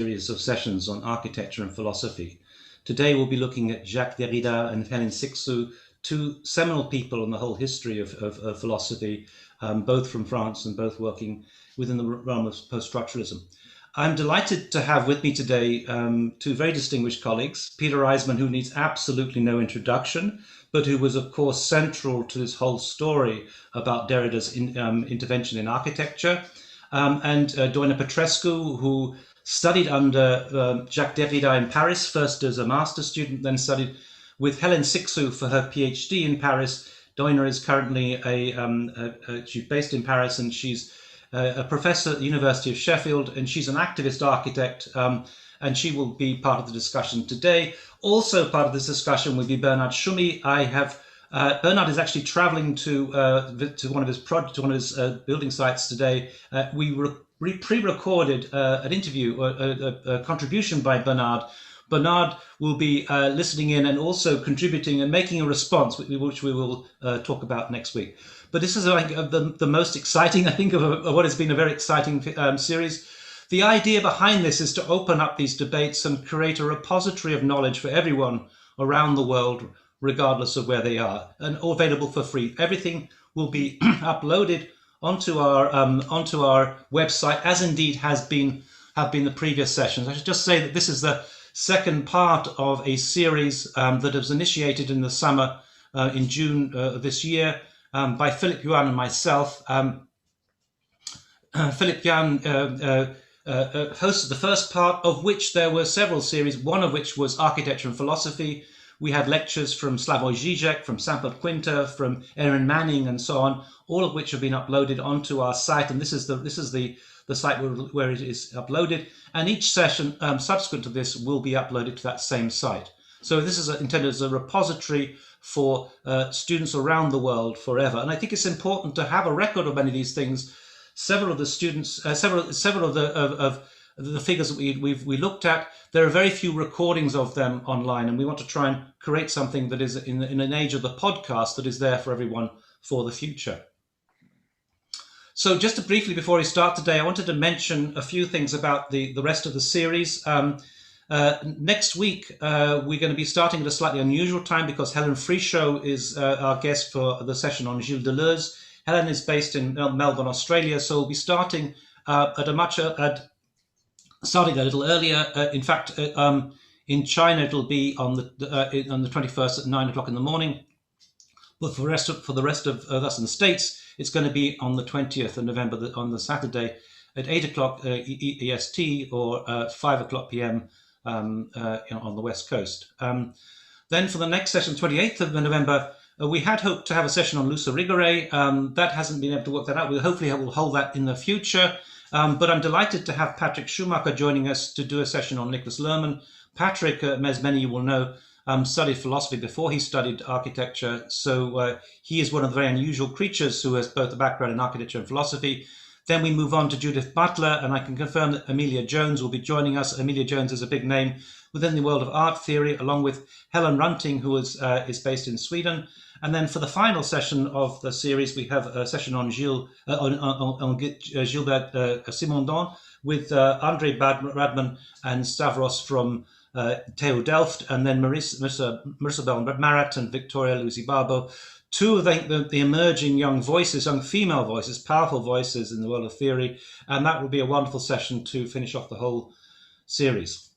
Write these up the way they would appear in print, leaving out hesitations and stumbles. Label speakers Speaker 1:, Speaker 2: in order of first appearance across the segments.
Speaker 1: Series of sessions on architecture and philosophy. Today we'll be looking at Jacques Derrida and Hélène Cixous, two seminal people in the whole history of philosophy, both from France and both working within the realm of post-structuralism. I'm delighted to have with me today two very distinguished colleagues, Peter Eisenman, who needs absolutely no introduction, but who was of course central to this whole story about Derrida's intervention in architecture, and Doina Petrescu, who studied under Jacques Derrida in Paris, first as a master's student, then studied with Hélène Cixous for her PhD in Paris. Doina is currently she's based in Paris, and she's a professor at the University of Sheffield, and she's an activist architect, and she will be part of the discussion today. Also part of this discussion will be Bernard Tschumi. Bernard is actually traveling to one of his building sites today. We pre-recorded an interview, a contribution by Bernard. Bernard will be listening in and also contributing and making a response, which we will talk about next week. But this is the most exciting, I think, of what has been a very exciting series. The idea behind this is to open up these debates and create a repository of knowledge for everyone around the world, regardless of where they are, and all available for free. Everything will be uploaded onto our website, as indeed have been the previous sessions. I should just say that this is the second part of a series that was initiated in the summer, in June this year, by Philip Yuan and myself. Philip Yuan hosted the first part, of which there were several series, one of which was architecture and philosophy. We had lectures from Slavoj Žižek, from Sampad Quinter, from Erin Manning, and so on, all of which have been uploaded onto our site. And this is the site where it is uploaded. And each session subsequent to this will be uploaded to that same site. So this is intended as a repository for students around the world forever. And I think it's important to have a record of many of these things. Several of the students, several of the figures that we looked at, there are very few recordings of them online, and we want to try and create something that is in an age of the podcast that is there for everyone for the future. So just to briefly, before we start today, I wanted to mention a few things about the rest of the series. Next week, we're going to be starting at a slightly unusual time because Helen Frischot is our guest for the session on Gilles Deleuze. Helen is based in Melbourne, Australia, so we'll be starting starting a little earlier. In fact, in China, it'll be on the 21st at 9 o'clock in the morning. But for the rest of us in the States, it's going to be on the 20th of November, on the Saturday, at 8 o'clock EST or 5 o'clock PM on the West Coast. Then for the next session, 28th of November, we had hoped to have a session on Luce Rigore. That hasn't been able to work that out. We'll hopefully hold that in the future. But I'm delighted to have Patrick Schumacher joining us to do a session on Nicholas Lerman. Patrick, as many of you will know, studied philosophy before he studied architecture. So he is one of the very unusual creatures who has both a background in architecture and philosophy. Then we move on to Judith Butler, and I can confirm that Amelia Jones will be joining us. Amelia Jones is a big name within the world of art theory, along with Helen Runting, who is based in Sweden. And then for the final session of the series, we have a session on Gilbert Simondon with André Radman and Stavros from TU Delft, and then Marissa Bell-Marat and Victoria Luisi-Barbo, two of the emerging young voices, young female voices, powerful voices in the world of theory. And that will be a wonderful session to finish off the whole series.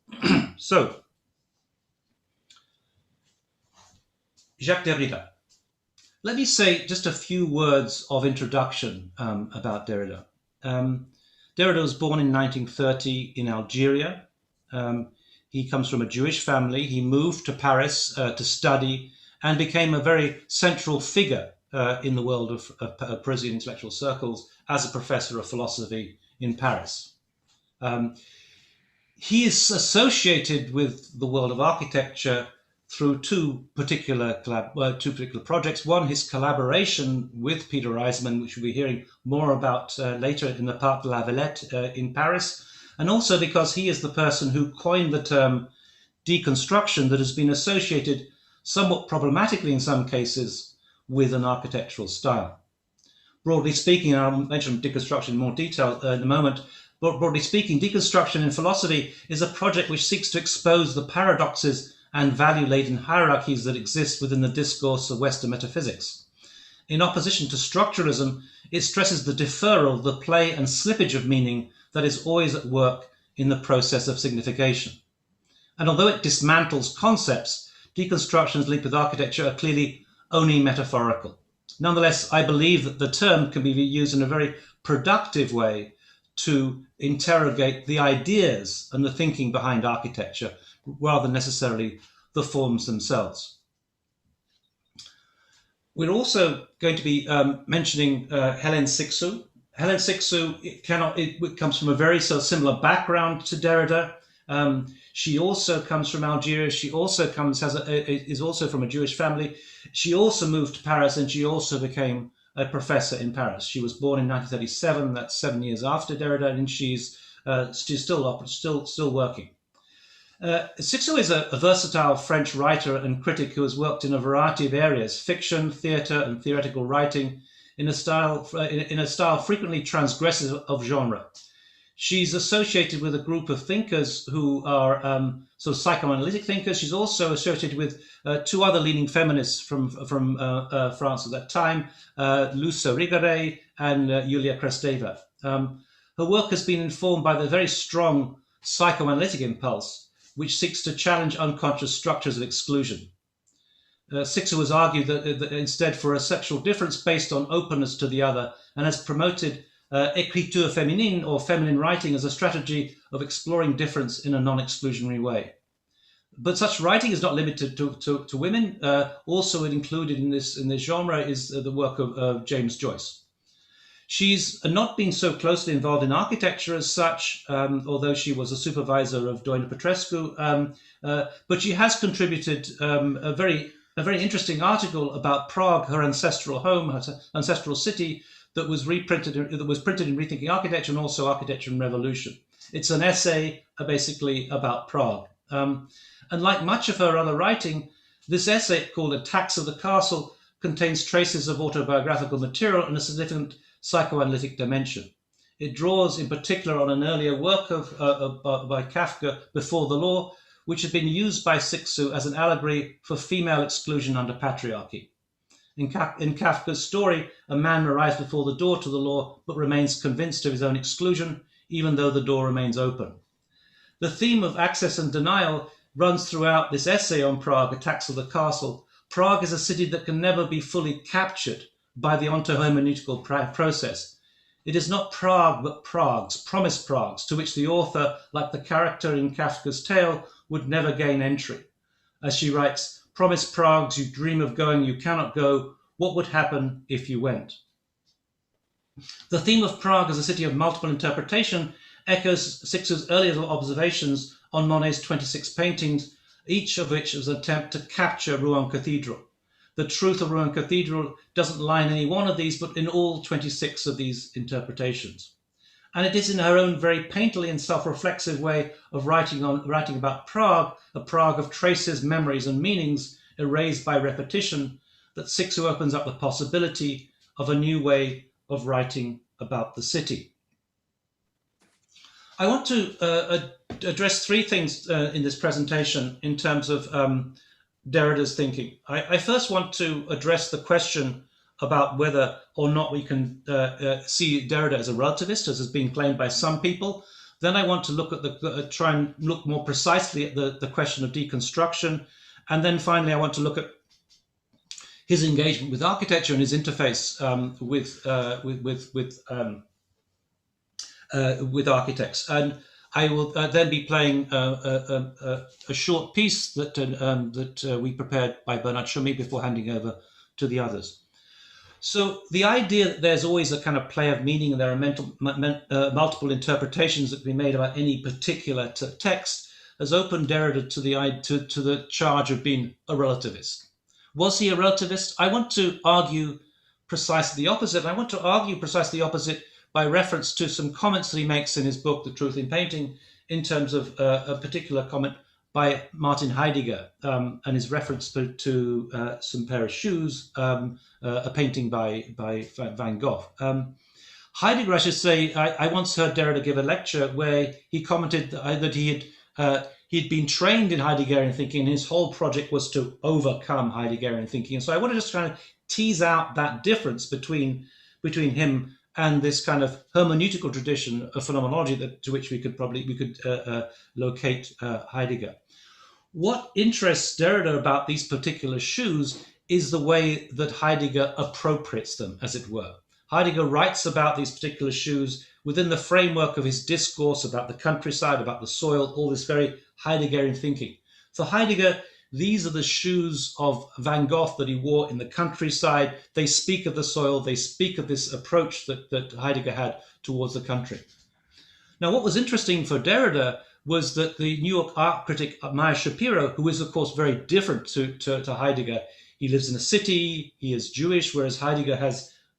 Speaker 1: So, Jacques Derrida. Let me say just a few words of introduction about Derrida. Derrida was born in 1930 in Algeria. He comes from a Jewish family. He moved to Paris to study and became a very central figure in the world of Parisian intellectual circles as a professor of philosophy in Paris. He is associated with the world of architecture through two particular projects. One, his collaboration with Peter Eisenman, which we'll be hearing more about later in the Parc de la Villette in Paris, and also because he is the person who coined the term deconstruction that has been associated somewhat problematically in some cases with an architectural style. Broadly speaking, and I'll mention deconstruction in more detail in a moment, broadly speaking, deconstruction in philosophy is a project which seeks to expose the paradoxes and value-laden hierarchies that exist within the discourse of Western metaphysics. In opposition to structuralism, it stresses the deferral, the play and slippage of meaning that is always at work in the process of signification. And although it dismantles concepts, deconstructions linked with architecture are clearly only metaphorical. Nonetheless, I believe that the term can be used in a very productive way to interrogate the ideas and the thinking behind architecture, rather than necessarily the forms themselves. We're also going to be mentioning Hélène Cixous. Hélène Cixous it comes from a very similar background to Derrida. She also comes from Algeria. She also is also from a Jewish family. She also moved to Paris, and she also became a professor in Paris. She was born in 1937. That's 7 years after Derrida, and she's still working. Cixous is a versatile French writer and critic who has worked in a variety of areas: fiction, theatre, and theoretical writing, in a style frequently transgressive of genre. She's associated with a group of thinkers who are sort of psychoanalytic thinkers. She's also associated with two other leading feminists from France at that time, Luce Rigare and Julia Kristeva. Her work has been informed by the very strong psychoanalytic impulse, which seeks to challenge unconscious structures of exclusion. Cixous has argued that instead for a sexual difference based on openness to the other, and has promoted écriture féminine, or feminine writing, as a strategy of exploring difference in a non-exclusionary way. But such writing is not limited to women. Also included in this genre is the work of James Joyce. She's not been so closely involved in architecture as such, although she was a supervisor of Doina Petrescu, but she has contributed a very interesting article about Prague, her ancestral home, her ancestral city, that was printed in Rethinking Architecture, and also Architecture and Revolution. It's an essay basically about Prague. And like much of her other writing, this essay, called Attacks of the Castle, contains traces of autobiographical material and a significant psychoanalytic dimension. It draws in particular on an earlier work by Kafka, Before the Law, which had been used by Cixous as an allegory for female exclusion under patriarchy. In Kafka's story, a man arrives before the door to the law, but remains convinced of his own exclusion, even though the door remains open. The theme of access and denial runs throughout this essay on Prague, Attacks of the Castle. Prague is a city that can never be fully captured by the ontohermeneutical process. It is not Prague, but Pragues, promised Pragues, to which the author, like the character in Kafka's tale, would never gain entry. As she writes, "Promised Pragues, you dream of going, you cannot go. What would happen if you went?" The theme of Prague as a city of multiple interpretation echoes Cixous' earlier observations on Monet's 26 paintings, each of which is an attempt to capture Rouen Cathedral. The truth of Rouen Cathedral doesn't lie in any one of these, but in all 26 of these interpretations. And it is in her own very painterly and self-reflexive way of writing about Prague, a Prague of traces, memories, and meanings erased by repetition, that Cixous opens up the possibility of a new way of writing about the city. I want to address three things in this presentation in terms of Derrida's thinking. I first want to address the question about whether or not we can see Derrida as a relativist, as has been claimed by some people. Then I want to try and look more precisely at the question of deconstruction. And then finally, I want to look at his engagement with architecture and his interface with architects. And I will then be playing a short piece that we prepared by Bernard Tschumi before handing over to the others. So the idea that there's always a kind of play of meaning and there are multiple interpretations that can be made about any particular text has opened Derrida to the charge of being a relativist. Was he a relativist? I want to argue precisely the opposite. I want to argue precisely the opposite by reference to some comments that he makes in his book, The Truth in Painting, in terms of a particular comment by Martin Heidegger and his reference to some pair of shoes, a painting by Van Gogh. Heidegger, I should say, I once heard Derrida give a lecture where he commented that he'd been trained in Heideggerian thinking, and his whole project was to overcome Heideggerian thinking. And so I want to just kind of tease out that difference between him and this kind of hermeneutical tradition of phenomenology to which we could locate Heidegger. What interests Derrida about these particular shoes is the way that Heidegger appropriates them, as it were. Heidegger writes about these particular shoes within the framework of his discourse about the countryside, about the soil, all this very Heideggerian thinking. For Heidegger, these are the shoes of Van Gogh that he wore in the countryside. They speak of the soil. They speak of this approach that Heidegger had towards the country. Now, what was interesting for Derrida was that the New York art critic Meyer Shapiro, who is, of course, very different to Heidegger, he lives in a city, he is Jewish, whereas Heidegger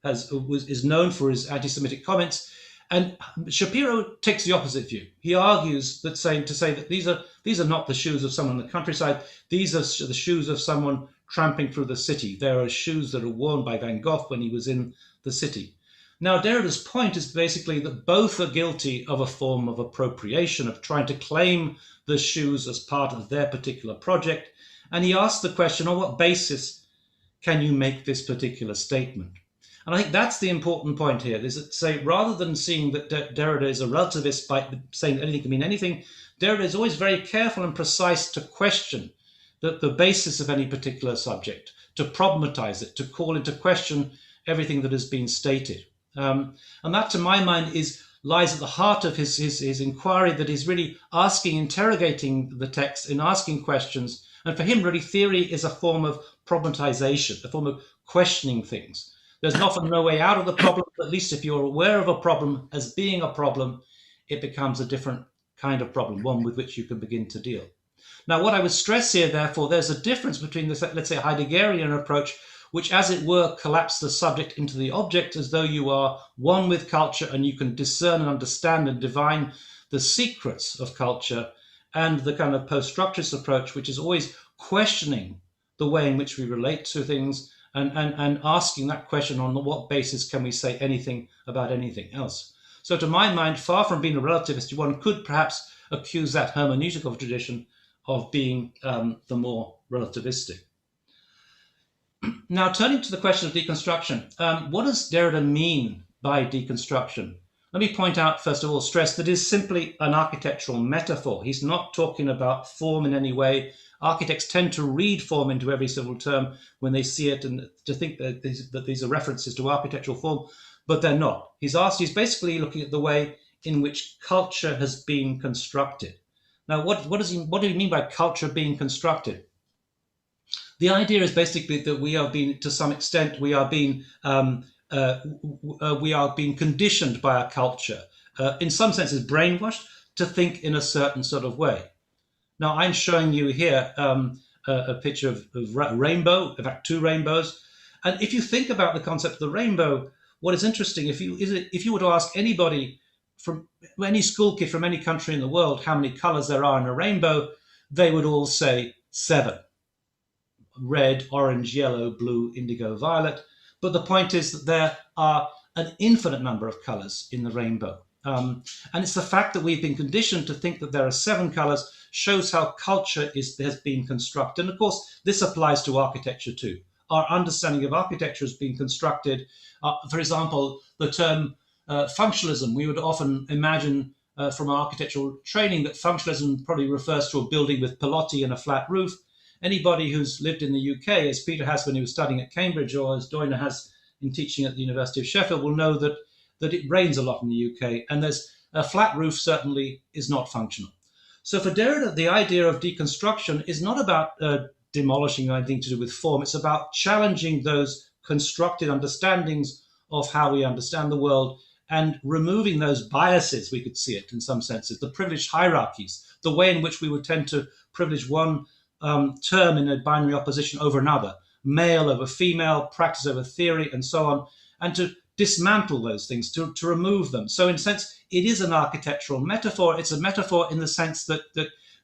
Speaker 1: is known for his anti-Semitic comments. And Shapiro takes the opposite view. He argues that to say that these are not the shoes of someone in the countryside. These are the shoes of someone tramping through the city. There are shoes that are worn by Van Gogh when he was in the city. Now, Derrida's point is basically that both are guilty of a form of appropriation, of trying to claim the shoes as part of their particular project. And he asks the question, on what basis can you make this particular statement? And I think that's the important point here, is that, say, rather than seeing that Derrida is a relativist by saying anything can mean anything, Derrida is always very careful and precise to question the basis of any particular subject, to problematize it, to call into question everything that has been stated. And that, to my mind, lies at the heart of his inquiry, that he's really interrogating the text and asking questions. And for him, really, theory is a form of problematization, a form of questioning things. There's often no way out of the problem, but at least if you're aware of a problem as being a problem, it becomes a different kind of problem, one with which you can begin to deal. Now, what I would stress here, therefore, there's a difference between this, let's say, Heideggerian approach, which, as it were, collapses the subject into the object as though you are one with culture and you can discern and understand and divine the secrets of culture, and the kind of post-structuralist approach, which is always questioning the way in which we relate to things and asking that question, on what basis can we say anything about anything else. So to my mind, far from being a relativist, one could perhaps accuse that hermeneutical tradition of being the more relativistic. Now, turning to the question of deconstruction, what does Derrida mean by deconstruction? Let me point out, first of all, stress that it is simply an architectural metaphor. He's not talking about form in any way. Architects tend to read form into every civil term when they see it, and to think that these are references to architectural form, but they're not. He's basically looking at the way in which culture has been constructed. Now, what do you mean by culture being constructed? The idea is basically that we are being, to some extent, we are being conditioned by our culture, in some senses brainwashed, to think in a certain sort of way. Now, I'm showing you here a picture of rainbow, in fact, two rainbows. And if you think about the concept of the rainbow, what is interesting, if you were to ask anybody, from any school kid from any country in the world, how many colors there are in a rainbow, they would all say 7. Red, orange, yellow, blue, indigo, violet. But the point is that there are an infinite number of colors in the rainbow. And it's the fact that we've been conditioned to think that there are 7 colors shows how culture has been constructed. And of course, this applies to architecture too. Our understanding of architecture has been constructed. For example, the term functionalism, we would often imagine from our architectural training that functionalism probably refers to a building with pilotti and a flat roof. Anybody who's lived in the UK, as Peter has when he was studying at Cambridge, or as Doina has in teaching at the University of Sheffield, will know that it rains a lot in the UK, and there's a flat roof certainly is not functional. So for Derrida, the idea of deconstruction is not about demolishing anything to do with form. It's about challenging those constructed understandings of how we understand the world and removing those biases, we could see it in some senses, the privileged hierarchies, the way in which we would tend to privilege one term in a binary opposition over another, male over female, practice over theory, and so on, and to dismantle those things, to remove them. So in a sense, it is an architectural metaphor. It's a metaphor in the sense that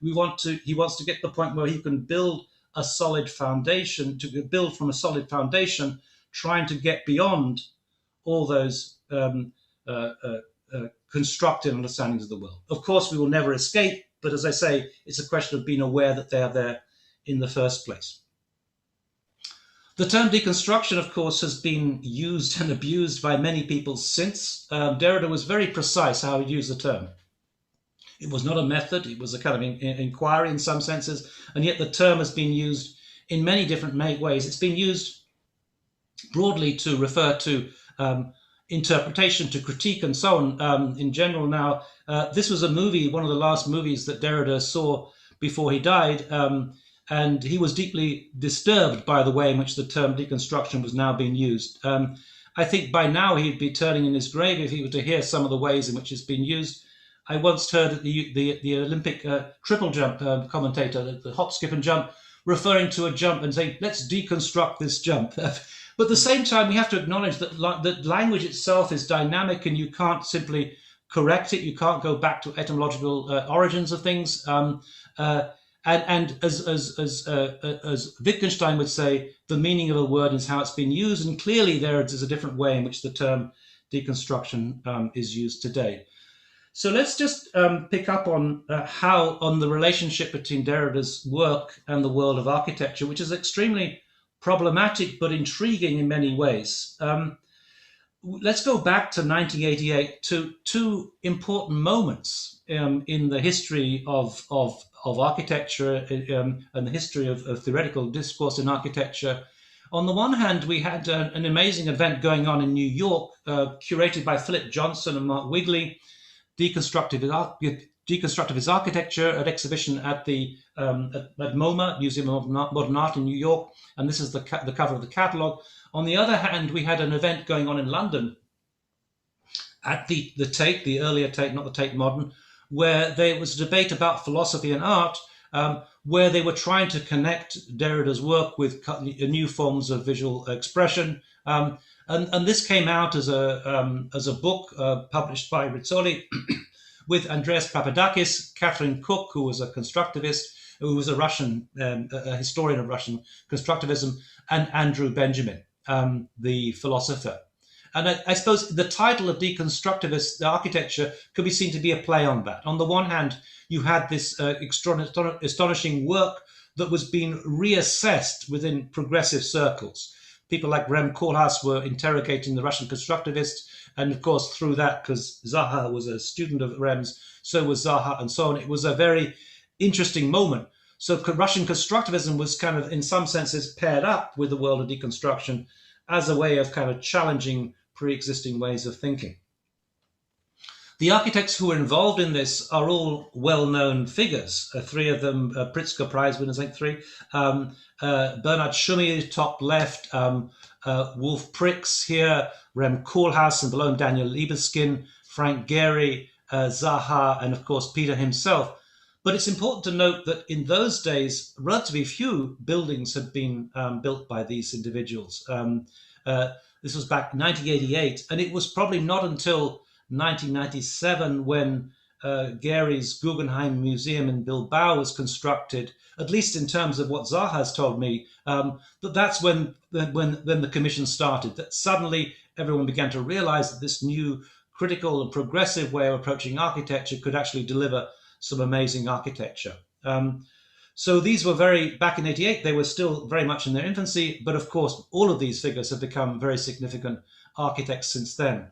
Speaker 1: he wants to get to the point where he can build a solid foundation, to build from a solid foundation, trying to get beyond all those constructed understandings of the world. Of course, we will never escape, but as I say, it's a question of being aware that they are there in the first place. The term deconstruction, of course, has been used and abused by many people since. Derrida was very precise how he used the term. It was not a method, it was a kind of inquiry in some senses, and yet the term has been used in many different ways. It's been used broadly to refer to interpretation, to critique, and so on. In general now, this was a movie, one of the last movies that Derrida saw before he died, and he was deeply disturbed by the way in which the term deconstruction was now being used. I think by now he'd be turning in his grave if he were to hear some of the ways in which it's been used. I once heard the Olympic triple jump commentator, the hop, skip, and jump, referring to a jump and saying, let's deconstruct this jump. But at the same time, we have to acknowledge that language itself is dynamic and you can't simply correct it. You can't go back to etymological origins of things. And as Wittgenstein would say, the meaning of a word is how it's been used. And clearly there is a different way in which the term deconstruction is used today. So let's just pick up on the relationship between Derrida's work and the world of architecture, which is extremely problematic but intriguing in many ways. Let's go back to 1988 to two important moments in the history of architecture and the history of theoretical discourse in architecture. On the one hand, we had an amazing event going on in New York, curated by Philip Johnson and Mark Wigley, Deconstructivist Architecture, an exhibition at the at MoMA, Museum of Modern Art in New York, and this is the cover of the catalogue. On the other hand, we had an event going on in London at the Tate, the earlier Tate, not the Tate Modern, where there was a debate about philosophy and art, where they were trying to connect Derrida's work with new forms of visual expression. And this came out as a book published by Rizzoli with Andreas Papadakis, Catherine Cook, who was a constructivist, who was a Russian, a historian of Russian constructivism, and Andrew Benjamin, the philosopher. And I suppose the title of Deconstructivist Architecture could be seen to be a play on that. On the one hand, you had this astonishing work that was being reassessed within progressive circles. People like Rem Koolhaas were interrogating the Russian constructivists, and of course through that, because Zaha was a student of Rem's, so was Zaha, and so on. It was a very interesting moment. So Russian constructivism was kind of, in some senses, paired up with the world of deconstruction as a way of kind of challenging pre-existing ways of thinking. The architects who were involved in this are all well-known figures. Three of them, Pritzker Prize winners, I think three. Bernard Tschumi, top left, Wolf Prix here, Rem Koolhaas, and below him Daniel Libeskind, Frank Gehry, Zaha, and of course Peter himself. But it's important to note that in those days, relatively few buildings had been built by these individuals. This was back in 1988, and it was probably not until 1997 when Gehry's Guggenheim Museum in Bilbao was constructed, at least in terms of what Zaha has told me, that's when the commission started, that suddenly everyone began to realize that this new critical and progressive way of approaching architecture could actually deliver some amazing architecture. So these were back in 88, they were still very much in their infancy, but of course, all of these figures have become very significant architects since then.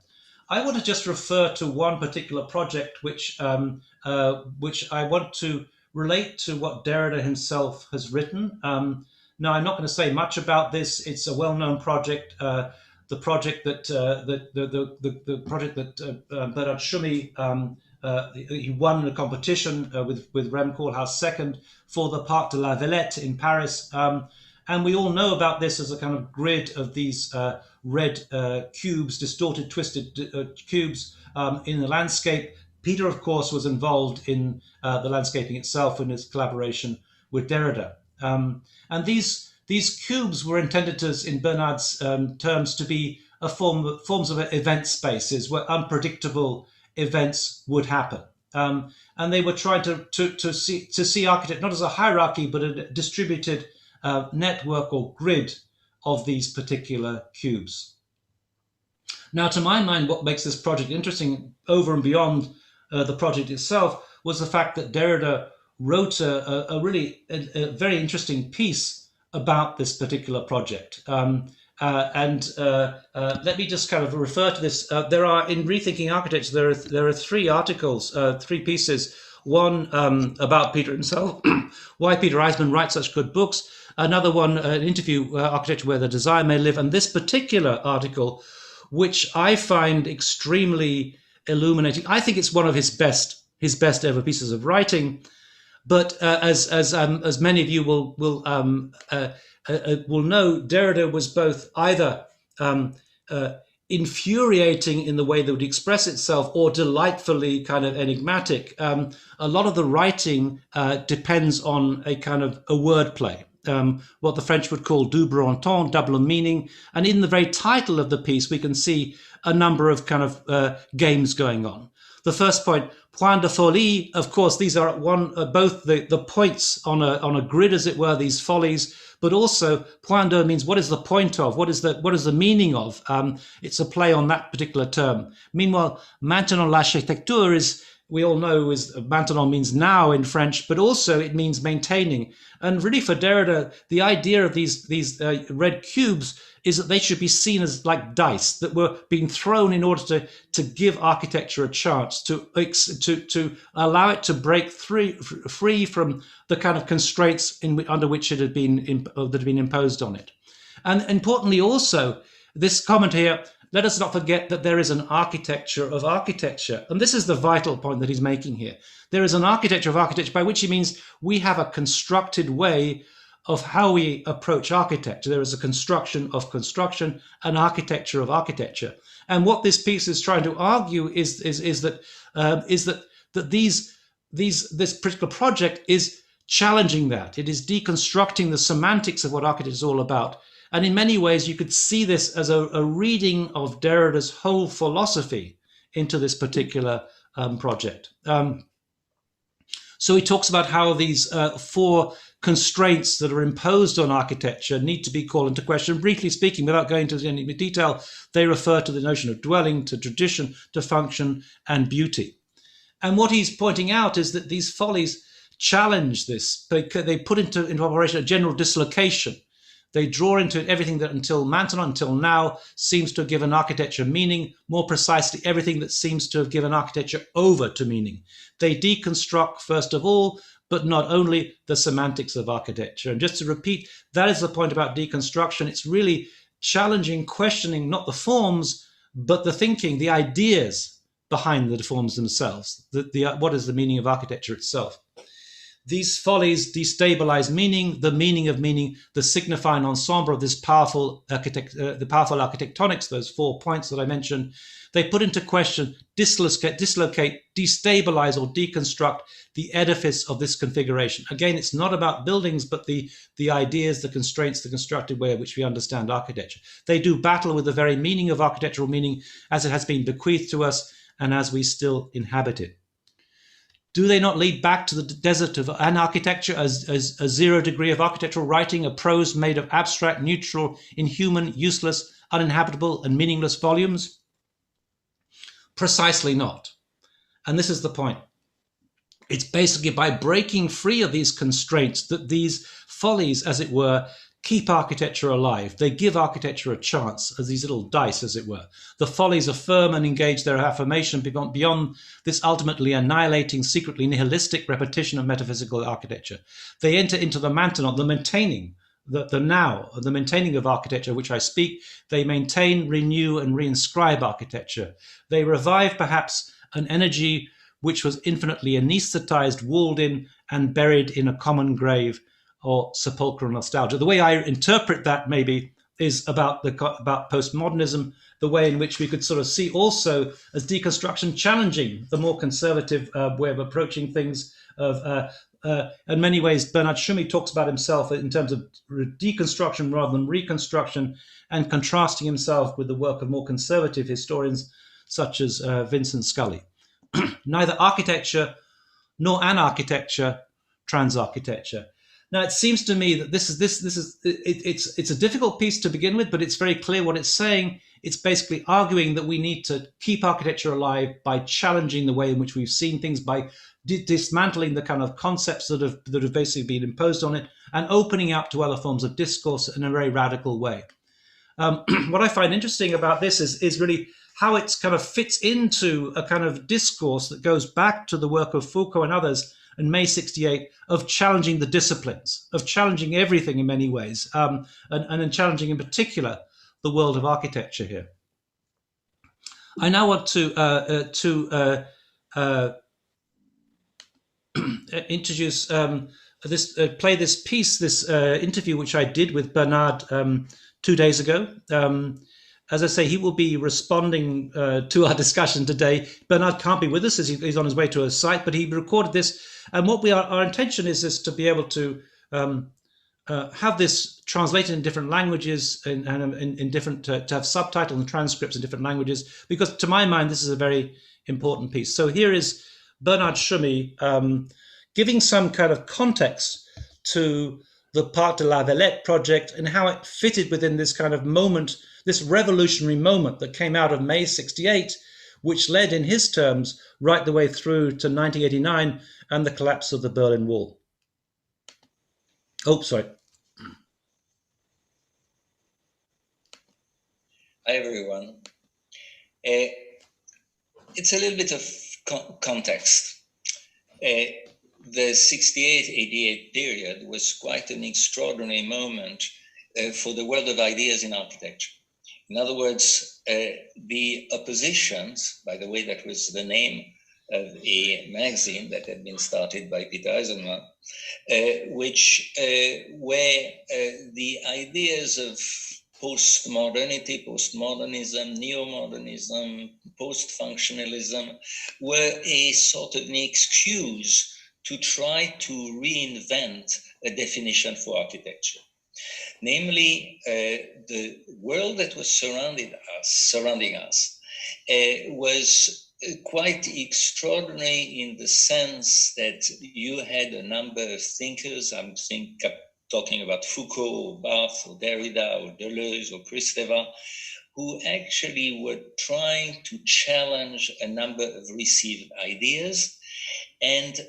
Speaker 1: I want to just refer to one particular project which I want to relate to what Derrida himself has written. Now, I'm not going to say much about this. It's a well-known project. The project that Bernard Tschumi he won a competition with Rem Koolhaas second for the Parc de la Villette in Paris. And we all know about this as a kind of grid of these red cubes, distorted, twisted cubes in the landscape. Peter, of course, was involved in the landscaping itself in his collaboration with Derrida. And these cubes were intended to, in Bernard's terms, to be forms of event spaces where unpredictable events would happen. And they were trying to see architecture not as a hierarchy, but a distributed network or grid of these particular cubes. Now, to my mind, what makes this project interesting over and beyond the project itself was the fact that Derrida wrote a really a very interesting piece about this particular project. Let me just kind of refer to this. There are, in Rethinking Architecture, there are three articles, three pieces. One about Peter himself, why Peter Eisenman writes such good books. Another one, an interview, Architecture Where the Desire May Live. And this particular article, which I find extremely illuminating. I think it's one of his best ever pieces of writing. But as many of you will know, Derrida was both either infuriating in the way that would express itself, or delightfully kind of enigmatic. A lot of the writing depends on a kind of a wordplay. What the French would call double entendre, double meaning. And in the very title of the piece, we can see a number of kind of games going on. The first point, point de folie, of course, these are both the points on a grid, as it were, these follies, but also point de means what is the point of, what is the meaning of. It's a play on that particular term. Meanwhile, maintenant l'architecture is, we all know, is maintenant means now in French, but also it means maintaining. And really for Derrida, the idea of these red cubes is that they should be seen as like dice that were being thrown in order to give architecture a chance, to allow it to break free from the kind of constraints under which it had been imposed on it. And importantly also, this comment here, let us not forget that there is an architecture of architecture. And this is the vital point that he's making here. There is an architecture of architecture, by which he means we have a constructed way of how we approach architecture. There is a construction of construction, an architecture of architecture. And what this piece is trying to argue is that this particular project is challenging that. It is deconstructing the semantics of what architecture is all about. And in many ways, you could see this as a reading of Derrida's whole philosophy into this particular project. So he talks about how these four constraints that are imposed on architecture need to be called into question. Briefly speaking, without going into any detail, they refer to the notion of dwelling, to tradition, to function, and beauty. And what he's pointing out is that these follies challenge this. They put into operation a general dislocation. They draw into it everything that until now seems to have given architecture meaning, more precisely everything that seems to have given architecture over to meaning. They deconstruct, first of all, but not only, the semantics of architecture. And just to repeat, that is the point about deconstruction. It's really challenging, questioning not the forms, but the thinking, the ideas behind the forms themselves. What is the meaning of architecture itself? These follies destabilize meaning, the meaning of meaning, the signifying ensemble of this powerful the powerful architectonics, those 4 points that I mentioned. They put into question, dislocate, destabilize, or deconstruct the edifice of this configuration. Again, it's not about buildings, but the ideas, the constraints, the constructed way in which we understand architecture. They do battle with the very meaning of architectural meaning as it has been bequeathed to us and as we still inhabit it. Do they not lead back to the desert of an architecture as a zero degree of architectural writing, a prose made of abstract, neutral, inhuman, useless, uninhabitable, and meaningless volumes? Precisely not. And this is the point. It's basically by breaking free of these constraints that these follies, as it were, keep architecture alive. They give architecture a chance as these little dice, as it were. The follies affirm and engage their affirmation beyond this ultimately annihilating, secretly nihilistic repetition of metaphysical architecture. They enter into the maintenant, the maintaining, the now, the maintaining of architecture, which I speak. They maintain, renew, and reinscribe architecture. They revive, perhaps, an energy which was infinitely anesthetized, walled in, and buried in a common grave, or sepulchral nostalgia. The way I interpret that maybe is about postmodernism, the way in which we could sort of see also as deconstruction challenging the more conservative way of approaching things. In many ways, Bernard Tschumi talks about himself in terms of deconstruction rather than reconstruction, and contrasting himself with the work of more conservative historians such as Vincent Scully. Neither architecture nor an architecture, trans-architecture. Now, it seems to me that it's a difficult piece to begin with, but it's very clear what it's saying. It's basically arguing that we need to keep architecture alive by challenging the way in which we've seen things, by dismantling the kind of concepts that have basically been imposed on it, and opening up to other forms of discourse in a very radical way. What I find interesting about this is really how it kind of fits into a kind of discourse that goes back to the work of Foucault and others in May 68 of challenging the disciplines, of challenging everything in many ways, and in challenging in particular the world of architecture here. I now want to introduce play this piece, this interview which I did with Bernard 2 days ago. As I say, he will be responding to our discussion today. Bernard can't be with us as he's on his way to a site, but he recorded this. And what our intention is to be able to have this translated in different languages and in different, to have subtitles and transcripts in different languages, because to my mind, this is a very important piece. So here is Bernard Tschumi giving some kind of context to the Parc de la Villette project and how it fitted within this kind of moment, this revolutionary moment that came out of May 68, which led in his terms right the way through to 1989 and the collapse of the Berlin Wall. Oh, sorry.
Speaker 2: Hi, everyone. It's a little bit of context. The 68-88 period was quite an extraordinary moment for the world of ideas in architecture. In other words, the oppositions, by the way, that was the name of a magazine that had been started by Peter Eisenman, which were the ideas of post-modernity, postmodernism, neo-modernism, post-functionalism, were a sort of an excuse to try to reinvent a definition for architecture. Namely, the world that was surrounding us was quite extraordinary in the sense that you had a number of thinkers, I'm talking about Foucault, or Barthes, or Derrida, or Deleuze, or Kristeva, who actually were trying to challenge a number of received ideas and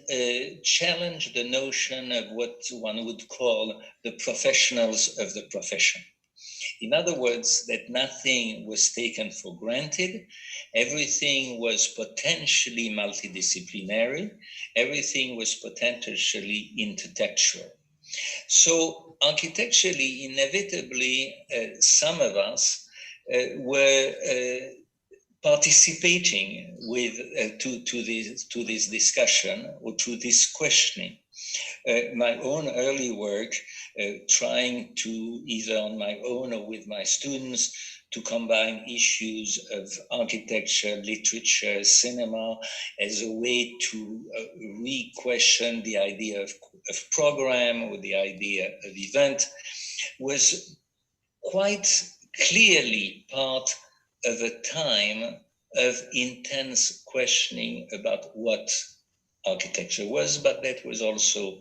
Speaker 2: challenge the notion of what one would call the professionals of the profession. In other words, that nothing was taken for granted, everything was potentially multidisciplinary, everything was potentially intertextual. So architecturally, inevitably, some of us were participating with to this discussion or to this questioning. My own early work, trying to either on my own or with my students to combine issues of architecture, literature, cinema as a way to re-question the idea of program or the idea of event, was quite clearly part of a time of intense questioning about what architecture was, but that was also,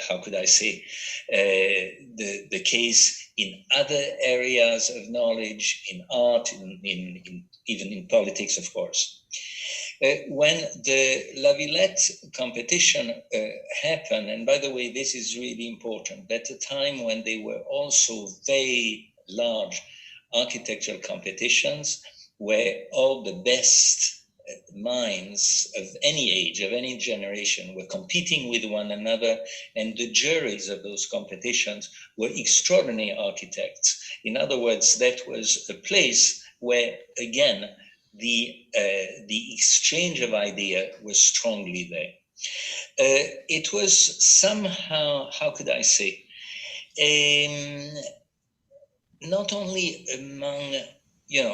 Speaker 2: how could I say, the case in other areas of knowledge, in art, even in politics, of course. When the La Villette competition happened, and by the way, this is really important, at a time when they were also very large architectural competitions where all the best minds of any age, of any generation, were competing with one another, and the juries of those competitions were extraordinary architects. In other words, that was a place where, again, the exchange of idea was strongly there. It was somehow, how could I say, not only among,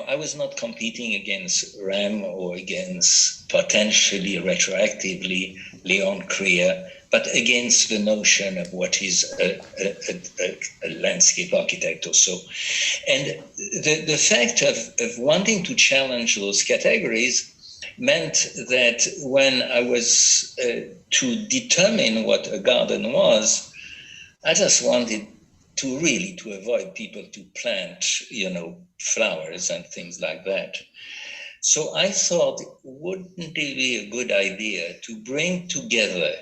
Speaker 2: I was not competing against Rem or against potentially retroactively Leon Krier, but against the notion of what is a landscape architect or so. And the fact of wanting to challenge those categories meant that when I was to determine what a garden was, I just wanted to really to avoid people to plant, flowers and things like that. So I thought, wouldn't it be a good idea to bring together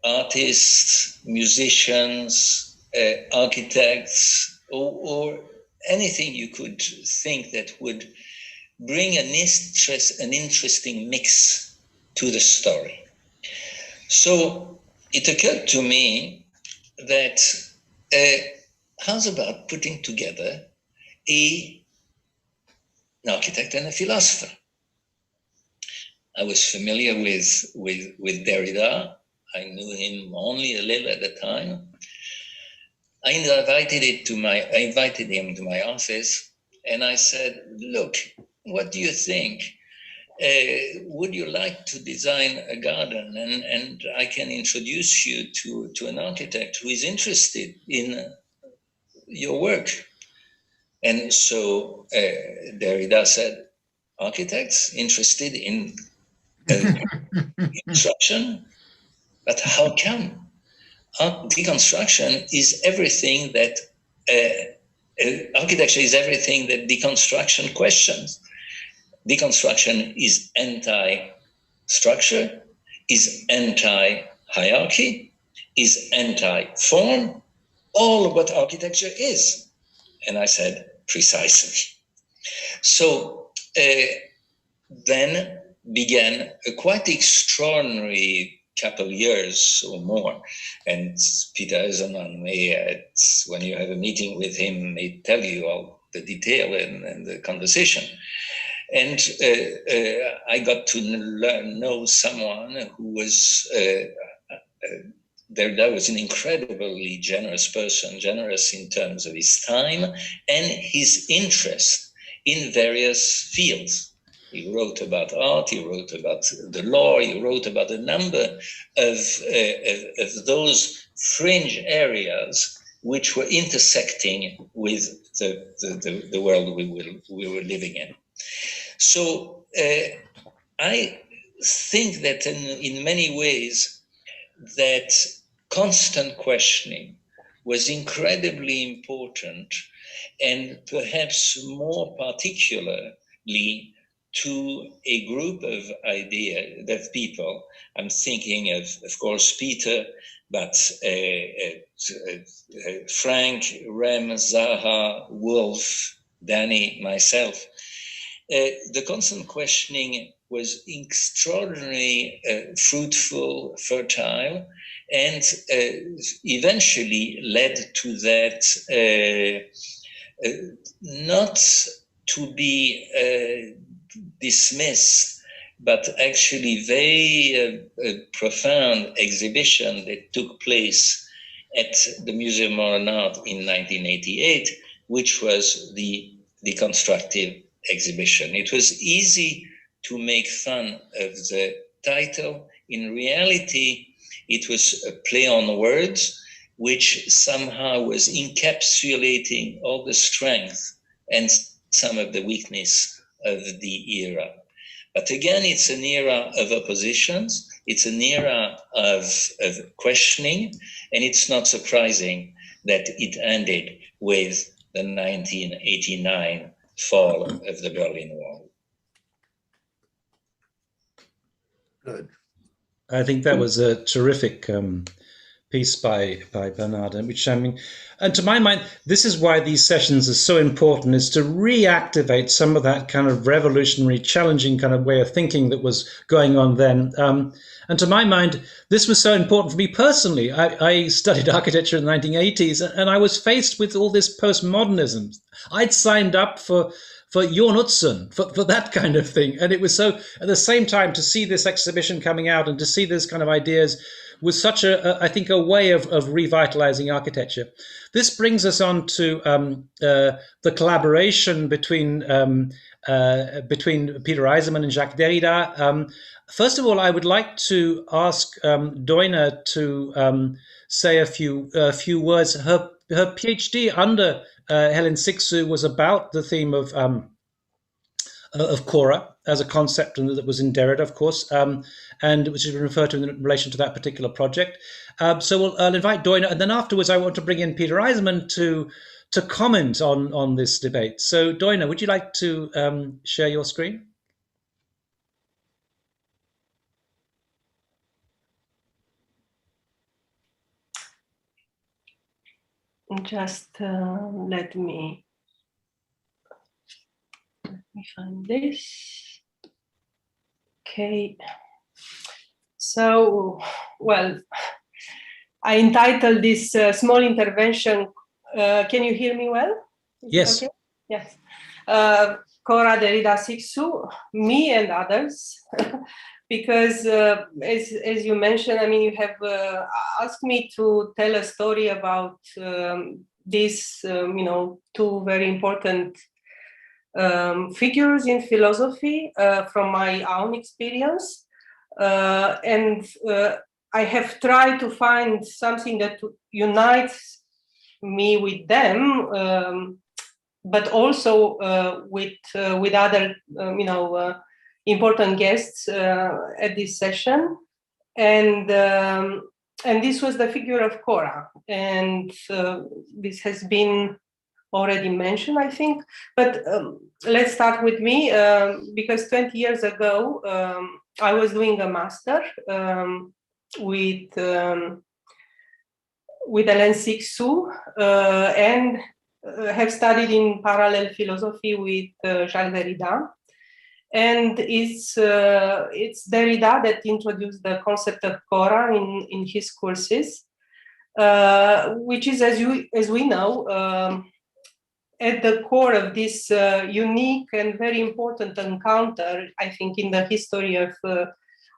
Speaker 2: artists, musicians, architects, or anything you could think that would bring an interesting mix to the story. So it occurred to me that how's about putting together an architect and a philosopher? I was familiar with Derrida. I knew him only a little at the time. I invited him to my office, and I said, "Look, what do you think? Would you like to design a garden? And I can introduce you to an architect who is interested in your work." And so Derrida said, "Architects interested in construction? But how come? Deconstruction is everything that architecture is everything that deconstruction questions. Deconstruction is anti-structure, is anti-hierarchy, is anti-form, all of what architecture is." And I said, "Precisely." So then began a quite extraordinary couple years or more. And Peter Eisenman when you have a meeting with him, may tell you all the detail and the conversation. And I got to know someone who was, Derrida was an incredibly generous person, generous in terms of his time and his interest in various fields. He wrote about art, he wrote about the law, he wrote about a number of those fringe areas which were intersecting with the world we were living in. So I think that in many ways that constant questioning was incredibly important, and perhaps more particularly to a group of people. I'm thinking of course, Peter, but Frank, Rem, Zaha, Wolf, Danny, myself. The constant questioning was extraordinarily fruitful, fertile, and eventually led to that not to be dismissed, but actually very profound exhibition that took place at the Museum of Modern Art in 1988, which was the Deconstructive exhibition. It was easy to make fun of the title. In reality, it was a play on words, which somehow was encapsulating all the strength and some of the weakness of the era. But again, it's an era of oppositions, it's an era of questioning, and it's not surprising that it ended with the 1989 fall of the Berlin Wall.
Speaker 3: Good.
Speaker 1: I think that was a terrific piece by Bernard, which I mean, and to my mind, this is why these sessions are so important, is to reactivate some of that kind of revolutionary, challenging kind of way of thinking that was going on then. And to my mind, this was so important for me personally. I studied architecture in the 1980s, and I was faced with all this postmodernism. I'd signed up for Jon Utzon, for that kind of thing. And it was so, at the same time, to see this exhibition coming out and to see this kind of ideas was such I think, a way of revitalizing architecture. This brings us on to the collaboration between Peter Eisenman and Jacques Derrida. First of all, I would like to ask Doina to say a few words. Her PhD under Hélène Cixous was about the theme of of Korra as a concept, and that was in Derrida, of course, and which has been referred to in relation to that particular project. So I'll invite Doina, and then afterwards I want to bring in Peter Eisenman to comment on this debate. So Doina, would you like to share your screen?
Speaker 4: Just let me find this. Okay. So, well, I entitled this small intervention. Can you hear me well?
Speaker 1: Yes.
Speaker 4: Okay? Yes. Korra, Derrida, Cixous, me and others, because as you mentioned, I mean, you have asked me to tell a story about these, two very important figures in philosophy from my own experience. And I have tried to find something that unites me with them, but also with other, important guests at this session, and this was the figure of Korra, and this has been already mentioned, I think. But let's start with me, because 20 years ago I was doing a master with Hélène Cixous, and have studied in parallel philosophy with Jacques Derrida. And it's Derrida that introduced the concept of Korra in his courses, which is, as we know, at the core of this unique and very important encounter, I think, in the history of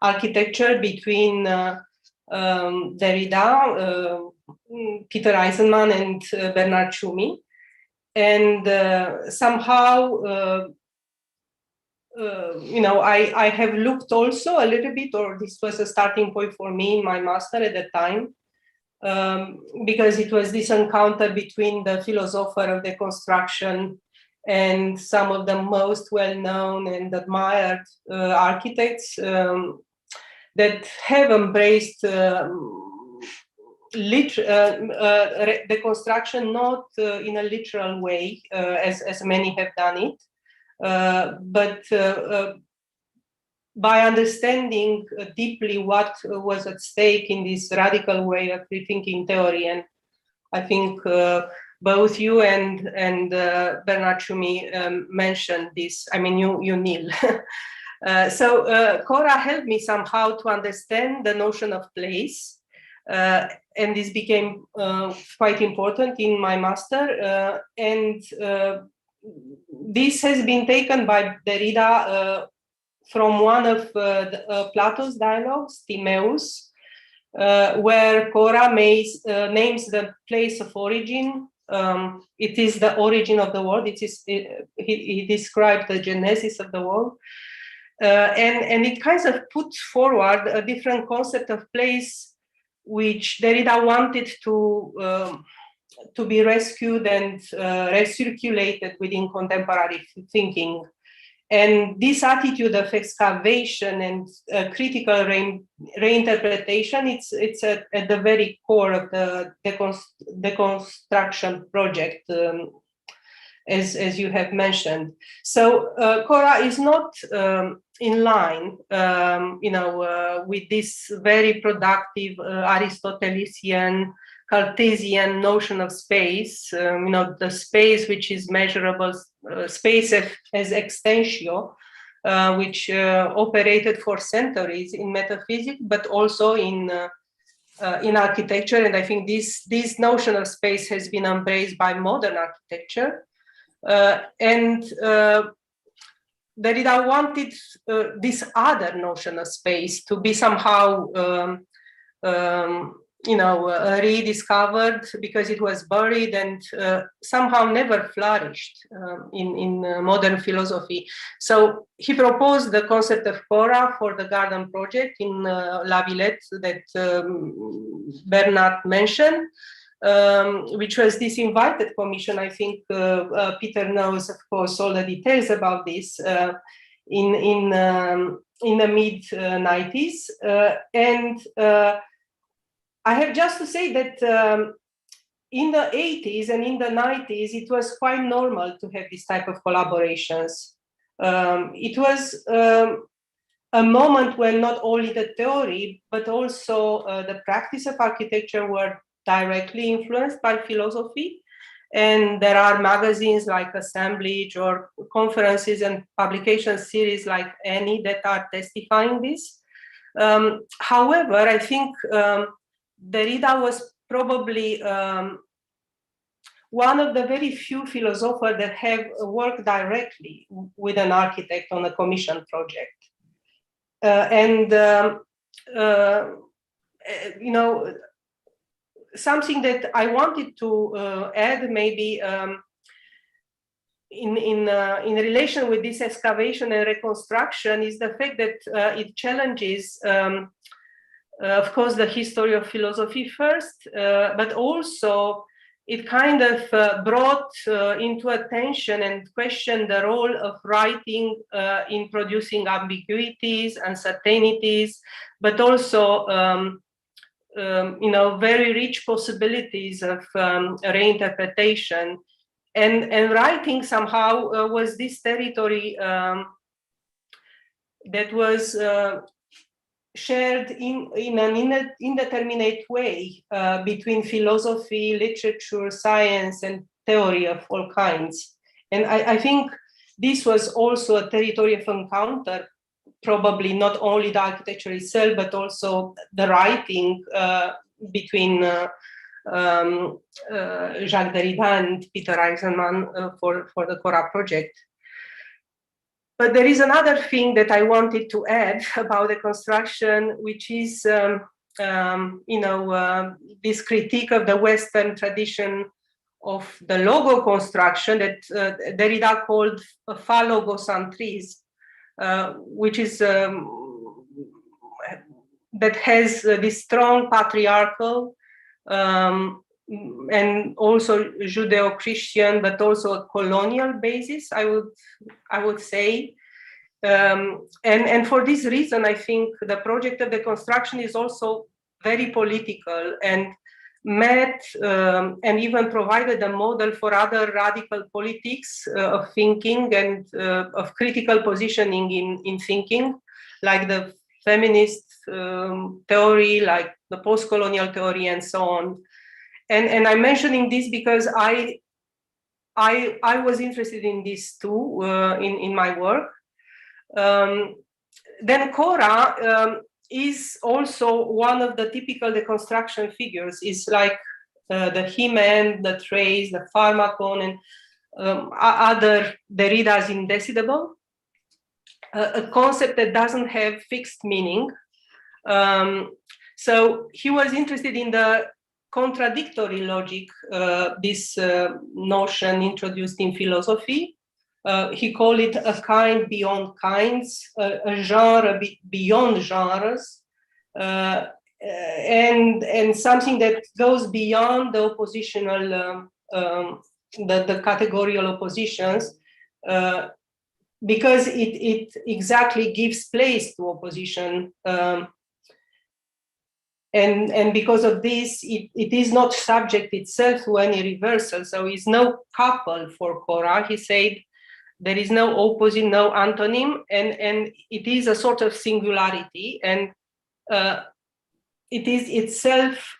Speaker 4: architecture between Derrida, Peter Eisenman, and Bernard Tschumi. And somehow, I have looked also a little bit, or this was a starting point for me in my master at the time, because it was this encounter between the philosopher of deconstruction and some of the most well-known and admired architects that have embraced deconstruction, not in a literal way, as many have done it, but by understanding deeply what was at stake in this radical way of rethinking theory. And I think both you and Bernard Tschumi mentioned this. I mean, you Neil. So Korra helped me somehow to understand the notion of place, and this became quite important in my master. And this has been taken by Derrida from one of Plato's dialogues, Timaeus, where Korra names the place of origin. It is the origin of the world. He described the genesis of the world. And it kind of puts forward a different concept of place, which Derrida wanted to be rescued and recirculated within contemporary thinking. And this attitude of excavation and critical reinterpretation, it's at the very core of the deconstruction project, as you have mentioned. So Korra is not in line, with this very productive Aristotelian, Cartesian notion of space, the space which is measurable, space as extensio, which operated for centuries in metaphysics, but also in architecture. And I think this notion of space has been embraced by modern architecture. And Derrida wanted this other notion of space to be somehow rediscovered, because it was buried and somehow never flourished in modern philosophy. So he proposed the concept of Korra for the garden project in La Villette that Bernard mentioned. which was this invited commission. I think Peter knows, of course, all the details about this in the mid-90s. And I have just to say that in the 80s and in the 90s, it was quite normal to have this type of collaborations. It was a moment when not only the theory, but also the practice of architecture were directly influenced by philosophy. And there are magazines like Assemblage or conferences and publication series like Any that are testifying this. However, I think Derrida was probably one of the very few philosophers that have worked directly with an architect on a commission project. You know, something that I wanted to add maybe in relation with this excavation and reconstruction is the fact that it challenges, of course, the history of philosophy first, but also it kind of brought into attention and questioned the role of writing in producing ambiguities, uncertainties, but also you know, very rich possibilities of reinterpretation. And writing somehow was this territory that was shared in an indeterminate way between philosophy, literature, science, and theory of all kinds. And I think this was also a territory of encounter, probably not only the architecture itself, but also the writing between Jacques Derrida and Peter Eisenman for the Korra project. But there is another thing that I wanted to add about the construction, which is, you know, this critique of the Western tradition of the logo construction that Derrida called phallogocentrism, which is that has this strong patriarchal and also Judeo-Christian, but also a colonial basis, I would say. And for this reason, I think the project of the construction is also very political and met and even provided a model for other radical politics of thinking and of critical positioning in thinking, like the feminist theory, like the post-colonial theory, and so on. And I'm mentioning this because I was interested in this too in my work. Then Korra is also one of the typical deconstruction figures. It's like the He-Man, the Trace, the Pharmacon, and other Derrida's indecidible, a concept that doesn't have fixed meaning. So he was interested in the contradictory logic, this notion introduced in philosophy. He called it a kind beyond kinds, a genre beyond genres, and something that goes beyond the oppositional, the categorical oppositions, because it exactly gives place to opposition. And because of this, it is not subject itself to any reversal. So it's no couple for Korra. He said there is no opposite, no antonym, and it is a sort of singularity, and it is itself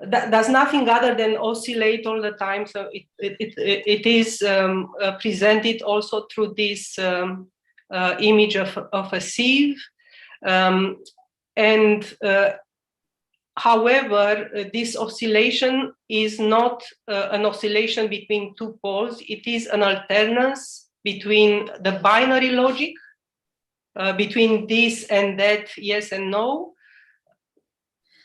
Speaker 4: does nothing other than oscillate all the time. So it is presented also through this image of a sieve. However, this oscillation is not an oscillation between two poles. It is an alternance between the binary logic, between this and that, yes and no.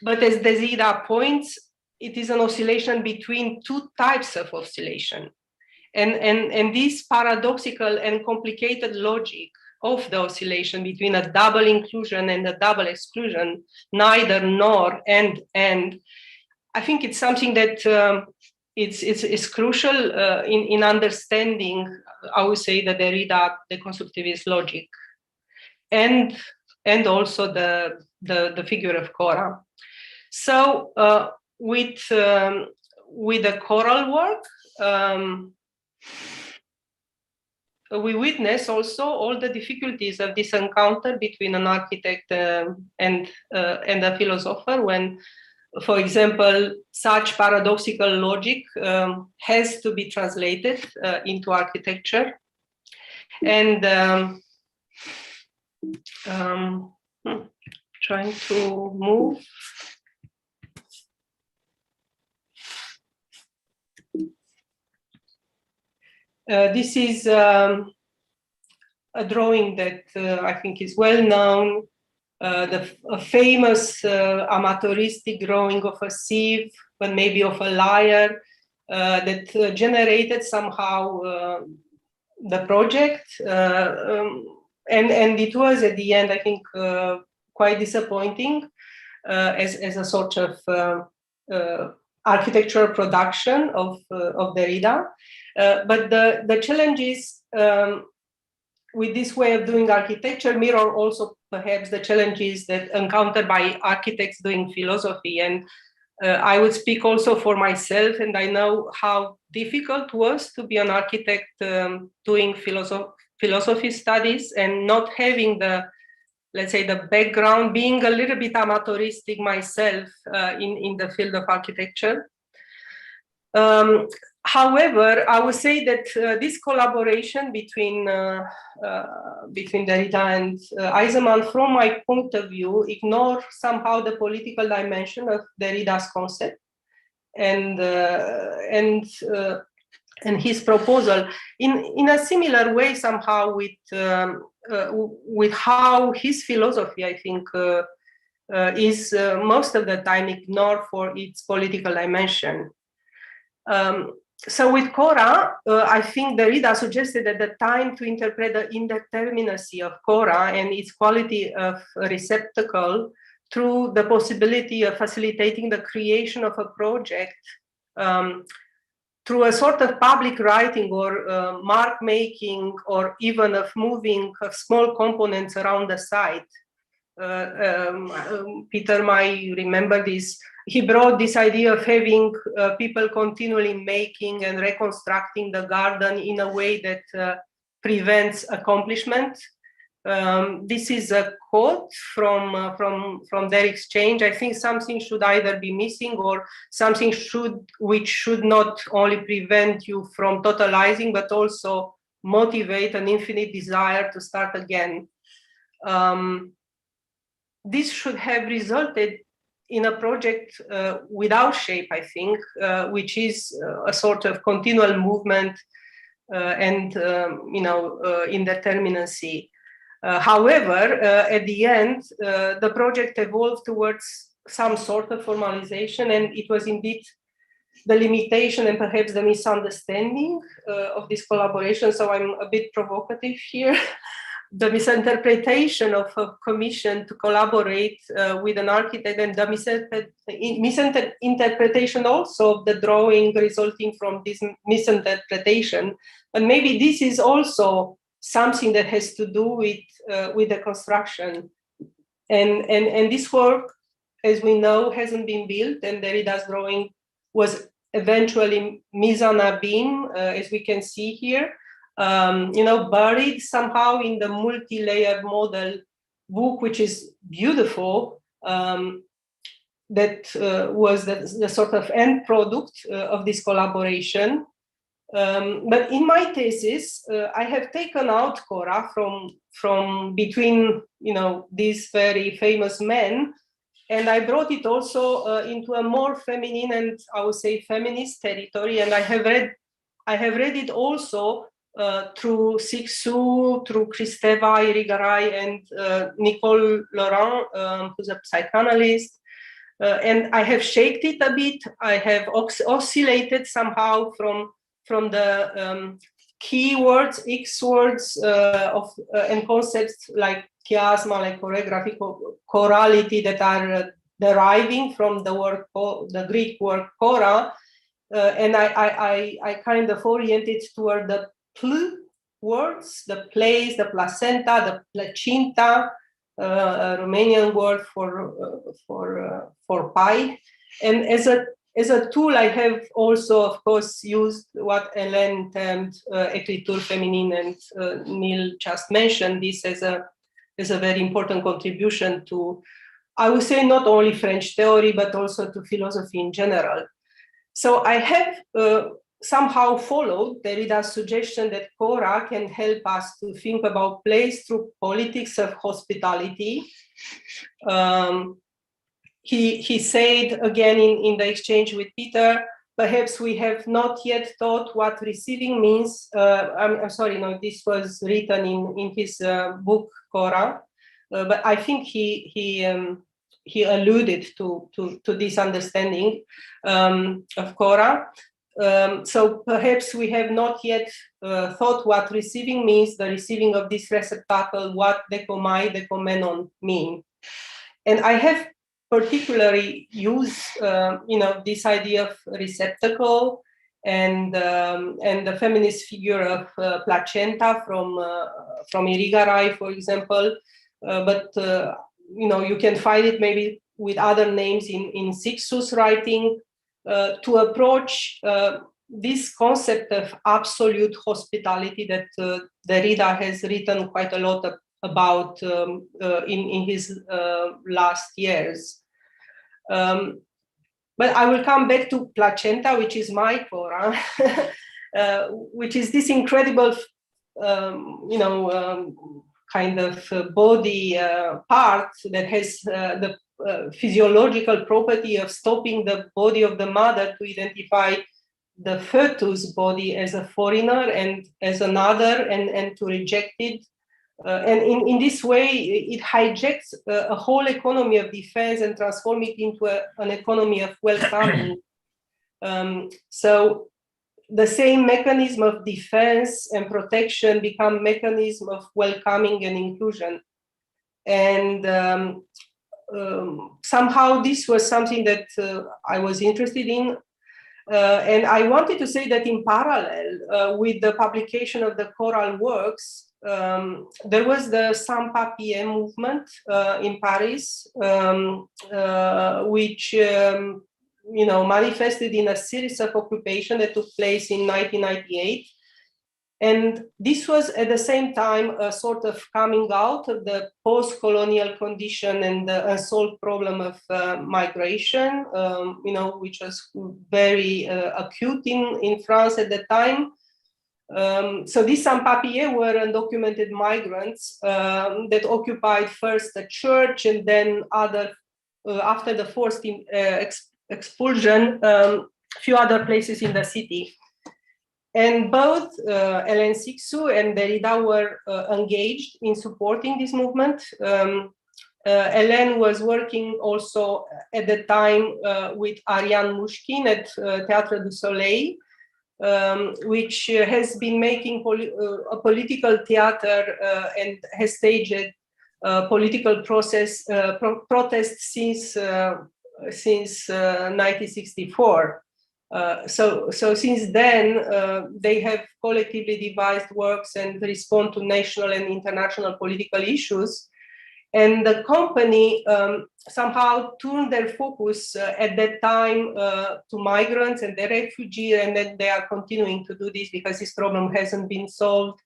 Speaker 4: But as Derrida points, it is an oscillation between two types of oscillation. And this paradoxical and complicated logic of the oscillation between a double inclusion and a double exclusion, neither nor and, I think it's something that it's crucial in understanding, I would say, the Derrida deconstructivist logic, and also the figure of Korra. So with the choral work, we witness also all the difficulties of this encounter between an architect and a philosopher, when, for example, such paradoxical logic has to be translated into architecture. And trying to move. This is a drawing that I think is well known, a famous amateuristic drawing of a sieve, but maybe of a lyre, that generated somehow the project. And it was at the end, I think, quite disappointing as a sort of architectural production of Derrida. But the challenges with this way of doing architecture mirror also perhaps the challenges that encountered by architects doing philosophy. And I would speak also for myself, and I know how difficult it was to be an architect doing philosophy studies and not having the, let's say, the background, being a little bit amateuristic myself in the field of architecture. However, I would say that this collaboration between Derrida and Eisenman, from my point of view, ignore somehow the political dimension of Derrida's concept and his proposal in a similar way somehow with how his philosophy, I think, is most of the time ignored for its political dimension. So with Korra, I think Derrida suggested at the time to interpret the indeterminacy of Korra and its quality of a receptacle through the possibility of facilitating the creation of a project through a sort of public writing or mark making, or even of moving of small components around the site. Peter might remember this. He brought this idea of having people continually making and reconstructing the garden in a way that prevents accomplishment. This is a quote from their exchange. I think something should either be missing or something which should not only prevent you from totalizing, but also motivate an infinite desire to start again. This should have resulted in a project without shape, I think, which is a sort of continual movement and indeterminacy. However, at the end, the project evolved towards some sort of formalization, and it was indeed the limitation and perhaps the misunderstanding of this collaboration. So I'm a bit provocative here. The misinterpretation of a commission to collaborate with an architect, and the misinterpretation also of the drawing resulting from this misinterpretation. And maybe this is also something that has to do with the construction. And this work, as we know, hasn't been built, and Derrida's drawing was eventually mise en abîme, as we can see here. Buried somehow in the multi-layered model book, which is beautiful, that was the sort of end product of this collaboration. But in my thesis, I have taken out Korra from between, these very famous men, and I brought it also into a more feminine and I would say feminist territory. And I have read it also through Cixous, through Kristeva Irigaray, and Nicole Laurent, who's a psychanalyst. And I have shaped it a bit. I have oscillated somehow from the keywords, X words and concepts like chiasma, like choreographic chorality, that are deriving from the Greek word Korra, and I kind of oriented toward the pl words, the place, the placenta, the placinta, a Romanian word for pie, and as a tool, I have also, of course, used what Hélène termed écriture féminine, and Neil just mentioned this as a very important contribution to, I would say, not only French theory, but also to philosophy in general. So I have somehow followed Derrida's suggestion that Korra can help us to think about place through politics of hospitality. He said again in the exchange with Peter, perhaps we have not yet thought what receiving means. I'm sorry, no, this was written in his book Korra, but I think he alluded to this understanding of Korra. So perhaps we have not yet thought what receiving means, the receiving of this receptacle, what decomai, decomenon mean. And I have particularly used, this idea of receptacle and the feminist figure of placenta from Irigaray, for example. But you can find it maybe with other names in Cixous' writing to approach this concept of absolute hospitality that Derrida has written quite a lot about in his last years. But I will come back to placenta, which is my Korra, which is this incredible, kind of body part that has the physiological property of stopping the body of the mother to identify the fetus body as a foreigner and as another, and to reject it. And in this way, it hijacks a whole economy of defense and transforms it into an economy of welcoming. So the same mechanism of defense and protection become mechanism of welcoming and inclusion. And somehow this was something that I was interested in. And I wanted to say that in parallel with the publication of the choral works, there was the sans-papiers movement in Paris, which manifested in a series of occupations that took place in 1998. And this was at the same time a sort of coming out of the post-colonial condition and the unsolved problem of migration, which was very acute in France at the time. So these sans-papiers were undocumented migrants that occupied first a church and then after the forced expulsion, a few other places in the city. And both Hélène Cixous and Derrida were engaged in supporting this movement. Hélène was working also at the time with Ariane Mushkin at Théâtre du Soleil, which has been making a political theater and has staged political protests since 1964. So since then, they have collectively devised works and respond to national and international political issues. And the company somehow turned their focus at that time to migrants and the refugees, and then they are continuing to do this because this problem hasn't been solved.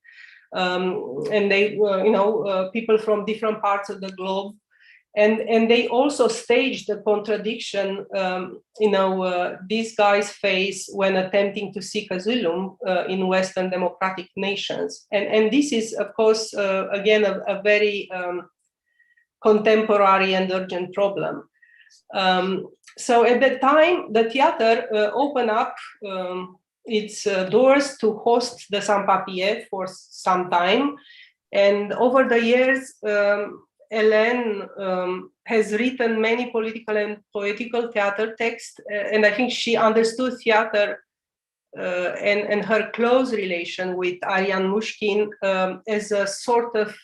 Speaker 4: And they were, people from different parts of the globe. And they also staged the contradiction, these guys face when attempting to seek asylum in Western democratic nations. And this is, of course, again, a very contemporary and urgent problem. So at that time, the theater opened up its doors to host the sans-papiers for some time. And over the years, Hélène has written many political and poetical theater texts, and I think she understood theater and her close relation with Ariane Mushkin as a sort of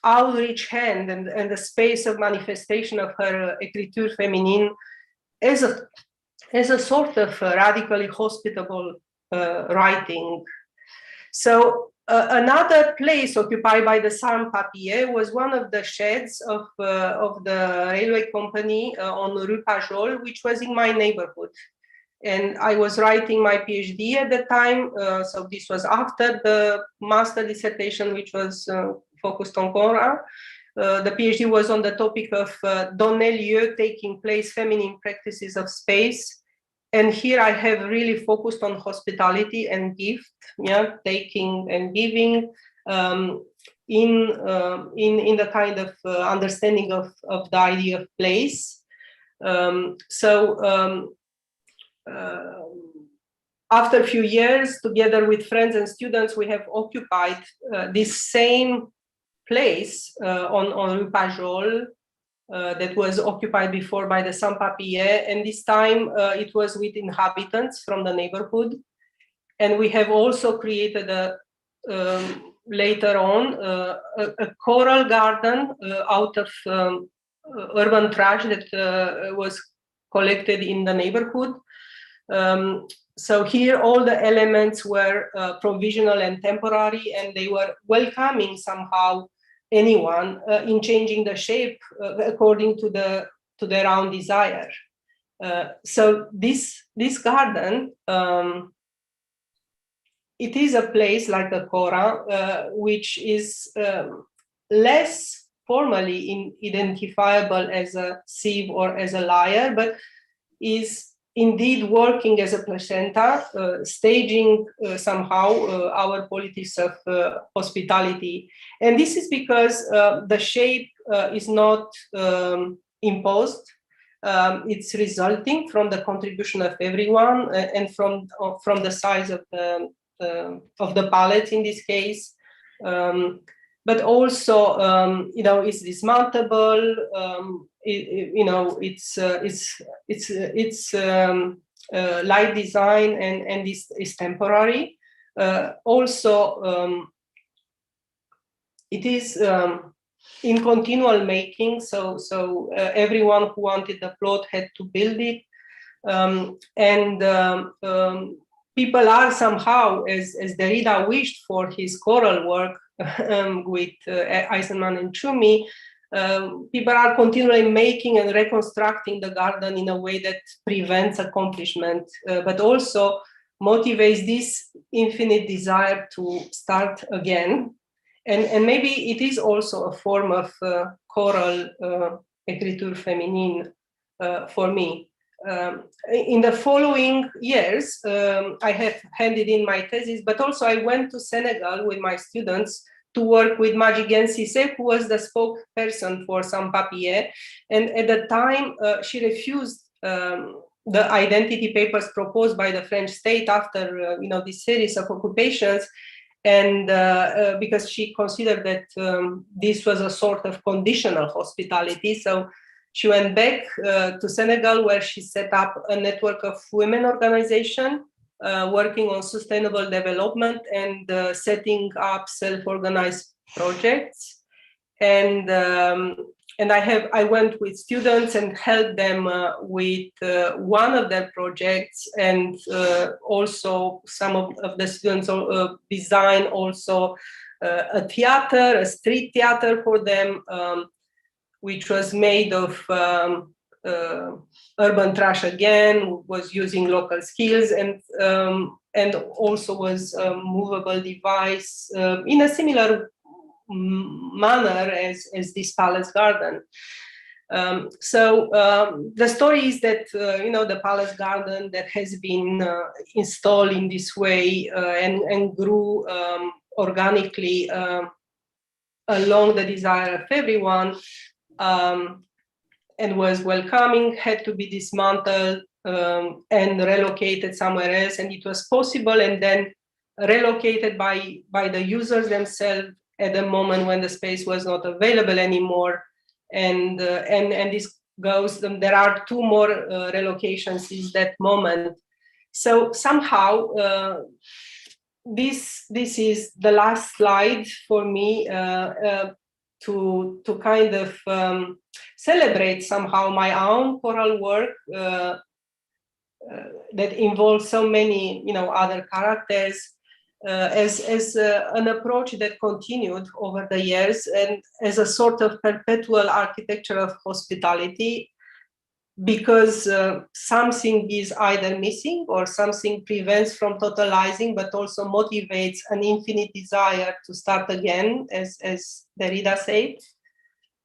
Speaker 4: outreach hand and the space of manifestation of her écriture féminine as a sort of radically hospitable writing. So another place occupied by the sans-papiers was one of the sheds of the railway company on Rue Pajol, which was in my neighborhood. And I was writing my PhD at the time, so this was after the master dissertation, which was focused on Korra. The PhD was on the topic of donner lieu, taking place, feminine practices of space. And here I have really focused on hospitality and gift, taking and giving in the kind of understanding of the idea of place. After a few years, together with friends and students, we have occupied this same place on Rue Pajol that was occupied before by the sans-papiers, and this time it was with inhabitants from the neighborhood. And we have also created later on a coral garden out of urban trash that was collected in the neighborhood. So here all the elements were provisional and temporary, and they were welcoming somehow anyone in changing the shape according to their own desire. So this garden, it is a place like the Korra, which is less formally identifiable as a sieve or as a lyre, but is indeed working as a placenta, staging somehow our politics of hospitality. And this is because the shape is not imposed. It's resulting from the contribution of everyone and from the size of the palette in this case. But also, it's dismantleable. It's light design and is temporary. Also, it is in continual making. So everyone who wanted the plot had to build it, people are somehow, as Derrida wished for his choral work with Eisenman and Tschumi, people are continually making and reconstructing the garden in a way that prevents accomplishment, but also motivates this infinite desire to start again. And maybe it is also a form of choral écriture féminine for me. In the following years, I have handed in my thesis, but also I went to Senegal with my students to work with Helene Cixous, who was the spokesperson for sans-papiers. And at the time, she refused the identity papers proposed by the French state after this series of occupations, and because she considered that this was a sort of conditional hospitality. So she went back to Senegal, where she set up a network of women organizations working on sustainable development and setting up self-organized projects. And I went with students and helped them with one of their projects, and also some of the students designed also a theater, a street theater for them, which was made of urban trash again, was using local skills, and also was a movable device in a similar manner as this palace garden. So the story is that the palace garden that has been installed in this way and grew organically along the desire of everyone, and was welcoming, had to be dismantled and relocated somewhere else. And it was possible and then relocated by the users themselves at the moment when the space was not available anymore. And this goes, there are two more relocations in that moment. So somehow, this is the last slide for me. to kind of celebrate somehow my own choral work that involves so many, other characters, as an approach that continued over the years and as a sort of perpetual architecture of hospitality, because something is either missing or something prevents from totalizing, but also motivates an infinite desire to start again, as Derrida said.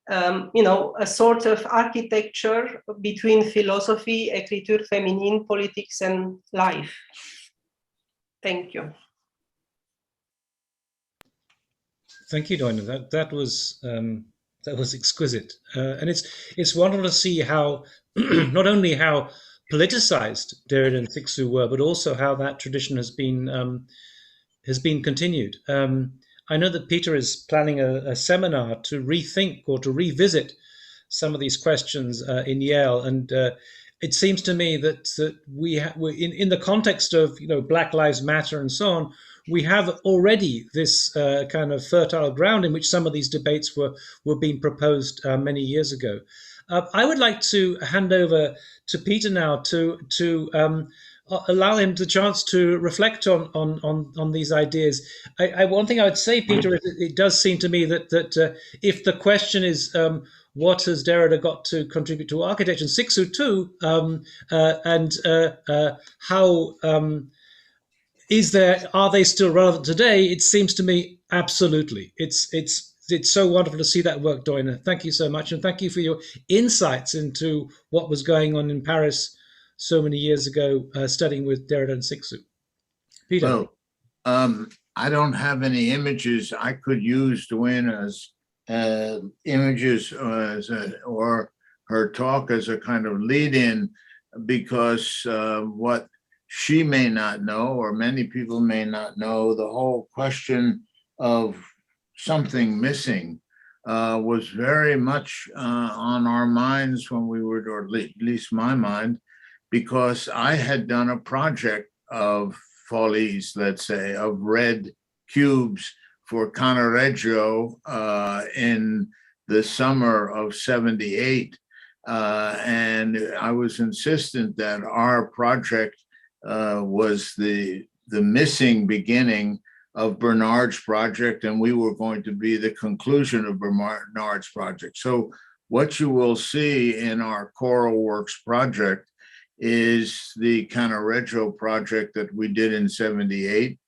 Speaker 4: A sort of architecture between philosophy, écriture féminine, politics, and life. Thank you.
Speaker 1: Thank you, Doina. That was exquisite, and it's wonderful to see how not only how politicized Derrida and Cixous were, but also how that tradition has been continued. I know that Peter is planning a seminar to rethink or to revisit some of these questions in Yale, and it seems to me that we're in the context of Black Lives Matter and so on. We have already this kind of fertile ground in which some of these debates were being proposed many years ago. I would like to hand over to Peter now to allow him the chance to reflect on these ideas. One thing I would say, Peter, is it does seem to me that if the question is what has Derrida got to contribute to architecture, and Cixous too, and how are they still relevant today? It seems to me absolutely. It's so wonderful to see that work, Doina. Thank you so much, and thank you for your insights into what was going on in Paris so many years ago, studying with Derrida and Cixous. Peter.
Speaker 3: Well, I don't have any images. I could use Doina's images or her talk as a kind of lead-in, because what she may not know, or many people may not know, the whole question of something missing was very much on our minds when we were, or at least my mind, because I had done a project of folies, let's say, of red cubes for Cannaregio in the summer of '78. And I was insistent that our project was the missing beginning of Bernard's project, and we were going to be the conclusion of Bernard's project. So what you will see in our Choral Works project is the Cannaregio project that we did in '78.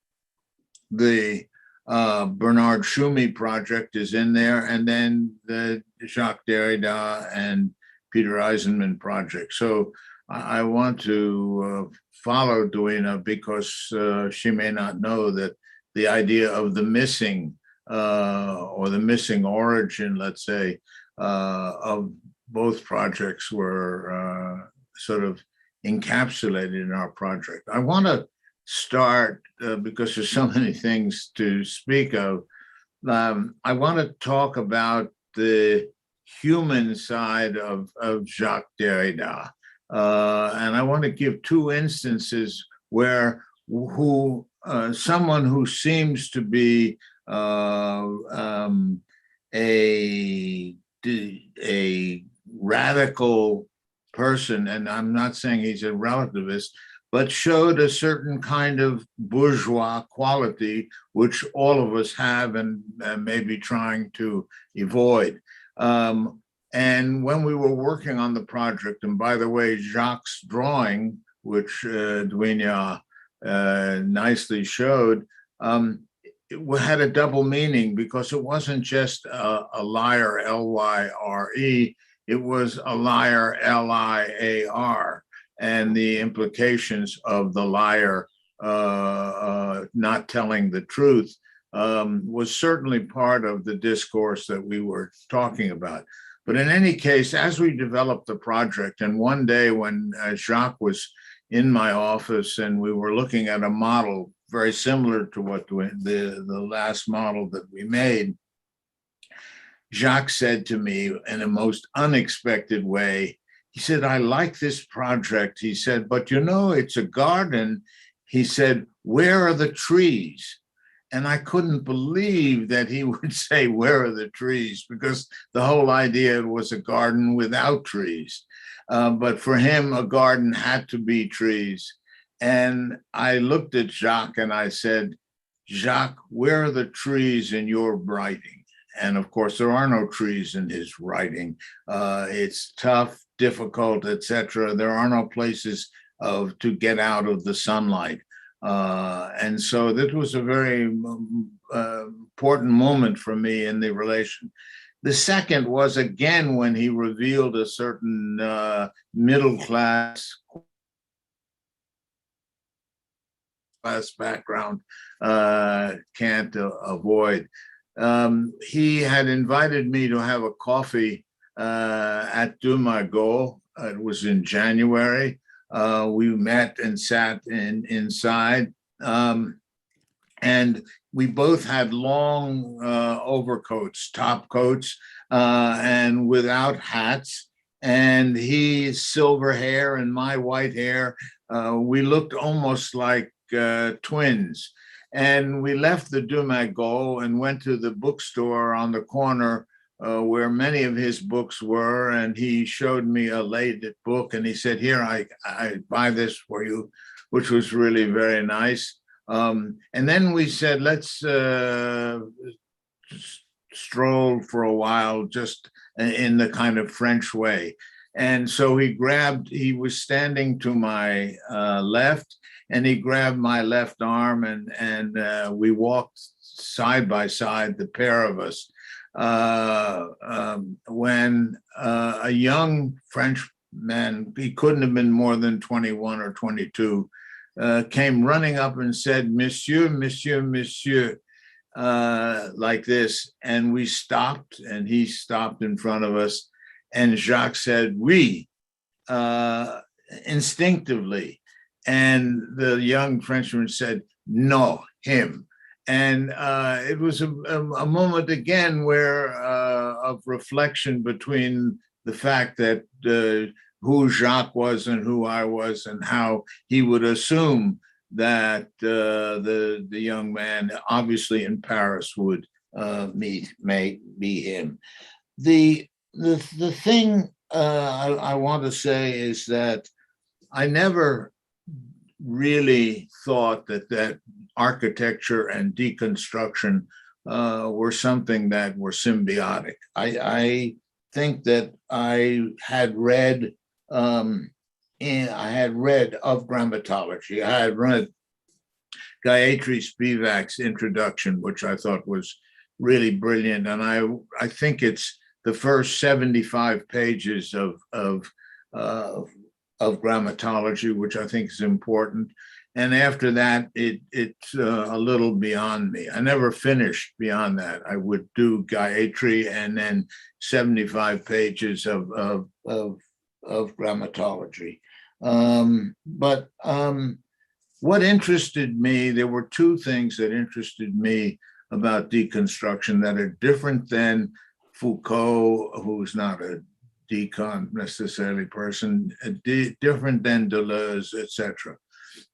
Speaker 3: The Bernard Tschumi project is in there, and then the Jacques Derrida and Peter Eisenman project. So I want to follow Doina, because she may not know that the idea of the missing or the missing origin, let's say, of both projects were sort of encapsulated in our project. I want to start, because there's so many things to speak of, I want to talk about the human side of Jacques Derrida. And I want to give two instances where someone who seems to be a radical person, and I'm not saying he's a relativist, but showed a certain kind of bourgeois quality, which all of us have and may be trying to avoid. And when we were working on the project, and by the way, Jacques' drawing, which Doina nicely showed, it had a double meaning, because it wasn't just a lyre, L-Y-R-E, it was a liar, L-I-A-R, and the implications of the liar not telling the truth was certainly part of the discourse that we were talking about. But in any case, as we developed the project, and one day when Jacques was in my office and we were looking at a model very similar to what the last model that we made, Jacques said to me in a most unexpected way, he said, "I like this project." He said, "But you know, it's a garden." He said, "Where are the trees?" And I couldn't believe that he would say, where are the trees? Because the whole idea was a garden without trees. But for him, a garden had to be trees. And I looked at Jacques and I said, Jacques, where are the trees in your writing? And of course, there are no trees in his writing. It's tough, difficult, etc. There are no places to get out of the sunlight. And so that was a very important moment for me in the relation. The second was, again, when he revealed a certain middle class background, can't avoid. He had invited me to have a coffee at Dumago. It was in January. We met and sat inside, and we both had long overcoats, top coats, and without hats. And he silver hair and my white hair. We looked almost like twins. And we left the Dumago and went to the bookstore on the corner where many of his books were, and he showed me a late book, and he said, here, I buy this for you, which was really very nice. And then we said, let's stroll for a while, just in the kind of French way. And so he was standing to my left, and he grabbed my left arm, and we walked side by side, the pair of us, when a young Frenchman, he couldn't have been more than 21 or 22, came running up and said, Monsieur, Monsieur, Monsieur, like this. And we stopped, and he stopped in front of us. And Jacques said, oui, instinctively. And the young Frenchman said, no, him. And it was a moment again where of reflection between the fact that who Jacques was and who I was, and how he would assume that the young man, obviously in Paris, would may be him. The thing I want to say is that I never really thought that architecture and deconstruction were something that were symbiotic. I think that I had read of grammatology. I had read Gayatri Spivak's introduction, which I thought was really brilliant, and I think it's the first 75 pages of grammatology, which I think is important. And after that, it's a little beyond me. I never finished beyond that. I would do Gayatri and then 75 pages of grammatology. But what interested me, there were two things that interested me about deconstruction that are different than Foucault, who's not a decon necessarily person, different than Deleuze, etc.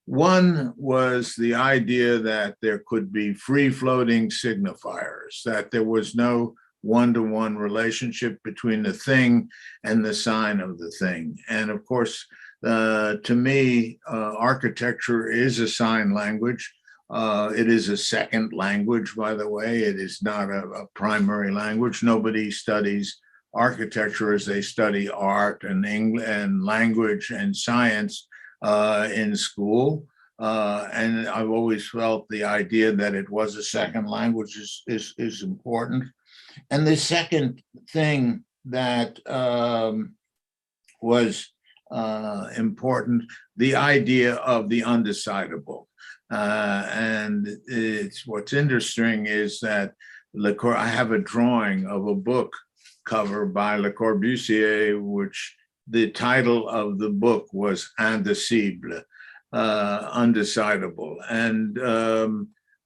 Speaker 3: One was the idea that there could be free-floating signifiers, that there was no one-to-one relationship between the thing and the sign of the thing. And of course, to me, architecture is a sign language. It is a second language, by the way. It is not a primary language. Nobody studies architecture as they study art and language and science in school. And I've always felt the idea that it was a second language is important. And the second thing that was important, the idea of the undecidable. And what's interesting is that I have a drawing of a book cover by Le Corbusier, which the title of the book was Indicible, undecidable. And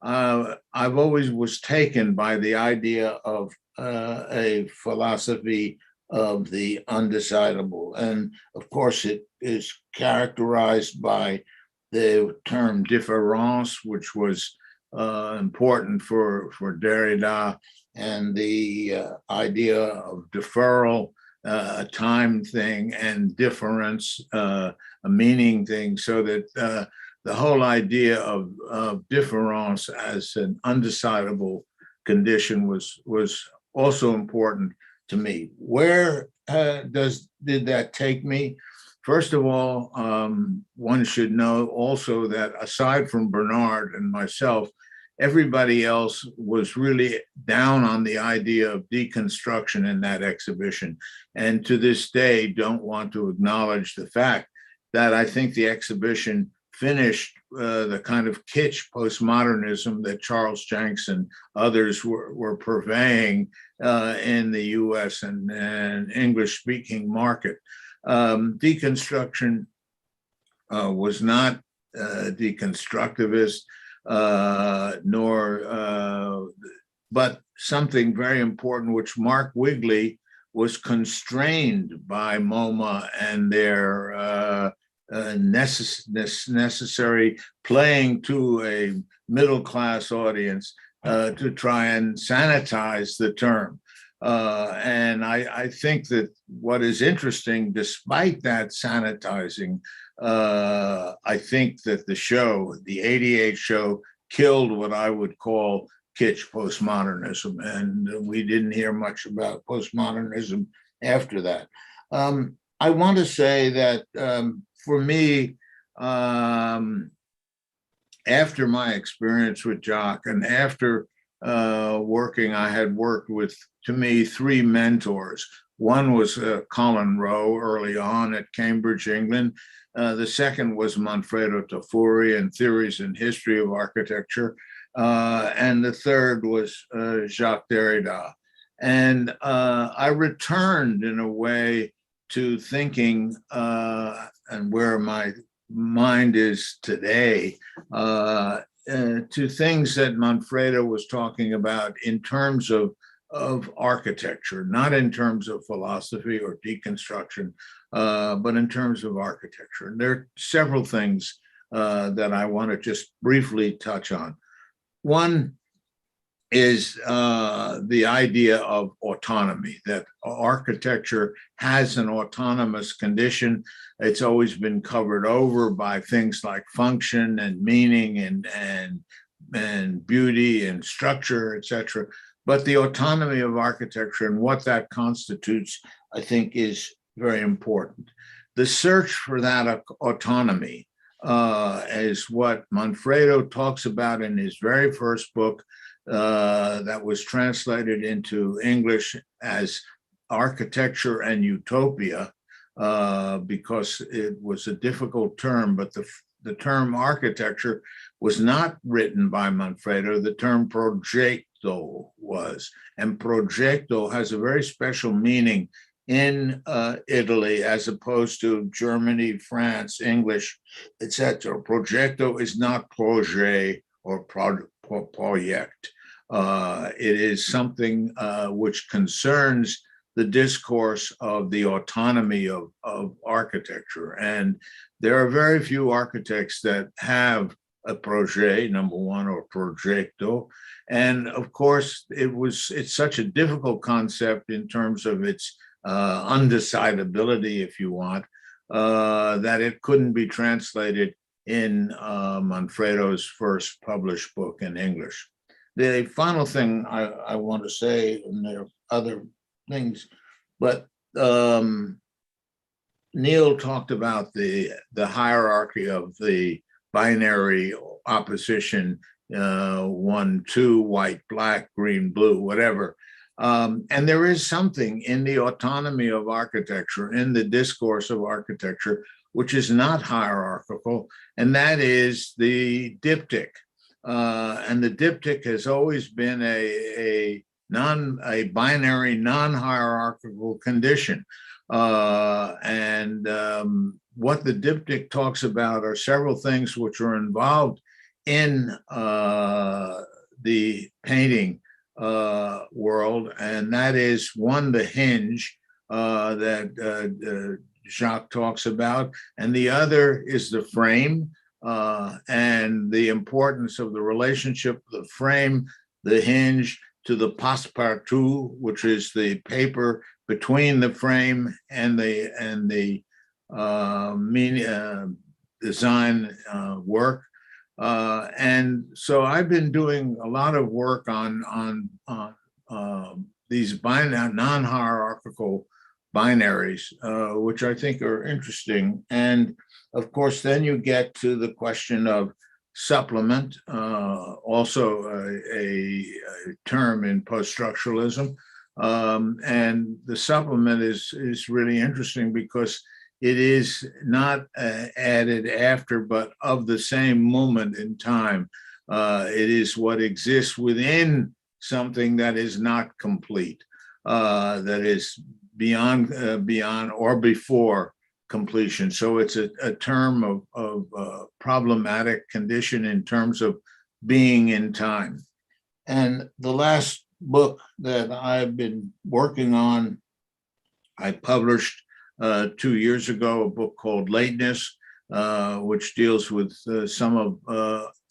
Speaker 3: I've always was taken by the idea of a philosophy of the undecidable. And of course, it is characterized by the term différance, which was important for Derrida, and the idea of deferral, a time thing, and difference, a meaning thing, so that the whole idea of difference as an undecidable condition was also important to me. Where did that take me? First of all, one should know also that aside from Bernard and myself, everybody else was really down on the idea of deconstruction in that exhibition, and to this day don't want to acknowledge the fact that I think the exhibition finished the kind of kitsch postmodernism that Charles Jenks and others were purveying in the US and English-speaking market. Deconstruction was not deconstructivist, but something very important, which Mark Wigley was constrained by MoMA and their necessary playing to a middle-class audience to try and sanitize the term. And I think that what is interesting, despite that sanitizing, I think that the show, the '88 show, killed what I would call kitsch postmodernism, and we didn't hear much about postmodernism after that. I want to say that for me, after my experience with Jacques and after I had worked with, to me, three mentors. One was Colin Rowe early on at Cambridge, England. The second was Manfredo Tafuri and Theories and History of Architecture. And the third was Jacques Derrida. And I returned in a way to thinking, and where my mind is today, to things that Manfredo was talking about in terms of architecture, not in terms of philosophy or deconstruction, but in terms of architecture. And there are several things that I want to just briefly touch on. One is the idea of autonomy, that architecture has an autonomous condition. It's always been covered over by things like function and meaning and beauty and structure, etc. But the autonomy of architecture and what that constitutes, I think, is very important. The search for that autonomy is what Manfredo talks about in his very first book, that was translated into English as Architecture and Utopia, because it was a difficult term, but the term architecture was not written by Manfredo. The term progetto was, and progetto has a very special meaning in Italy as opposed to Germany, France, English, etc. Progetto is not projet or project. It is something which concerns the discourse of the autonomy of architecture. And there are very few architects that have a projet, number one, or progetto. And of course, it's such a difficult concept in terms of its undecidability, if you want, that it couldn't be translated in Manfredo's first published book in English. The final thing I want to say, and there are other things, but Neil talked about the hierarchy of the binary opposition, 1, 2, white, black, green, blue, whatever. And there is something in the autonomy of architecture, in the discourse of architecture, which is not hierarchical, and that is the diptych. And the diptych has always been a binary, non-hierarchical condition. And what the diptych talks about are several things which are involved in the painting world, and that is one, the hinge that Jacques talks about, and the other is the frame, and the importance of the relationship, the frame, the hinge, to the passe-partout, which is the paper between the frame and the design work. And so I've been doing a lot of work on these non-hierarchical binaries, which I think are interesting. And of course, then you get to the question of supplement, also a term in post-structuralism. And the supplement is really interesting because it is not added after, but of the same moment in time. It is what exists within something that is not complete, that is beyond or before completion. So it's a term of problematic condition in terms of being in time. And the last book that I've been working on, I published 2 years ago, a book called Lateness, which deals with some of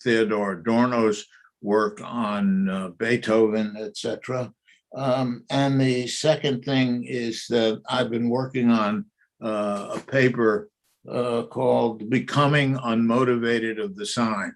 Speaker 3: Theodor Adorno's work on Beethoven, etc. And the second thing is that I've been working on a paper called Becoming Unmotivated of the Sign.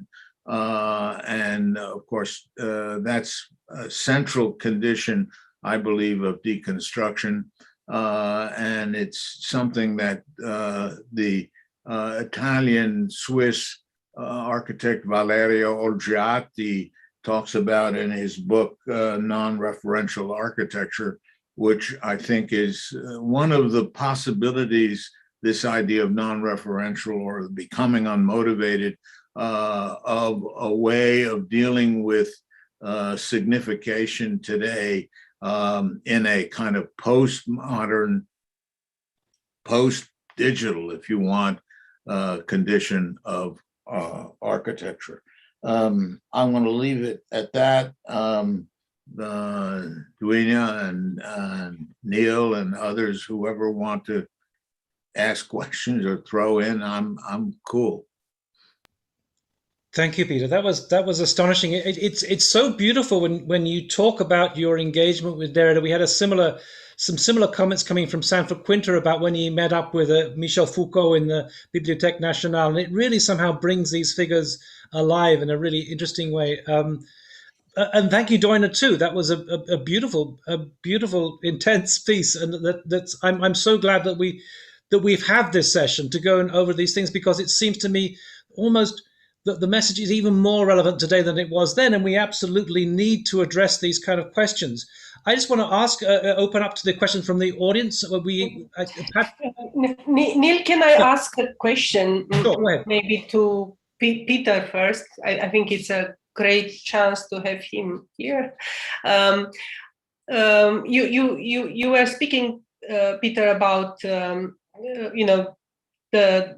Speaker 3: And of course, that's a central condition, I believe, of deconstruction. And it's something that the Italian-Swiss architect Valerio Olgiati talks about in his book, Non-Referential Architecture, which I think is one of the possibilities, this idea of non-referential or becoming unmotivated, of a way of dealing with signification today in a kind of postmodern, post-digital, if you want, condition of architecture. I'm going to leave it at that. Doina and Neil and others, whoever want to ask questions or throw in, I'm cool.
Speaker 1: Thank you, Peter. That was astonishing. It's so beautiful when you talk about your engagement with Derrida. We had some similar comments coming from Sanford Quinter about when he met up with Michel Foucault in the Bibliothèque Nationale, and it really somehow brings these figures alive in a really interesting way. And thank you, Doina, too. That was a beautiful, intense piece, and I'm so glad that we've had this session to go over these things, because it seems to me almost that the message is even more relevant today than it was then, and we absolutely need to address these kind of questions. I just want to ask, open up to the questions from the audience.
Speaker 4: Neil, can I ask a question?
Speaker 1: Sure, go ahead.
Speaker 4: Maybe to Peter first. I think it's a great chance to have him here. You were speaking, Peter, about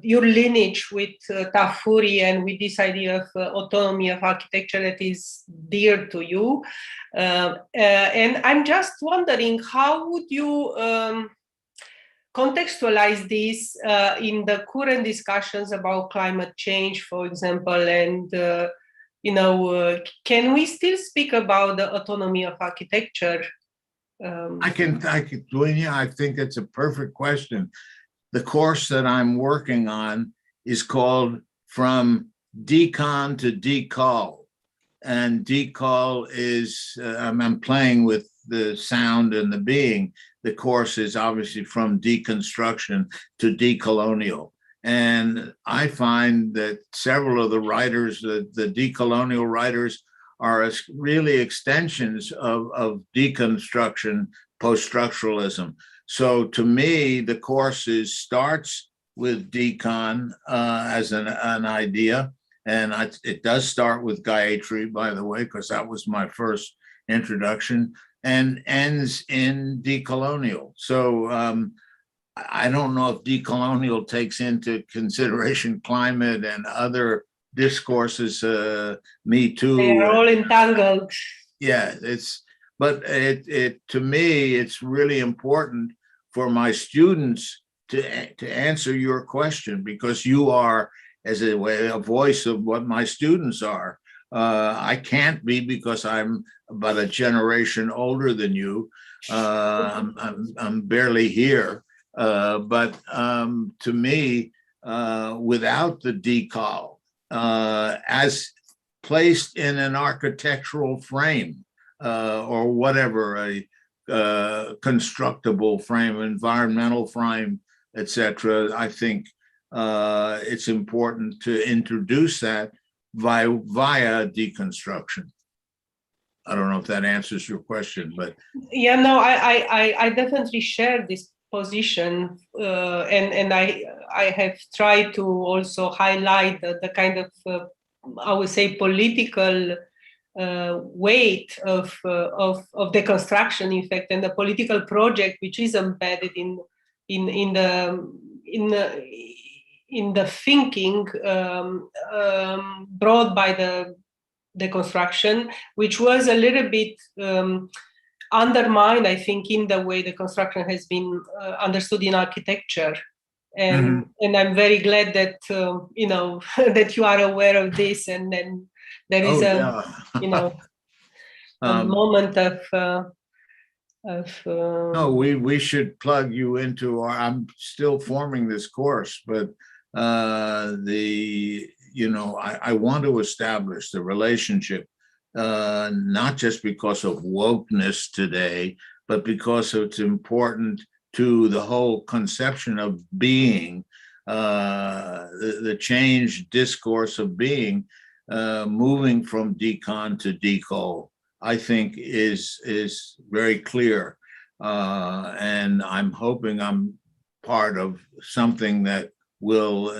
Speaker 4: your lineage with Tafuri and with this idea of autonomy of architecture that is dear to you. And I'm just wondering, how would you contextualize this in the current discussions about climate change, for example, and can we still speak about the autonomy of architecture?
Speaker 3: I think it's a perfect question. The course that I'm working on is called From Decon to Decol. And decol is, I'm playing with the sound and the being. The course is obviously from deconstruction to decolonial. And I find that several of the writers, the decolonial writers, are really extensions of deconstruction, post-structuralism. So to me, the course starts with decon as an idea. And it does start with Gayatri, by the way, because that was my first introduction, and ends in decolonial. So I don't know if decolonial takes into consideration climate and other discourses, Me Too.
Speaker 4: They're all entangled.
Speaker 3: Yeah, but to me, it's really important for my students to answer your question, because you are as a voice of what my students are. I can't be because I'm about a generation older than you. I'm barely here. But to me, without the decal, as placed in an architectural frame or whatever, a constructible frame, environmental frame, etc., I think it's important to introduce that via deconstruction. I don't know if that answers your question, but
Speaker 4: yeah, no, I definitely share this position, and I have tried to also highlight the kind of I would say political weight of deconstruction, in fact, and the political project which is embedded in the thinking brought by the deconstruction, which was a little bit undermined, I think, in the way the construction has been understood in architecture. And I'm very glad that that you are aware of this, and then there is a moment of
Speaker 3: no, we should plug you into our, I'm still forming this course, but I want to establish the relationship, not just because of wokeness today, but because it's important to the whole conception of being, the changed discourse of being, moving from decon to deco, I think is very clear. And I'm hoping I'm part of something that will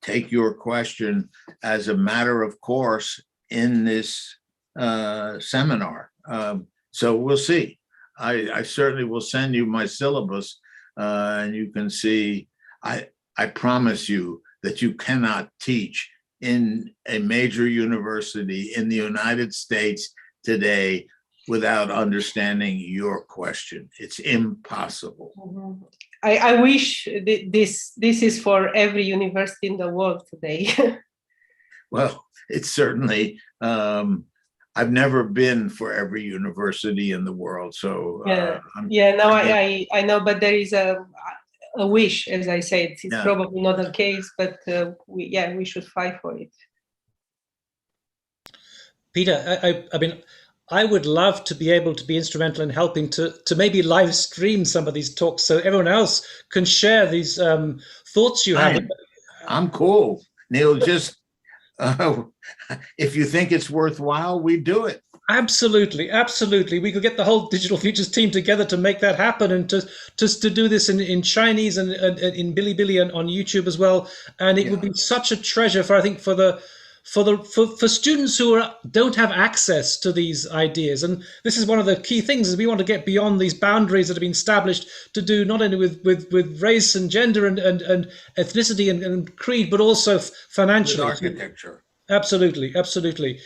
Speaker 3: take your question as a matter of course in this seminar. So we'll see. I certainly will send you my syllabus, and you can see, I promise you that you cannot teach in a major university in the United States today without understanding your question. It's impossible.
Speaker 4: Mm-hmm. I wish this is for every university in the world today.
Speaker 3: Well, it's certainly, I've never been for every university in the world, so
Speaker 4: I know, but there is a wish, as I said. It's probably not the case, but we should fight for it.
Speaker 1: Peter, I mean, I would love to be able to be instrumental in helping to maybe live stream some of these talks so everyone else can share these thoughts you have.
Speaker 3: I'm cool, Neil. Just if you think it's worthwhile, we do it.
Speaker 1: Absolutely, absolutely. We could get the whole Digital Futures team together to make that happen, and to do this in Chinese and in Bilibili and on YouTube as well. And it would be such a treasure for students who don't have access to these ideas. And this is one of the key things, is we want to get beyond these boundaries that have been established to do not only with race and gender and ethnicity and creed, but also financially.
Speaker 3: With architecture.
Speaker 1: Absolutely, absolutely.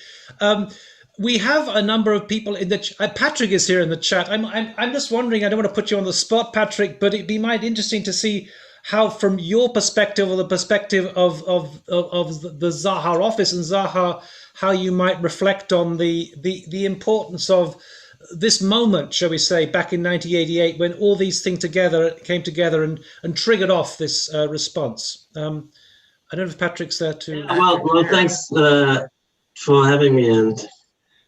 Speaker 1: We have a number of people in the Patrick is here in the chat. I'm just wondering, I don't want to put you on the spot, Patrick, but it'd be mighty interesting to see how, from your perspective or the perspective of the Zaha office and Zaha, how you might reflect on the importance of this moment, shall we say, back in 1988, when all these things came together and triggered off this response. I don't know if Patrick's there too.
Speaker 5: Well, thanks for having me. And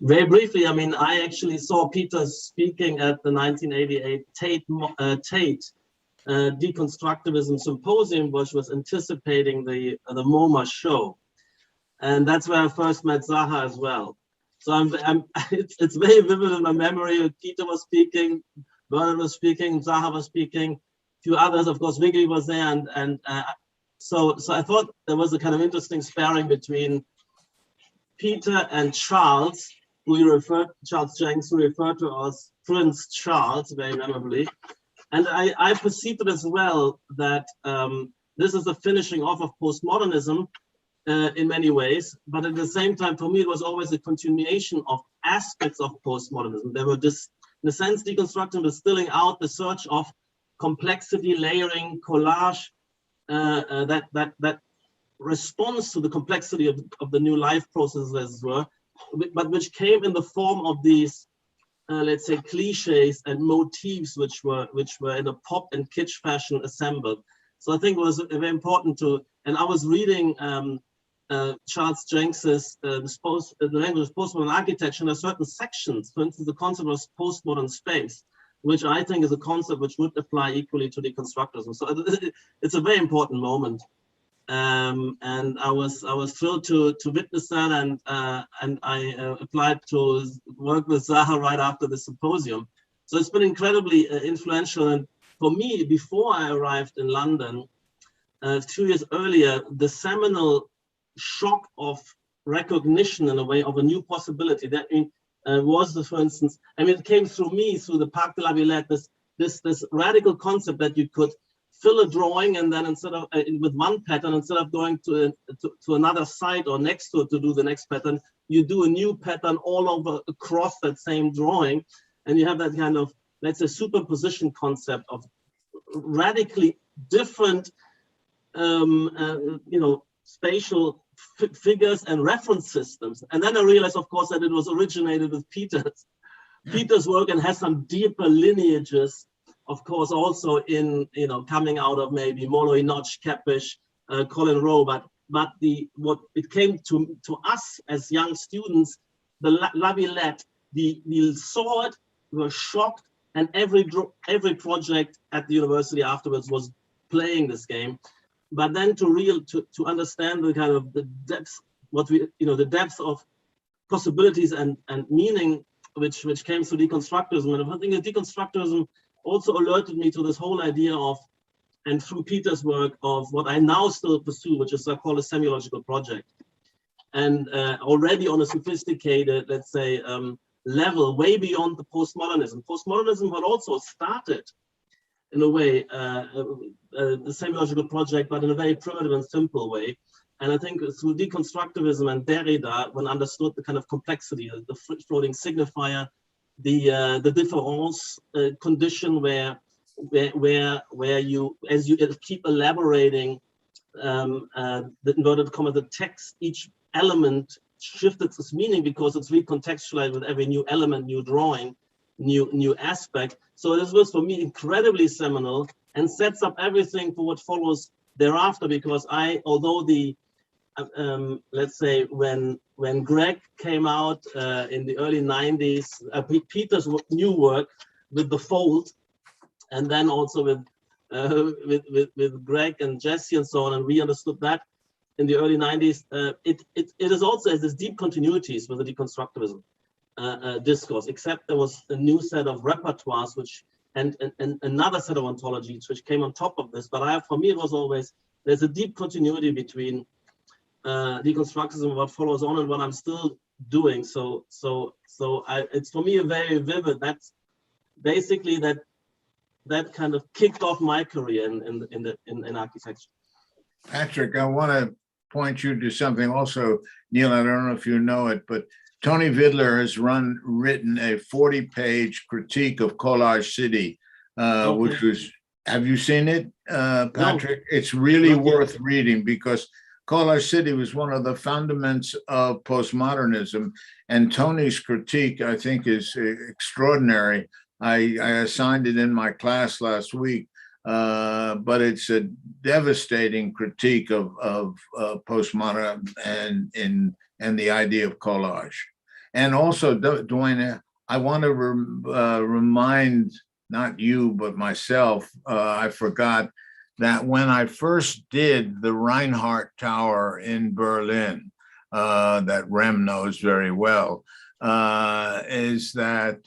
Speaker 5: very briefly, I mean, I actually saw Peter speaking at the 1988 Tate Deconstructivism Symposium, which was anticipating the MoMA show, and that's where I first met Zaha as well. So it's very vivid in my memory. Peter was speaking, Bernard was speaking, Zaha was speaking, a few others, of course, Vicky was there, and so I thought there was a kind of interesting sparring between Peter and Charles, Charles Jenks, who referred to as Prince Charles very memorably. And I perceived it as well that this is the finishing off of postmodernism in many ways, but at the same time, for me, it was always a continuation of aspects of postmodernism. They were just, in a sense, deconstructing, distilling out the search of complexity, layering, collage, that response to the complexity of the new life processes, as it were, but which came in the form of these, let's say, cliches and motifs, which were in a pop and kitsch fashion assembled. So I think it was very important to, and I was reading Charles Jenks's the language of postmodern architecture, and there are certain sections, for instance, the concept of postmodern space, which I think is a concept which would apply equally to deconstructivism. So it's a very important moment. And I was thrilled to witness that, and I applied to work with Zaha right after the symposium. So it's been incredibly influential. And for me, before I arrived in London, 2 years earlier, the seminal shock of recognition in a way of a new possibility that was, for instance, I mean, it came through me, through the Parc de la Villette, this radical concept that you could fill a drawing, and then instead of with one pattern, instead of going to another site or next to it to do the next pattern, you do a new pattern all over across that same drawing, and you have that kind of, let's say, superposition concept of radically different, spatial figures and reference systems. And then I realized, of course, that it was originated with Peter's work, and has some deeper lineages, of course, also in, coming out of maybe Molloy, Notch, Kepish, Colin Rowe, but what it came to us as young students, the La Villette, we saw it, we were shocked, and every project at the university afterwards was playing this game. But then to understand the kind of the depths, the depths of possibilities and meaning which came through deconstructivism. And I think that deconstructivism also alerted me to this whole idea of, and through Peter's work, of what I now still pursue, which is called a semiological project. And already on a sophisticated, let's say, level, way beyond the postmodernism. Postmodernism had also started, in a way, the semiological project, but in a very primitive and simple way. And I think through deconstructivism and Derrida, one understood the kind of complexity, the floating signifier, the difference condition where you, as you keep elaborating the inverted comma, the text, each element shifted its meaning because it's recontextualized with every new element, new drawing, new aspect. So this was for me incredibly seminal and sets up everything for what follows thereafter, because although the let's say when Greg came out in the early 90s, Peter's new work with the fold, and then also with Greg and Jesse and so on, and we understood that in the early 90s, it is also has this deep continuities with the deconstructivism discourse, except there was a new set of repertoires and another set of ontologies which came on top of this. But for me, it was always, there's a deep continuity between deconstructivism, what follows on, and what I'm still doing. So it's for me a very vivid. That's basically that kind of kicked off my career in architecture.
Speaker 3: Patrick, I want to point you to something also, Neil. I don't know if you know it, but Tony Vidler has written a 40-page critique of Collage City, okay, which was, have you seen it, Patrick? No. It's really worth reading, because Collage City was one of the fundaments of postmodernism, and Tony's critique, I think, is extraordinary. I assigned it in my class last week, but it's a devastating critique of postmodern and the idea of collage. And also, Doina, I want to remind, not you, but myself, I forgot that when I first did the Reinhardt Tower in Berlin, that Rem knows very well, is that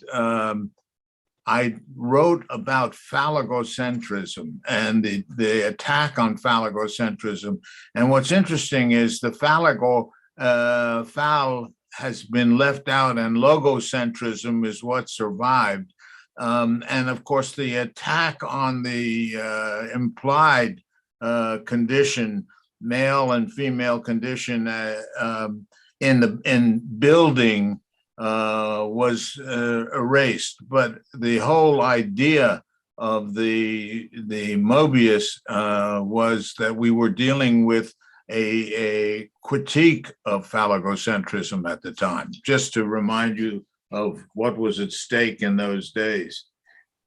Speaker 3: I wrote about phalagocentrism and the attack on phalagocentrism. And what's interesting is the phal has been left out, and logocentrism is what survived. And of course, the attack on the implied condition, male and female condition in building was erased. But the whole idea of the Mobius was that we were dealing with a critique of phalangocentrism at the time, just to remind you of what was at stake in those days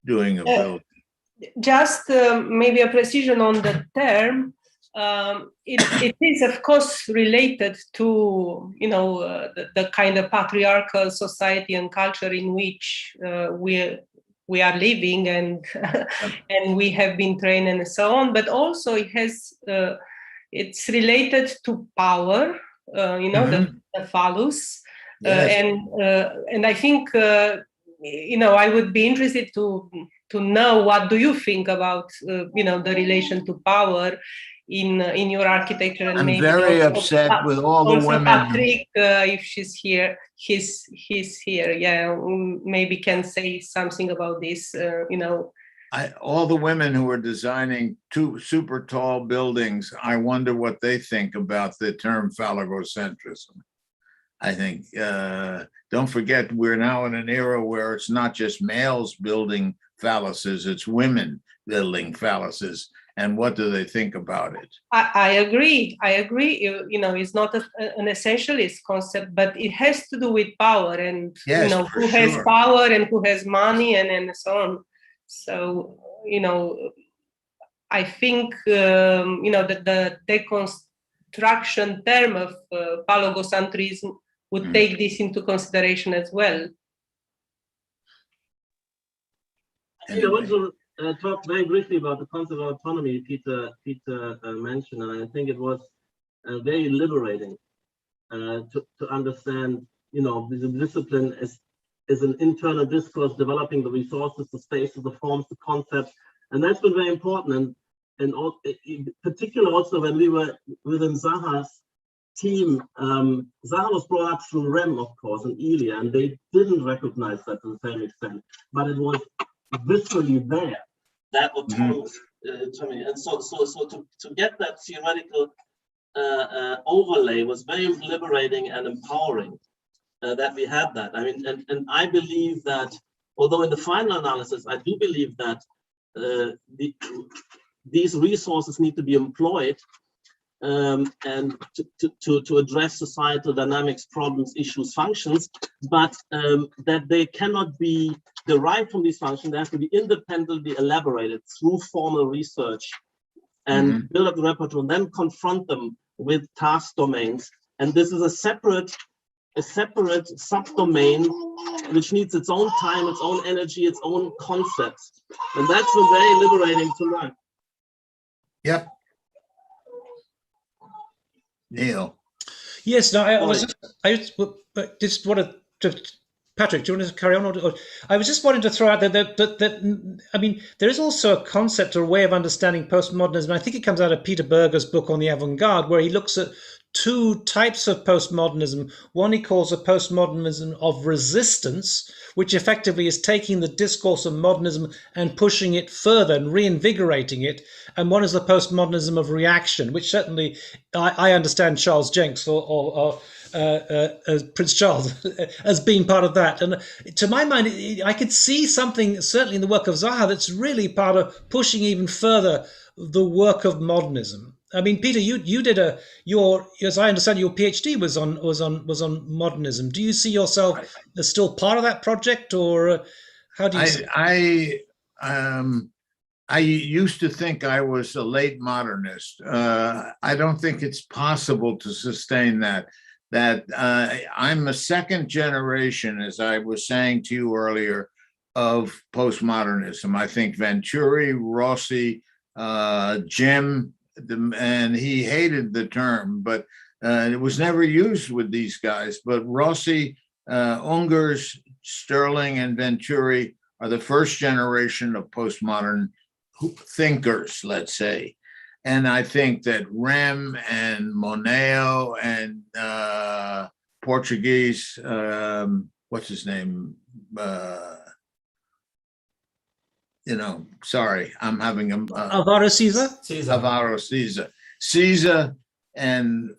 Speaker 3: doing a build.
Speaker 4: Just maybe a precision on the term. It is, of course, related to, you know, the kind of patriarchal society and culture in which we are living and and we have been trained and so on. But also it has it's related to power. You know, the phallus,
Speaker 3: Yes.
Speaker 4: And I think you know, I would be interested to know what do you think about you know, the relation to power in your architecture, and
Speaker 3: I'm
Speaker 4: maybe
Speaker 3: very
Speaker 4: also,
Speaker 3: upset with all the women.
Speaker 4: Patrick, if she's here, he's here. Yeah, maybe can say something about this. You know,
Speaker 3: All the women who are designing two super tall buildings, I wonder what they think about the term phalangocentrism. I think, don't forget, we're now in an era where it's not just males building phalluses, it's women building phalluses. And what do they think about it?
Speaker 4: I agree. You know, it's not an essentialist concept, but it has to do with power and,
Speaker 3: yes,
Speaker 4: you know, who has power and who has money and so on. So, you know, I think, you know, that the deconstruction term of phalangocentrism would take this into consideration as well.
Speaker 5: Anyway. Talk very briefly about the concept of autonomy Peter mentioned, and I think it was very liberating to understand, you know, the discipline is an internal discourse developing the resources, the spaces, the forms, the concepts, and that's been very important. And in particular, also when we were within Zaha's team, Zaha was brought up through REM, of course, and Ilya, and they didn't recognize that to the same extent, but it was viscerally there. That autonomy, and so to get that theoretical overlay was very liberating and empowering that we had that. I mean, and I believe that, although in the final analysis, I do believe that these resources need to be employed and to address societal dynamics, problems, issues, functions, but that they cannot be derived from these functions. They have to be independently elaborated through formal research and build up the repertoire, and then confront them with task domains. And this is a separate subdomain which needs its own time, its own energy, its own concepts. And that's been very liberating to learn.
Speaker 3: Yep. Neil.
Speaker 1: Yes, no, I just wanted to, Patrick, do you want to carry on? Or I was just wanting to throw out that I mean, there is also a concept or a way of understanding postmodernism. I think it comes out of Peter Berger's book on the avant-garde, where he looks at two types of postmodernism. One he calls a postmodernism of resistance, which effectively is taking the discourse of modernism and pushing it further and reinvigorating it. And one is the postmodernism of reaction, which certainly I understand Charles Jenks or Prince Charles as being part of that. And to my mind, I could see something certainly in the work of Zaha that's really part of pushing even further the work of modernism. I mean, Peter, you did as I understand, your PhD was on modernism. Do you see yourself as still part of that project, or how do you see it?
Speaker 3: I used to think I was a late modernist. I don't think it's possible to sustain that. I'm a second generation, as I was saying to you earlier, of postmodernism. I think Venturi, Rossi, Jim, and he hated the term, but it was never used with these guys. But Rossi, Ungers, Sterling, and Venturi are the first generation of postmodern thinkers, let's say. And I think that Rem and Moneo and Portuguese, what's his name? You know, sorry, I'm having
Speaker 1: Alvaro Siza?
Speaker 3: Alvaro Siza. Siza and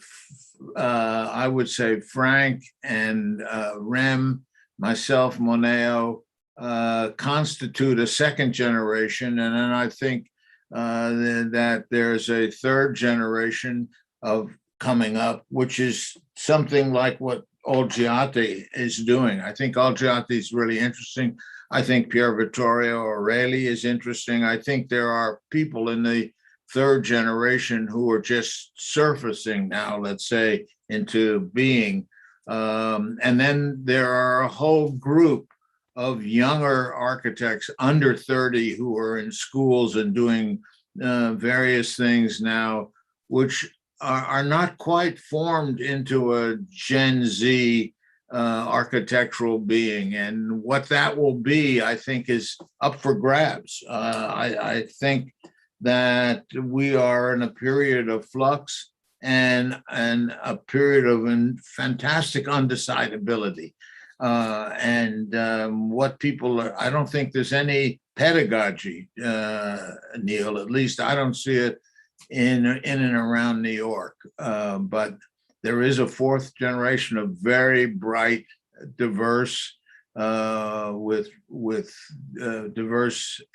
Speaker 3: I would say Frank and Rem, myself, Moneo, constitute a second generation. And then I think that there's a third generation of coming up, which is something like what Olgiati is doing. I think Olgiati is really interesting. I think Pier Vittorio Aureli is interesting. I think there are people in the third generation who are just surfacing now, let's say, into being. And then there are a whole group of younger architects under 30 who are in schools and doing various things now, which are not quite formed into a Gen Z architectural being. And what that will be, I think, is up for grabs. I think that we are in a period of flux and a period of fantastic undecidability. What people are, I don't think there's any pedagogy, Neil, at least I don't see it in and around New York. But there is a fourth generation of very bright, diverse, with diverse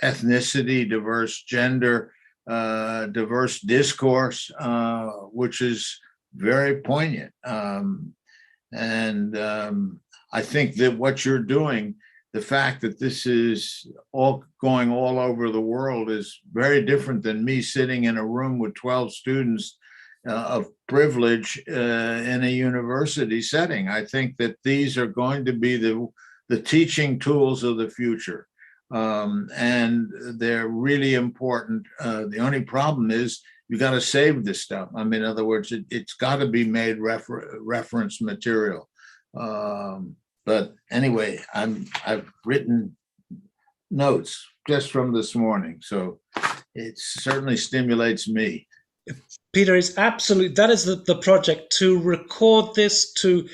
Speaker 3: ethnicity, diverse gender, diverse discourse, which is very poignant. I think that what you're doing, the fact that this is all going all over the world, is very different than me sitting in a room with 12 students of privilege in a university setting. I think that these are going to be the teaching tools of the future. And they're really important. The only problem is you got to save this stuff. I mean, in other words, it's got to be made reference material. But anyway, I've written notes just from this morning, so it certainly stimulates me.
Speaker 1: Peter, is absolutely, that is the project, to record this, to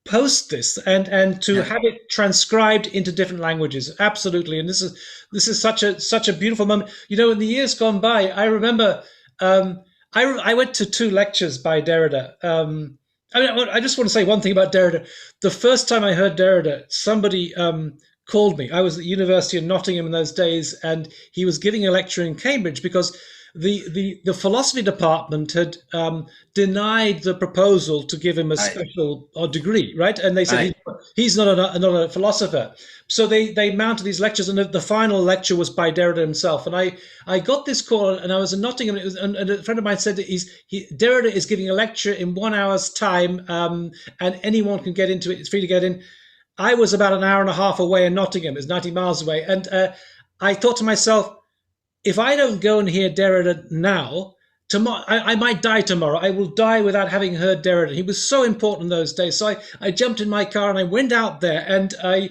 Speaker 1: post this, and to have it transcribed into different languages. Absolutely. And this is such a beautiful moment. You know, in the years gone by, I remember I went to 2 lectures by Derrida. I just want to say one thing about Derrida. The first time I heard Derrida, somebody called me. I was at the University of Nottingham in those days, and he was giving a lecture in Cambridge because the philosophy department had denied the proposal to give him a special degree, right? And they said he's not a philosopher. So they mounted these lectures, and the final lecture was by Derrida himself. And I got this call, and I was in Nottingham, and a friend of mine said that Derrida is giving a lecture in 1 hour's time, and anyone can get into it. It's free to get in. I was about an hour and a half away in Nottingham. It's 90 miles away. And I thought to myself, if I don't go and hear Derrida now, tomorrow I might die tomorrow. I will die without having heard Derrida. He was so important in those days. So I jumped in my car and I went out there, and I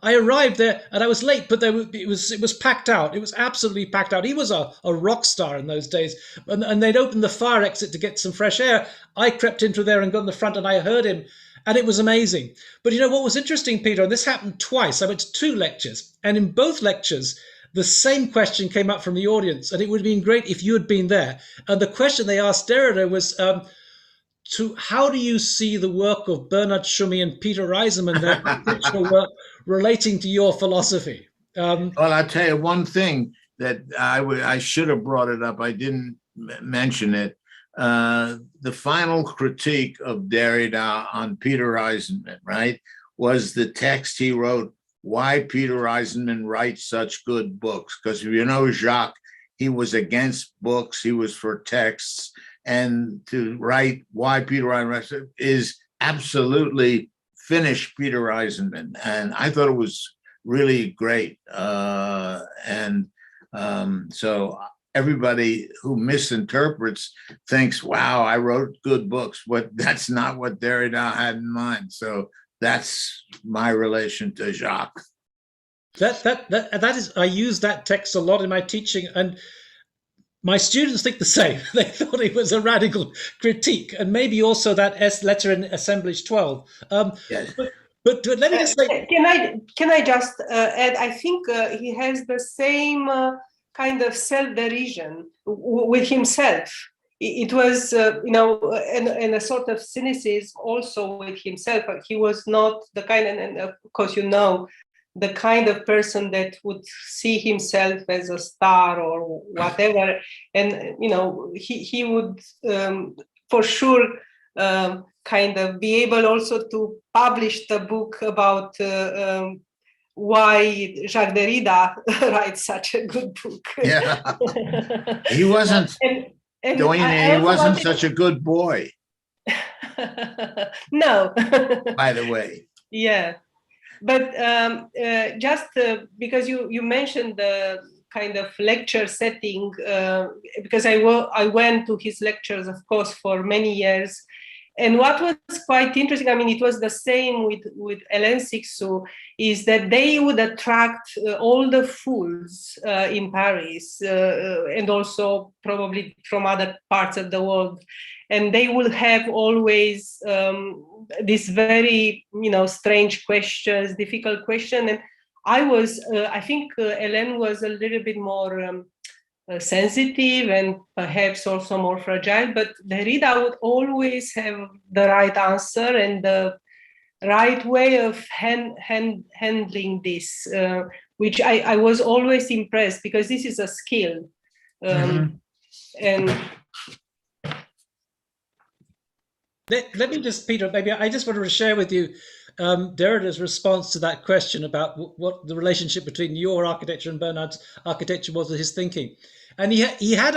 Speaker 1: arrived there, and I was late, but it was packed out. It was absolutely packed out. He was a rock star in those days, and they'd opened the fire exit to get some fresh air. I crept into there and got in the front, and I heard him. And it was amazing. But you know what was interesting, Peter, and this happened twice. I went to 2 lectures, and in both lectures, the same question came up from the audience, and it would have been great if you had been there. And the question they asked Derrida was, how do you see the work of Bernard Tschumi and Peter Eisenman, their architectural work, relating to your philosophy?
Speaker 3: Well, I'll tell you one thing that I should have brought it up. I didn't mention it. The final critique of Derrida on Peter Eisenman, right, was the text he wrote, "Why Peter Eisenman writes such good books." Because if you know Jacques, he was against books, he was for texts. And to write "Why Peter Eisenman" is absolutely finish Peter Eisenman. And I thought it was really great. So everybody who misinterprets thinks, wow, I wrote good books, but that's not what Derrida had in mind. So that's my relation to Jacques.
Speaker 1: That is, I use that text a lot in my teaching, and my students think the same. They thought it was a radical critique, and maybe also that letter in Assemblage 12.
Speaker 3: Yes.
Speaker 1: But let me just say,
Speaker 4: can I just add? I think he has the same kind of self-derision with himself. It was, and a sort of cynicism also with himself. He was not the kind, and of course, the kind of person that would see himself as a star or whatever. And, he would for sure kind of be able also to publish the book about why Jacques Derrida writes such a good book.
Speaker 3: Yeah. He wasn't,
Speaker 4: and
Speaker 3: Doina, he wasn't such a good boy.
Speaker 4: No.
Speaker 3: By the way.
Speaker 4: Yeah. But just because you mentioned the kind of lecture setting, because I went to his lectures, of course, for many years. And what was quite interesting, I mean, it was the same with Hélène Cixous, is that they would attract all the fools in Paris and also probably from other parts of the world. And they will have always these very, strange questions, difficult questions. And I think Hélène was a little bit more sensitive and perhaps also more fragile, but Derrida would always have the right answer and the right way of handling this, which I was always impressed, because this is a skill. And
Speaker 1: let me just, Peter, maybe I just wanted to share with you Derrida's response to that question about what the relationship between your architecture and Bernard's architecture was, his thinking. And he had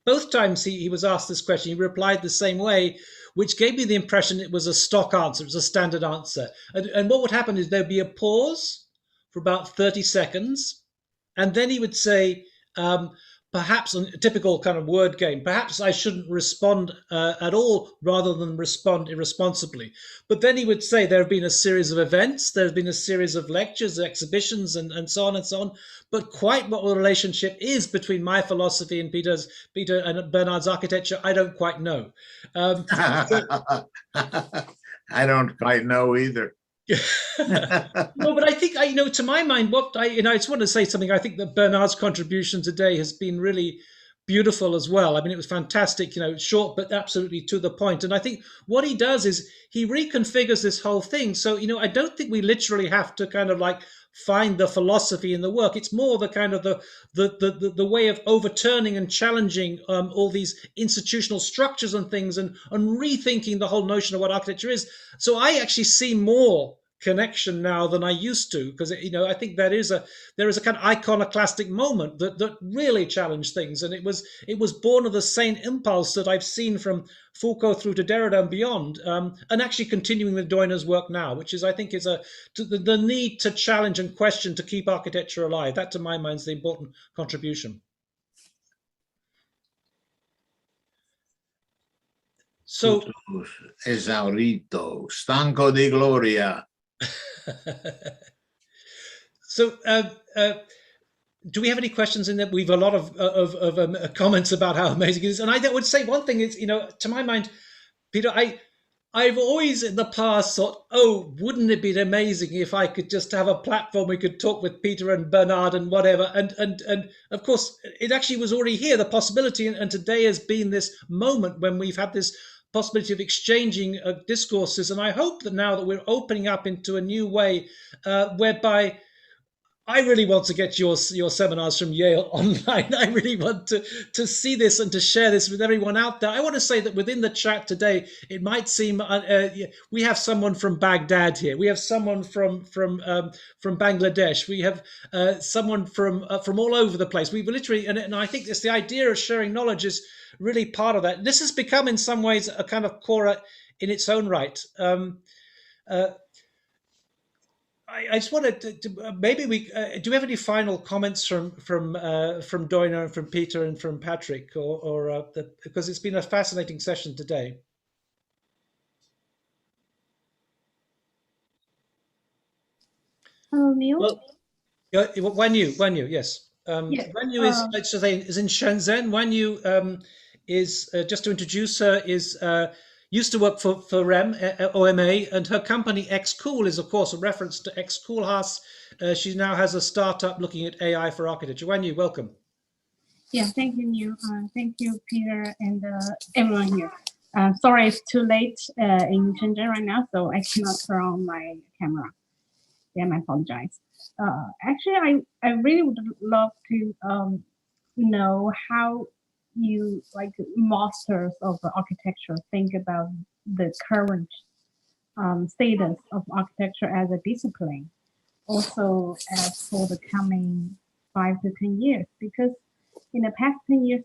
Speaker 1: both times he was asked this question, he replied the same way, which gave me the impression it was a stock answer, it was a standard answer. And what would happen is there'd be a pause for about 30 seconds, and then he would say, perhaps, a typical kind of word game, perhaps I shouldn't respond at all rather than respond irresponsibly. But then he would say there have been a series of events, there's been a series of lectures, exhibitions, and so on and so on. But quite what the relationship is between my philosophy and Peter and Bernard's architecture, I don't quite know.
Speaker 3: I don't quite know either.
Speaker 1: No, but I think, to my mind, I just want to say something. I think that Bernard's contribution today has been really beautiful as well. I mean, it was fantastic, short, but absolutely to the point. And I think what he does is he reconfigures this whole thing. So, I don't think we literally have to kind of like find the philosophy in the work. It's more the kind of the way of overturning and challenging all these institutional structures and things, and rethinking the whole notion of what architecture is. So I actually see more connection now than I used to, because I think there is a kind of iconoclastic moment that really challenged things, and it was born of the same impulse that I've seen from Foucault through to Derrida and beyond, and actually continuing with Doina's work now, which is, I think, is the need to challenge and question to keep architecture alive. That, to my mind, is the important contribution. So,
Speaker 3: esaurito, stanco di gloria.
Speaker 1: So, do we have any questions in there? We've a lot of comments about how amazing it is, and I would say one thing is, to my mind, Peter, I've always in the past thought, oh, wouldn't it be amazing if I could just have a platform we could talk with Peter and Bernard and whatever, and of course it actually was already here, the possibility, and today has been this moment when we've had this possibility of exchanging discourses. And I hope that now that we're opening up into a new way, whereby I really want to get your seminars from Yale online. I really want to see this and to share this with everyone out there. I want to say that within the chat today, it might seem we have someone from Baghdad here. We have someone from Bangladesh. We have someone from all over the place. We've literally, and I think it's the idea of sharing knowledge is really part of that. This has become in some ways a kind of Korra in its own right. I just wanted to maybe we do we have any final comments from Doina and from Peter and from Patrick, or because it's been a fascinating session today.
Speaker 6: Neil?
Speaker 1: Well, Wan Yu, yes.
Speaker 6: Yes.
Speaker 1: Wan Yu is in Shenzhen. Wan Yu is just to introduce her, is used to work for OMA, and her company XCool is, of course, a reference to X-Koolhaas. She now has a startup looking at AI for architecture. Wan Yu, welcome.
Speaker 6: Yeah, thank you, Neil. Thank you, Peter, and everyone here. Sorry, it's too late in Shenzhen right now, so I cannot turn on my camera. Yeah, I apologize. Actually, I really would love to know how you like masters of the architecture think about the current status of architecture as a discipline, also as for the coming 5 to 10 years, because in the past 10 years,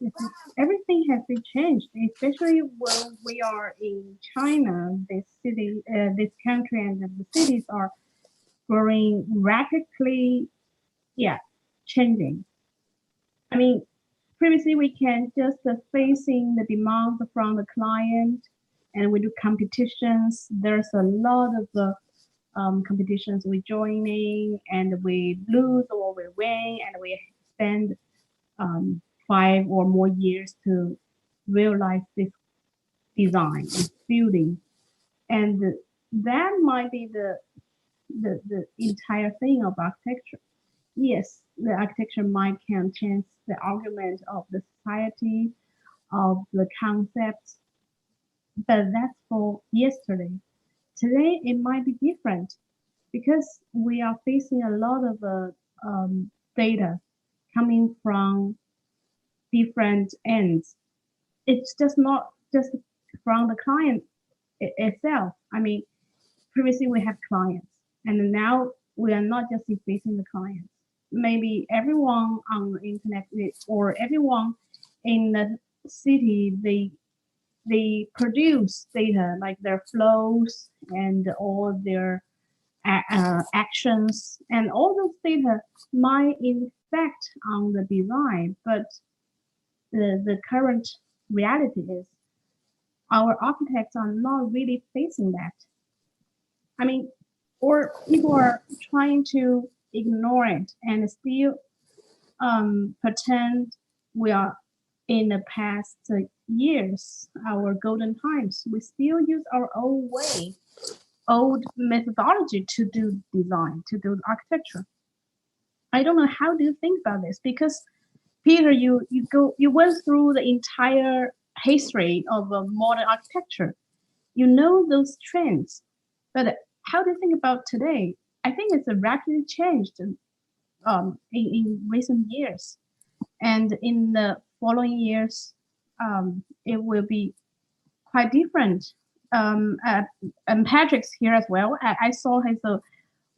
Speaker 6: everything has been changed, especially when we are in China. This city, this country, and the cities are growing rapidly. Yeah, changing. I mean, previously we can just facing the demand from the client, and we do competitions. There's a lot of competitions we joining, and we lose or we win, and we spend 5 or more years to realize this design and building, and that might be the entire thing of architecture. Yes, the architecture might can change the argument of the society, of the concepts, but that's for yesterday. Today it might be different because we are facing a lot of data coming from different ends. It's just not just from the client itself. I mean, previously we have clients, and now we are not just facing the clients. Maybe everyone on the internet or everyone in the city, they produce data like their flows and all their actions, and all those data might affect on the design, but the current reality is our architects are not really facing that. I mean, or people are trying to ignore it and still pretend we are in the past years, our golden times. We still use our own way, old methodology to do design, to do architecture. I don't know, how do you think about this? Because Peter, you went through the entire history of modern architecture. You know those trends, but how do you think about today? I think it's rapidly changed in recent years, and in the following years, it will be quite different. And Patrick's here as well. I saw his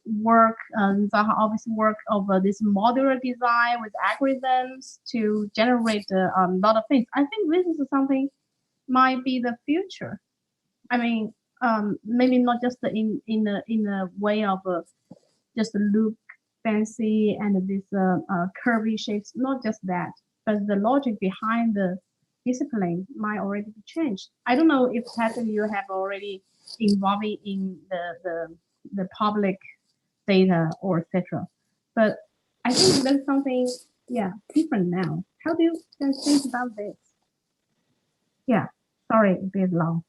Speaker 6: work, Zaha obviously work of this modular design with algorithms to generate a lot of things. I think this is something might be the future. I mean, maybe not just in the way of just look fancy and this curvy shapes, not just that, but the logic behind the discipline might already be changed. I don't know if Patrick, you have already involved in the public data or etc. But I think there's something, yeah, different now. How do you guys think about this? Yeah, sorry, a bit long.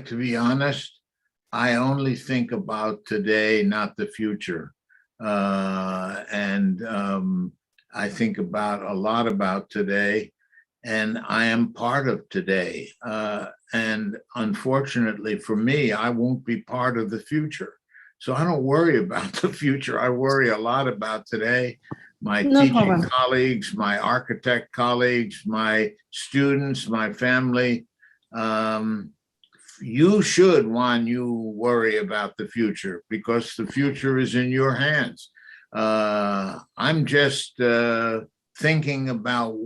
Speaker 3: To be honest, I only think about today, not the future. I think about a lot about today, and I am part of today. And unfortunately for me, I won't be part of the future. So I don't worry about the future. I worry a lot about today. My teaching colleagues, my architect colleagues, my students, my family. You should, Juan, you worry about the future because the future is in your hands. I'm just thinking about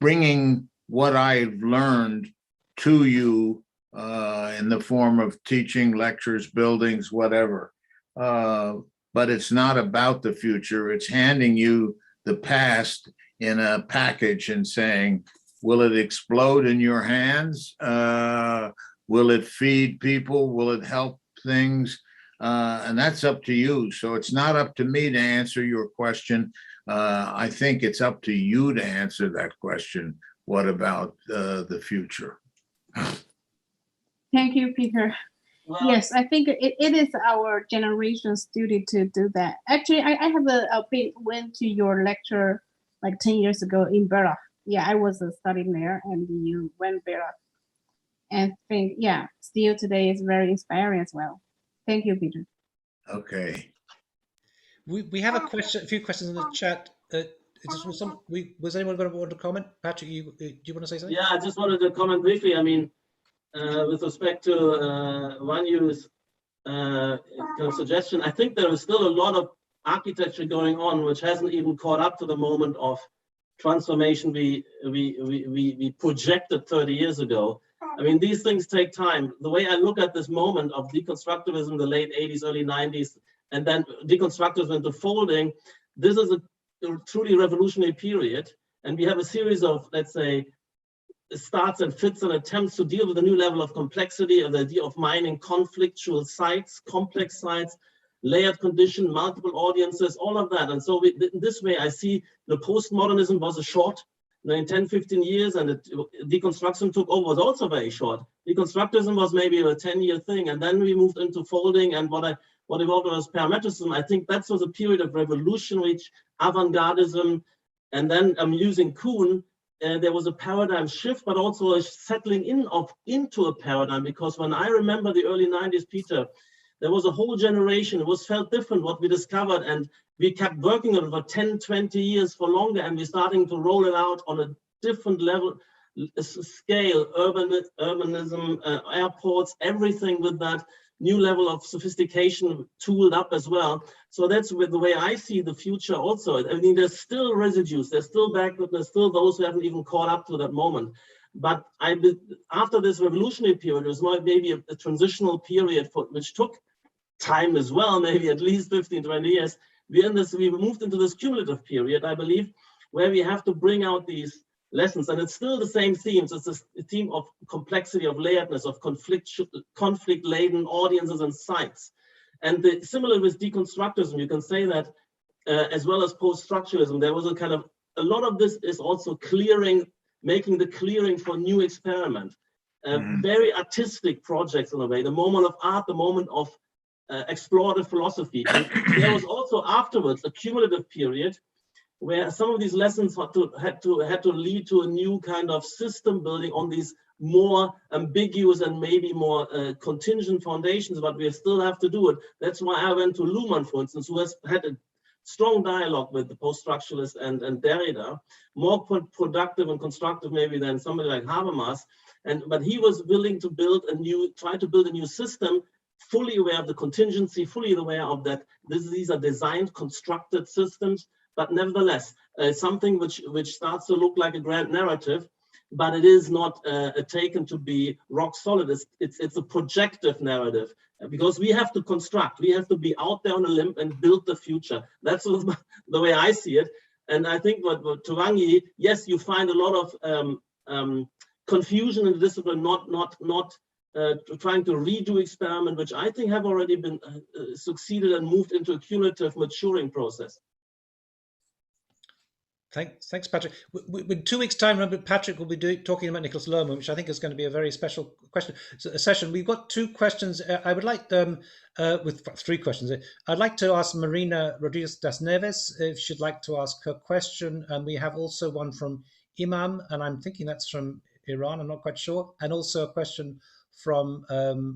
Speaker 3: bringing what I've learned to you in the form of teaching, lectures, buildings, whatever. But it's not about the future. It's handing you the past in a package and saying, will it explode in your hands? Will it feed people? Will it help things? And that's up to you. So it's not up to me to answer your question. I think it's up to you to answer that question. What about the future?
Speaker 6: Thank you, Peter. Well, yes, I think it is our generation's duty to do that. Actually, I have went to your lecture like 10 years ago in Berlin. Yeah, I was studying there, and you went there. And think, yeah, still today is very inspiring as well. Thank you, Peter.
Speaker 3: Okay.
Speaker 1: We have a few questions in the chat. Was anyone going to want to comment? Patrick, do you want to say something?
Speaker 5: Yeah, I just wanted to comment briefly. I mean, with respect to Wanju's kind of suggestion, I think there is still a lot of architecture going on which hasn't even caught up to the moment of transformation we projected 30 years ago. I mean, these things take time. The way I look at this moment of deconstructivism, the late 80s, early 90s, and then deconstructivism into folding, this is a truly revolutionary period. And we have a series of, let's say, starts and fits and attempts to deal with a new level of complexity, of the idea of mining conflictual sites, complex sites, layered condition, multiple audiences, all of that. And so in this way, I see the postmodernism was a short, in 10, 15 years, and deconstruction took over was also very short. Deconstructivism was maybe a 10-year thing, and then we moved into folding, and what evolved was parametrism. I think that was a period of revolutionary avant-gardism, and then I'm using Kuhn. There was a paradigm shift, but also a settling into a paradigm, because when I remember the early 90s, Peter, there was a whole generation, it was felt different what we discovered, and we kept working on it for 10, 20 years for longer, and we're starting to roll it out on a different level, scale, urbanism, airports, everything with that new level of sophistication tooled up as well. So that's with the way I see the future also. I mean, there's still residues, there's still backward, there's still those who haven't even caught up to that moment. But after this revolutionary period, it was maybe a transitional period which took time as well, maybe at least 15, 20 years. We moved into this cumulative period, I believe, where we have to bring out these lessons, and it's still the same themes. It's a theme of complexity, of layeredness, of conflict-laden audiences and sites. And similar with deconstructivism, you can say that as well as post-structuralism, there was a lot of this is also clearing, making the clearing for new experiment. Very artistic projects in a way, the moment of art, the moment of explorative philosophy. And there was also afterwards a cumulative period where some of these lessons had to lead to a new kind of system building on these more ambiguous and maybe more contingent foundations, but we still have to do it. That's why I went to Luhmann, for instance, who has had a strong dialogue with the post-structuralist and Derrida, more productive and constructive maybe than somebody like Habermas. But he was willing to try to build a new system, fully aware of the contingency, fully aware of that these are designed, constructed systems, but nevertheless, something which starts to look like a grand narrative, but it is not taken to be rock solid. It's a projective narrative, because we have to construct, we have to be out there on a limb and build the future. That's the way I see it. And I think what to Wangi, yes, you find a lot of confusion in the discipline, not trying to redo experiment, which I think have already been succeeded and moved into a cumulative maturing process.
Speaker 1: Thanks, Patrick. In 2 weeks' time, remember, Patrick will be talking about Nicholas Lohmann, which I think is going to be a very special session. We've got 2 questions. I would like with 3 questions. I'd like to ask Marina Rodriguez das Neves if she'd like to ask her question. And we have also one from Imam, and I'm thinking that's from Iran. I'm not quite sure. And also a question from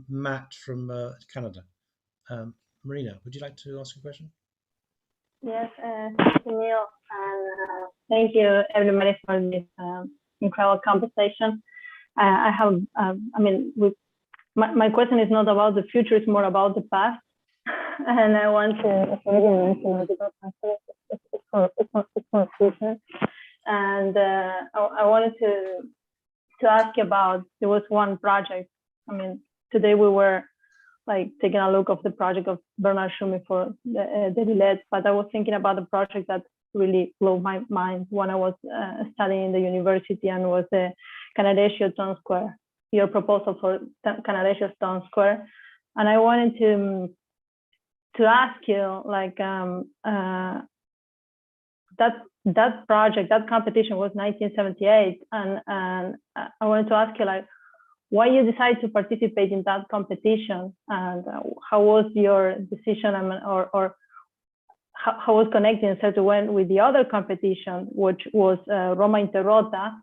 Speaker 1: Matt from Canada. Marina, would you like to ask a question?
Speaker 7: Yes, thank you, Neil, and thank you everybody for this incredible conversation. I have, my question is not about the future; it's more about the past. And I want to mention it's for future. And I wanted to ask you about, there was one project. I mean, today we were taking a look of the project of Bernard Tschumi for the Villette, but I was thinking about the project that really blew my mind when I was studying in the university, and was the Canadesio Town Square, your proposal for Canadesio Town Square. And I wanted to ask you, that project, that competition was 1978, and I wanted to ask you, why you decided to participate in that competition, and how was your decision, or how was connecting in such a way with the other competition, which was Roma Interrota?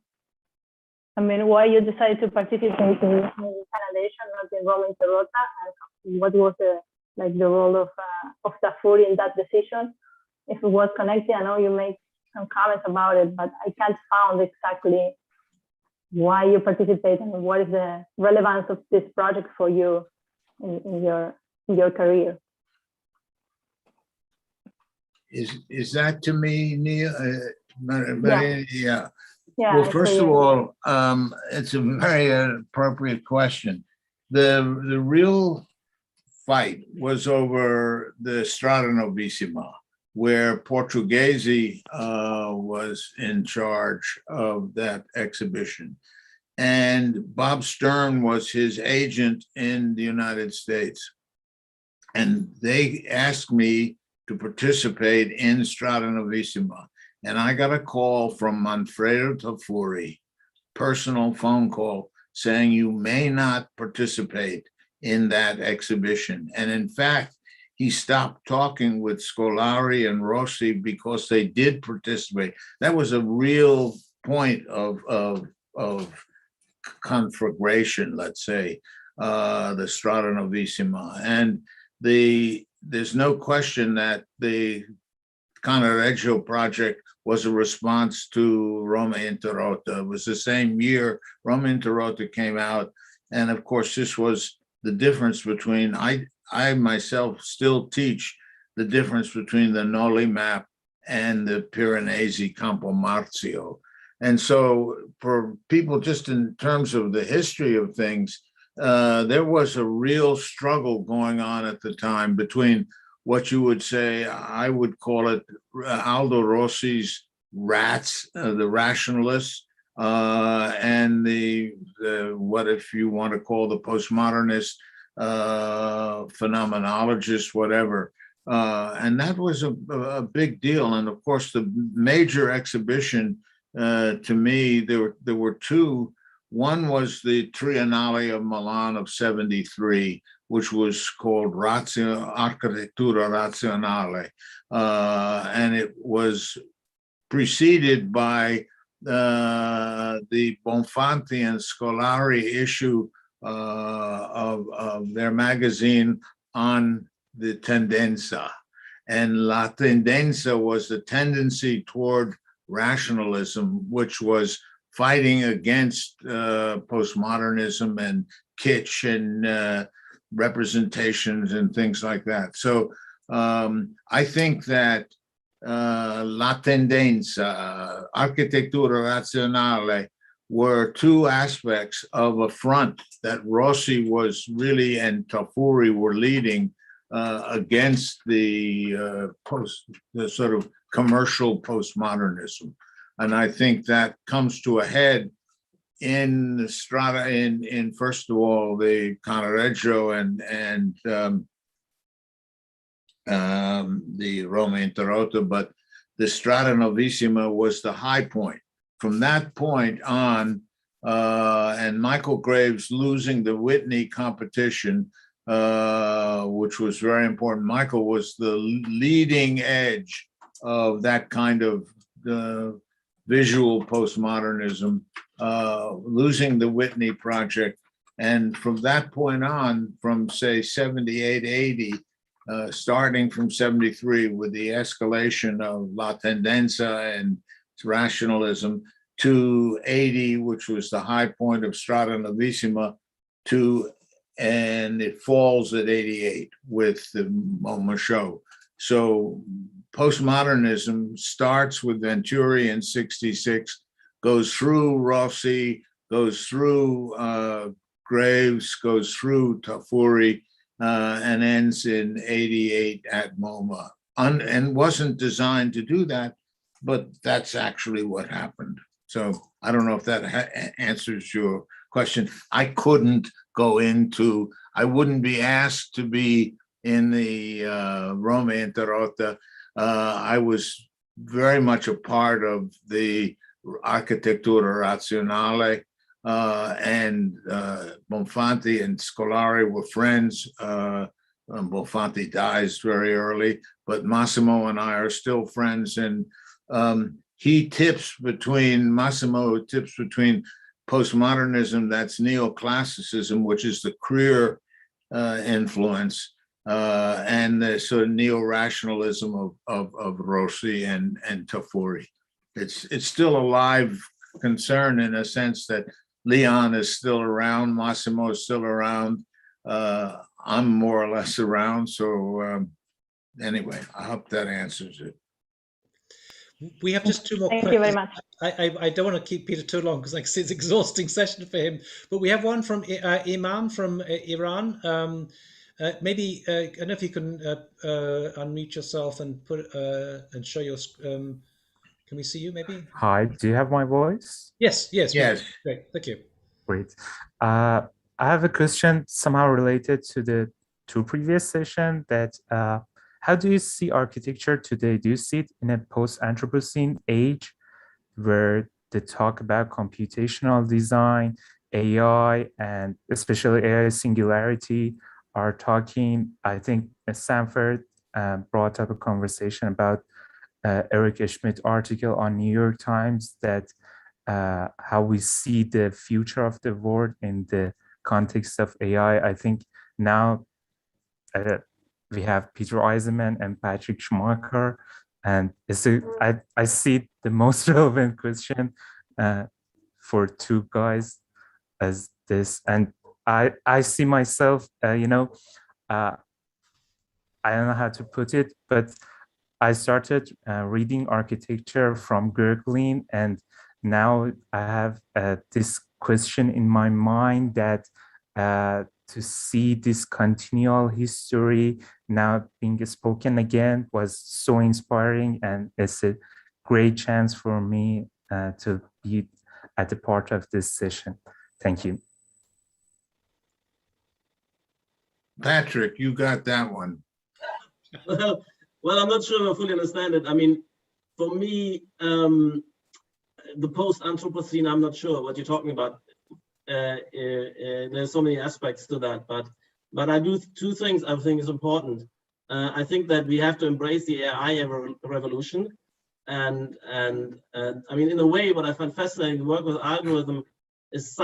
Speaker 7: I mean, why you decided to participate in Canadesio, not in Roma Interrota, and what was like the role of Tafuri in that decision, if it was connected. I know you make some comments about it, but I can't find exactly why you participate and what is the relevance of this project for you in your career.
Speaker 3: Is that to me, Neil? Yeah.
Speaker 7: Yeah.
Speaker 3: Well, first of all, it's a very appropriate question. The real fight was over the Strada Novissima, where Portuguese was in charge of that exhibition. And Bob Stern was his agent in the United States. And they asked me to participate in Strada Novissima. And I got a call from Manfredo Tafuri, personal phone call, saying you may not participate in that exhibition. And in fact, he stopped talking with Scolari and Rossi because they did participate. That was a real point of conflagration, let's say, the Strada Novissima. And there's no question that the Canareggio project was a response to Roma Inter Rota. It was the same year Roma Inter Rota came out. And of course, this was the difference between, I myself still teach the difference between the Noli map and the Piranesi Campo Marzio. And so for people, just in terms of the history of things, there was a real struggle going on at the time between what you would say, I would call it Aldo Rossi's rats, the rationalists, and the what if you want to call the postmodernist phenomenologists, whatever. And that was a big deal. And of course, the major exhibition to me, there were two. One was the Triennale of Milan of '73, which was called Architettura Razionale. And it was preceded by the Bonfanti and Scolari issue of their magazine on the tendenza. And La Tendenza was the tendency toward rationalism, which was fighting against postmodernism and kitsch and representations and things like that. So I think that La Tendenza, Architettura Razionale were two aspects of a front that Rossi was really and Tafuri were leading against the sort of commercial postmodernism. And I think that comes to a head in the Strada, in first of all, the Canareggio and the Roma Inter Rota, but the Strada Novissima was the high point. From that point on, and Michael Graves losing the Whitney competition, which was very important. Michael was the leading edge of that kind of visual postmodernism, losing the Whitney project. And from that point on, from say 78, 80, starting from 73 with the escalation of La Tendenza and rationalism, to 80, which was the high point of Strada Novissima, and it falls at 88 with the MoMA show. So postmodernism starts with Venturi in 66, goes through Rossi, goes through Graves, goes through Tafuri, and ends in 88 at MoMA. And wasn't designed to do that, but that's actually what happened. So I don't know if that answers your question. I couldn't go into, I wouldn't be asked to be in the Roma Inter Rota. I was very much a part of the Architettura Razionale, and Bonfanti and Scolari were friends. Bonfanti dies very early, but Massimo and I are still friends. And Massimo tips between postmodernism, that's neoclassicism, which is the Creer influence, and the sort of neo-rationalism of Rossi and Tafuri. It's still a live concern in a sense that Leon is still around, Massimo is still around, I'm more or less around. So anyway, I hope that answers it.
Speaker 1: We have just 2 more
Speaker 7: Thank
Speaker 1: questions.
Speaker 7: you very much.
Speaker 1: I don't want to keep Peter too long because it's an exhausting session for him. But we have one from Imam from Iran. Maybe I don't know if you can unmute yourself and put and show your. Can we see you? Maybe.
Speaker 8: Hi. Do you have my voice?
Speaker 1: Yes. Yes.
Speaker 3: Yes.
Speaker 1: Great. Thank you.
Speaker 8: Great. I have a question somehow related to the 2 previous sessions. That how do you see architecture today? Do you see it in a post-Anthropocene age where the talk about computational design, AI, and especially AI singularity are talking? I think Sanford brought up a conversation about Eric Schmidt article on New York Times that how we see the future of the world in the context of AI. I think now we have Peter Eisenman and Patrick Schumacher, and I see the most relevant question for 2 guys as this, and I see myself, I don't know how to put it, but I started reading architecture from Gerglin, and now I have this question in my mind that to see this continual history now being spoken again was so inspiring, and it's a great chance for me to be at the part of this session. Thank you.
Speaker 3: Patrick, you got that one.
Speaker 5: Well, I'm not sure I fully understand it. I mean, for me, the post-Anthropocene, I'm not sure what you're talking about. There's so many aspects to that, but I do 2 things I think is important. I think that we have to embrace the AI revolution, and I mean, in a way, what I find fascinating, work with algorithm has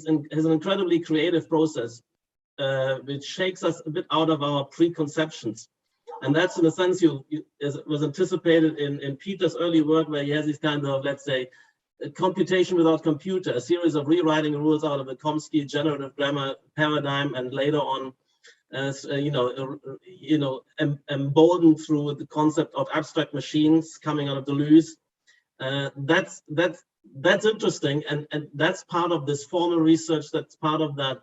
Speaker 5: an incredibly creative process, which shakes us a bit out of our preconceptions. And that's in a sense as it was anticipated in Peter's early work, where he has this kind of, let's say, computation without computer, a series of rewriting rules out of the Chomsky generative grammar paradigm, and later on, emboldened through the concept of abstract machines coming out of Deleuze. That's interesting, and that's part of this formal research. That's part of that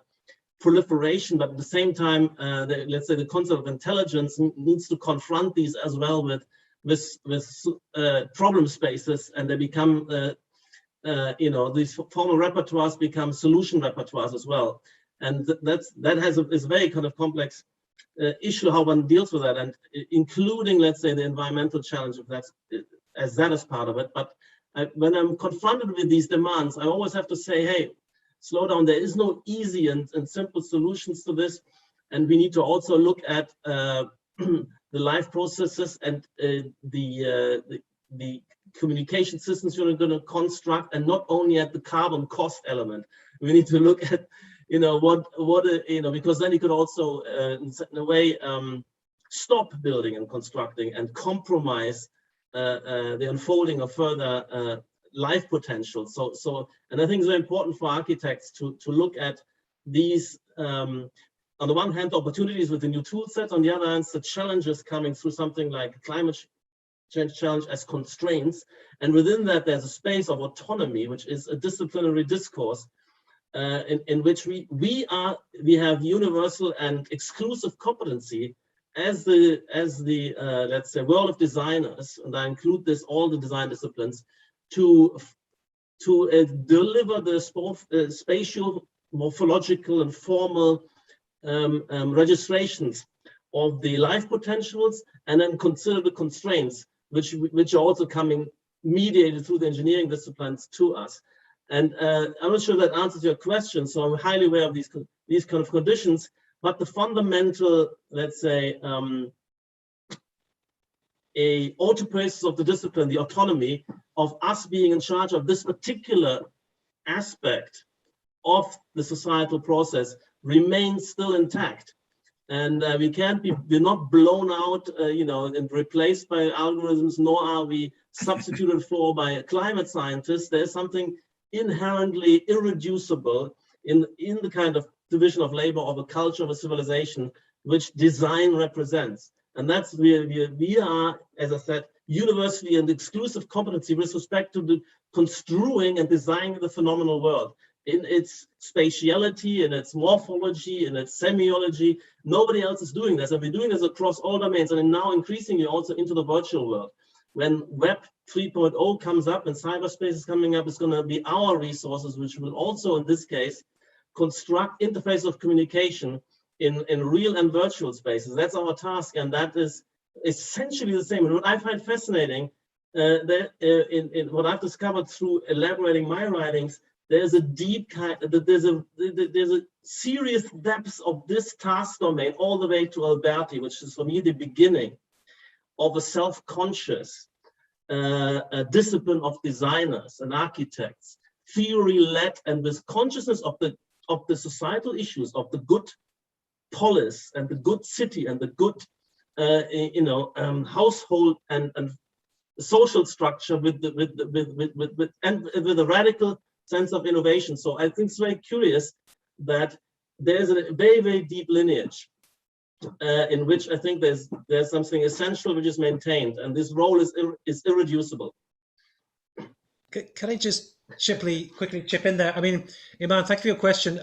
Speaker 5: proliferation, but at the same time, let's say the concept of intelligence needs to confront these as well with problem spaces, and they become, these formal repertoires become solution repertoires as well, and that is a very kind of complex issue how one deals with that, and including, let's say, the environmental challenge of that as part of it. But when I'm confronted with these demands, I always have to say, hey, slow down. There is no easy and simple solutions to this, and we need to also look at the life processes and the communication systems you're going to construct, and not only at the carbon cost element. We need to look at, because then you could also, in a way, stop building and constructing and compromise the unfolding of further life potential. And I think it's very important for architects to look at these, on the one hand, opportunities with the new tool set, on the other hand, the challenges coming through something like climate change challenge as constraints. And within that, there's a space of autonomy, which is a disciplinary discourse in which we have universal and exclusive competency as the let's say, world of designers, and I include all the design disciplines, to deliver the spatial, morphological, and formal registrations of the life potentials, and then consider the constraints, which are also coming mediated through the engineering disciplines to us. And I'm not sure that answers your question, so I'm highly aware of these kind of conditions, but the fundamental, let's say, a autopoiesis of the discipline, the autonomy of us being in charge of this particular aspect of the societal process remains still intact. And we're not blown out, and replaced by algorithms, nor are we substituted for by climate scientists. There's something inherently irreducible in the kind of division of labor of a culture, of a civilization, which design represents. And that's where we are, as I said, universally and exclusive competency with respect to the construing and designing the phenomenal world in its spatiality, in its morphology, in its semiology. Nobody else is doing this, and we're doing this across all domains, and now increasingly also into the virtual world. When Web 3.0 comes up and cyberspace is coming up, it's going to be our resources, which will also, in this case, construct interfaces of communication in real and virtual spaces. That's our task, and that is essentially the same. And what I find fascinating, in what I've discovered through elaborating my writings, there's a deep there's a serious depth of this task domain all the way to Alberti, which is for me the beginning of a self-conscious discipline of designers and architects, theory-led and with consciousness of the societal issues of the good polis and the good city and the good household and social structure with a radical sense of innovation. So I think it's very curious that there's a very, very deep lineage in which I think there's something essential which is maintained, and this role is irreducible.
Speaker 1: Can I just quickly chip in there? I mean, Iman, thank you for your question.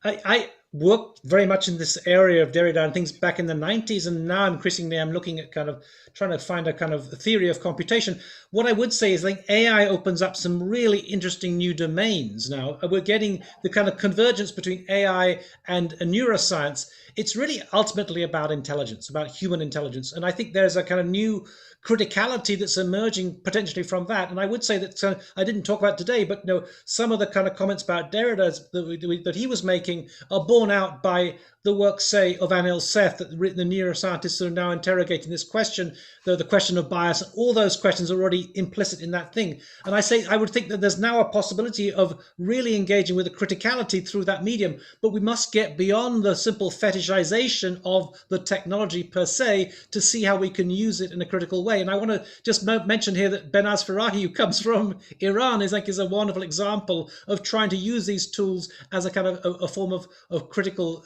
Speaker 1: I worked very much in this area of Derrida and things back in the 90s, and now increasingly I'm looking at kind of trying to find a kind of theory of computation. What I would say is like AI opens up some really interesting new domains now. We're getting the kind of convergence between AI and neuroscience. It's really ultimately about intelligence, about human intelligence. And I think there's a kind of new criticality that's emerging potentially from that. And I would say that I didn't talk about today, but some of the kind of comments about Derrida that he was making are borne out by the work, say, of Anil Seth, that the neuroscientists are now interrogating this question, the question of bias. All those questions are already implicit in that thing. And I would think that there's now a possibility of really engaging with a criticality through that medium, but we must get beyond the simple fetishization of the technology per se to see how we can use it in a critical way. And I want to just mention here that Benaz Farahi, who comes from Iran, is a wonderful example of trying to use these tools as a kind of a form of critical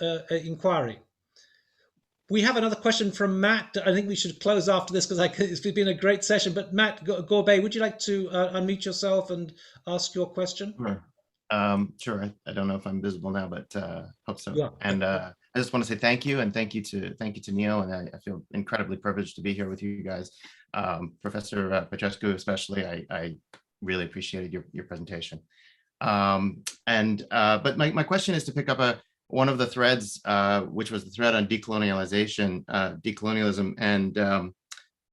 Speaker 1: inquiry. We have another question from Matt. I think we should close after this because it's been a great session. But Matt Gorbet, would you like to unmute yourself and ask your question?
Speaker 9: Sure. Sure. I don't know if I'm visible now, but hope so.
Speaker 1: Yeah.
Speaker 9: And I just want to say thank you, and thank you to Neil. And I feel incredibly privileged to be here with you guys. Professor Petrescu, especially, I really appreciated your presentation. But my question is to pick up one of the threads, which was the thread on decolonialization, decolonialism. And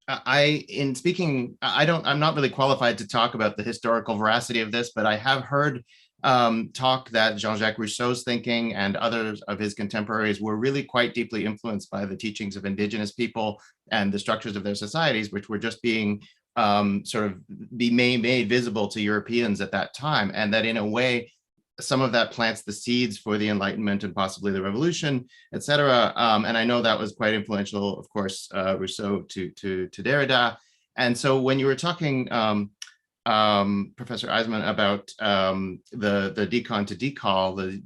Speaker 9: I'm not really qualified to talk about the historical veracity of this, but I have heard talk that Jean-Jacques Rousseau's thinking and others of his contemporaries were really quite deeply influenced by the teachings of indigenous people and the structures of their societies, which were just being made visible to Europeans at that time. And that in a way, some of that plants the seeds for the Enlightenment and possibly the Revolution, et cetera. And I know that was quite influential, of course, Rousseau to Derrida. And so when you were talking, Professor Eisenman, about the decon to decol, the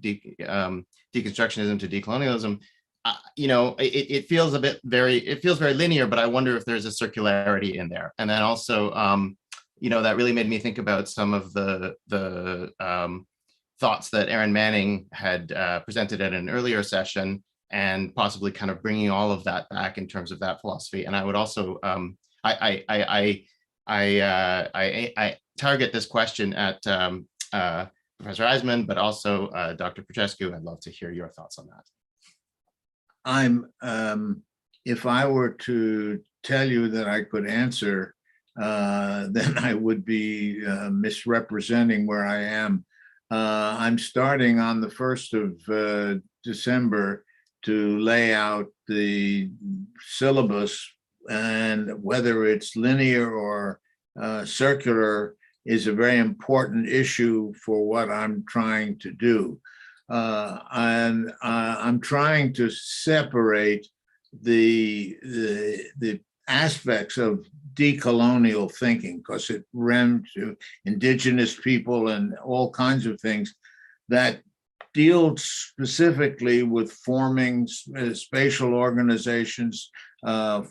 Speaker 9: deconstructionism to decolonialism, it feels very linear, but I wonder if there's a circularity in there. And then also, that really made me think about some of the thoughts that Aaron Manning had presented at an earlier session, and possibly kind of bringing all of that back in terms of that philosophy. And I would also, I target this question at Professor Eisenman, but also Dr. Petrescu. I'd love to hear your thoughts on that.
Speaker 3: If I were to tell you that I could answer, then I would be misrepresenting where I am. I'm starting on the 1st of December to lay out the syllabus, and whether it's linear or circular is a very important issue for what I'm trying to do. and I'm trying to separate the aspects of decolonial thinking, because it ran to indigenous people and all kinds of things that deal specifically with forming spatial organizations,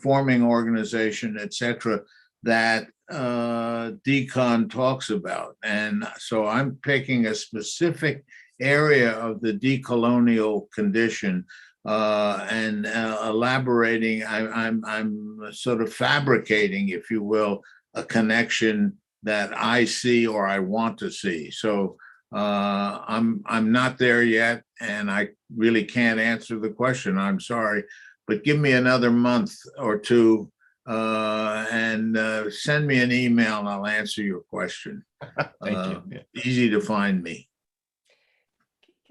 Speaker 3: forming organization, etc., that decon talks about. And so I'm picking a specific area of the decolonial condition and elaborating. I'm sort of fabricating, if you will, a connection that I see or I want to see. So I'm not there yet, and I really can't answer the question. I'm sorry, but give me another month or two and send me an email and I'll answer your question.
Speaker 9: Thank you. Yeah.
Speaker 3: Easy to find me.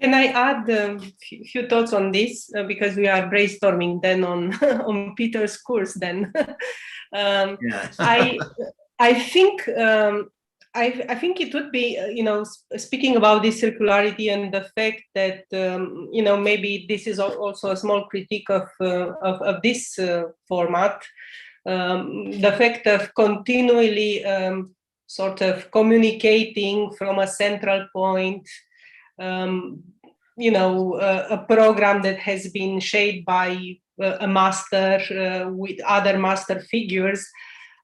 Speaker 4: Can I add a few thoughts on this, because we are brainstorming then on on Peter's course then.
Speaker 3: Yeah.
Speaker 4: I think I think it would be, speaking about this circularity and the fact that, maybe this is also a small critique of this format, the fact of continually sort of communicating from a central point, a program that has been shaped by a master with other master figures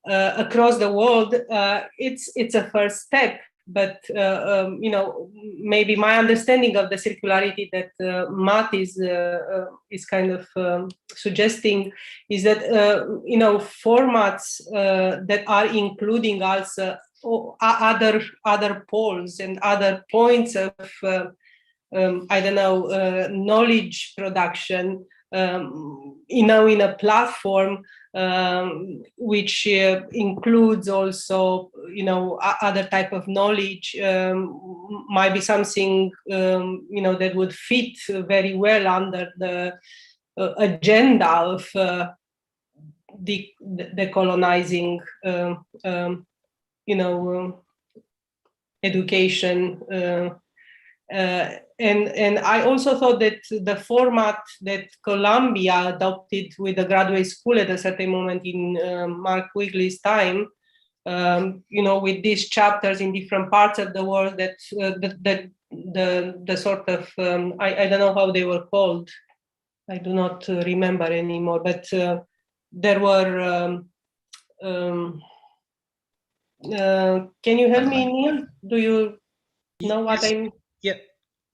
Speaker 4: across the world. It's a first step, but maybe my understanding of the circularity that Matt is kind of suggesting is that formats that are including also other poles and other points of knowledge production, in a platform which includes also other type of knowledge, might be something that would fit very well under the agenda of decolonizing education. And I also thought that the format that Columbia adopted with the graduate school at a certain moment in Mark Quigley's time, with these chapters in different parts of the world, that the sort of I don't know how they were called. I do not remember anymore. But there were. Can you help me, Neil? Do you know what I'm?
Speaker 1: Yeah.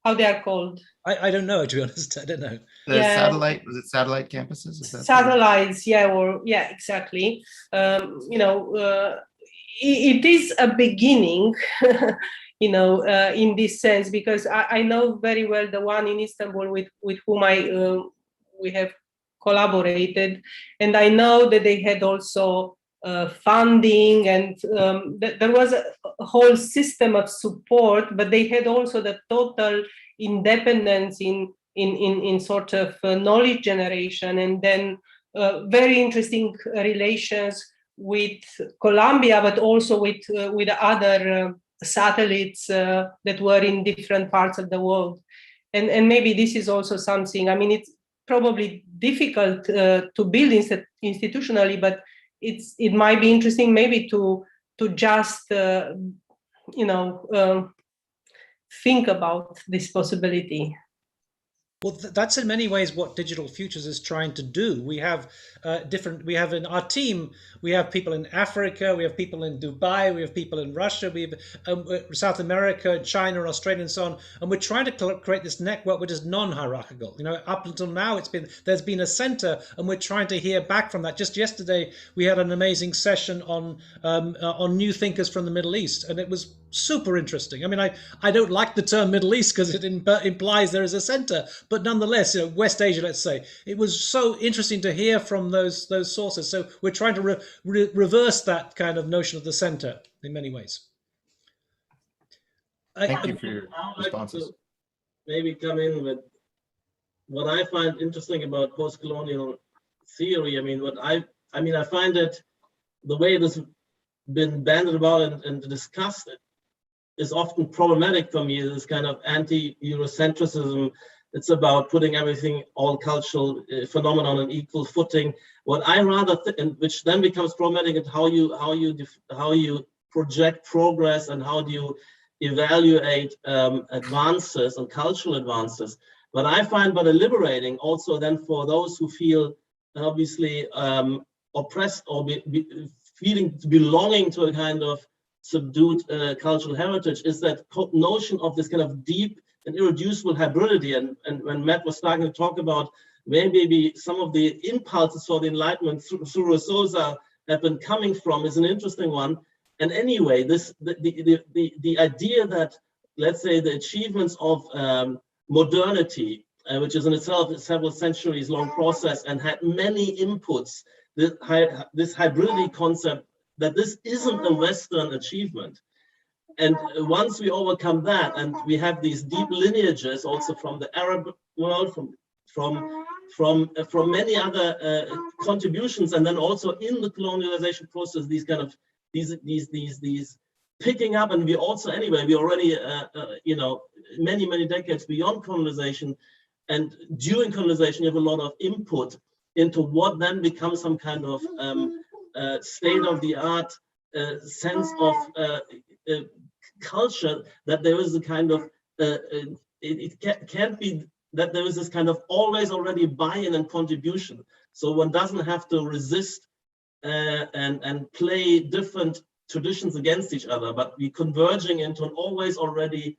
Speaker 4: How they are called?
Speaker 1: I don't know, to be honest. I don't know.
Speaker 9: The satellite, was it satellite campuses? Is that
Speaker 4: satellites, yeah, exactly. It is a beginning, in this sense, because I know very well the one in Istanbul with whom we have collaborated, and I know that they had also funding, and there was a whole system of support, but they had also the total independence in sort of knowledge generation, and then very interesting relations with Columbia, but also with other satellites that were in different parts of the world. And maybe this is also something, I mean, it's probably difficult to build institutionally, but it might be interesting maybe to just think about this possibility.
Speaker 1: Well, that's in many ways what Digital Futures is trying to do. We have we have in our team, we have people in Africa, we have people in Dubai, we have people in Russia, we have South America, China, Australia, and so on. And we're trying to create this network which is non-hierarchical. Up until now, there's been a center, and we're trying to hear back from that. Just yesterday, we had an amazing session on new thinkers from the Middle East, and it was super interesting. I mean, I don't like the term Middle East because it implies there is a center, but nonetheless, West Asia, let's say, it was so interesting to hear from those sources. So we're trying to reverse that kind of notion of the center in many ways.
Speaker 9: Thank you for your responses.
Speaker 5: Maybe come in with what I find interesting about post-colonial theory. I find that the way it has been bandied about and discussed, is often problematic for me, this kind of anti-Eurocentrism. It's about putting everything, all cultural phenomena on an equal footing. What I rather think, and which then becomes problematic, is how you project progress and how do you evaluate advances and cultural advances. But I find but liberating also then for those who feel obviously oppressed or feeling belonging to a kind of subdued cultural heritage, is that notion of this kind of deep and irreducible hybridity. And when Matt was starting to talk about where maybe some of the impulses for the Enlightenment through Rousseau have been coming from, is an interesting one. And anyway, the idea that, let's say, the achievements of modernity, which is in itself a several centuries long process and had many inputs, this hybridity concept, that this isn't a Western achievement. And once we overcome that, and we have these deep lineages also from the Arab world, from many other contributions, and then also in the colonialization process, these kind of these picking up, and we also anyway we already many decades beyond colonization, and during colonization you have a lot of input into what then becomes some kind of state-of-the-art sense of culture, that there is a kind of it can't be that there is this kind of always already buy-in and contribution, so one doesn't have to resist and play different traditions against each other, but we converging into an always already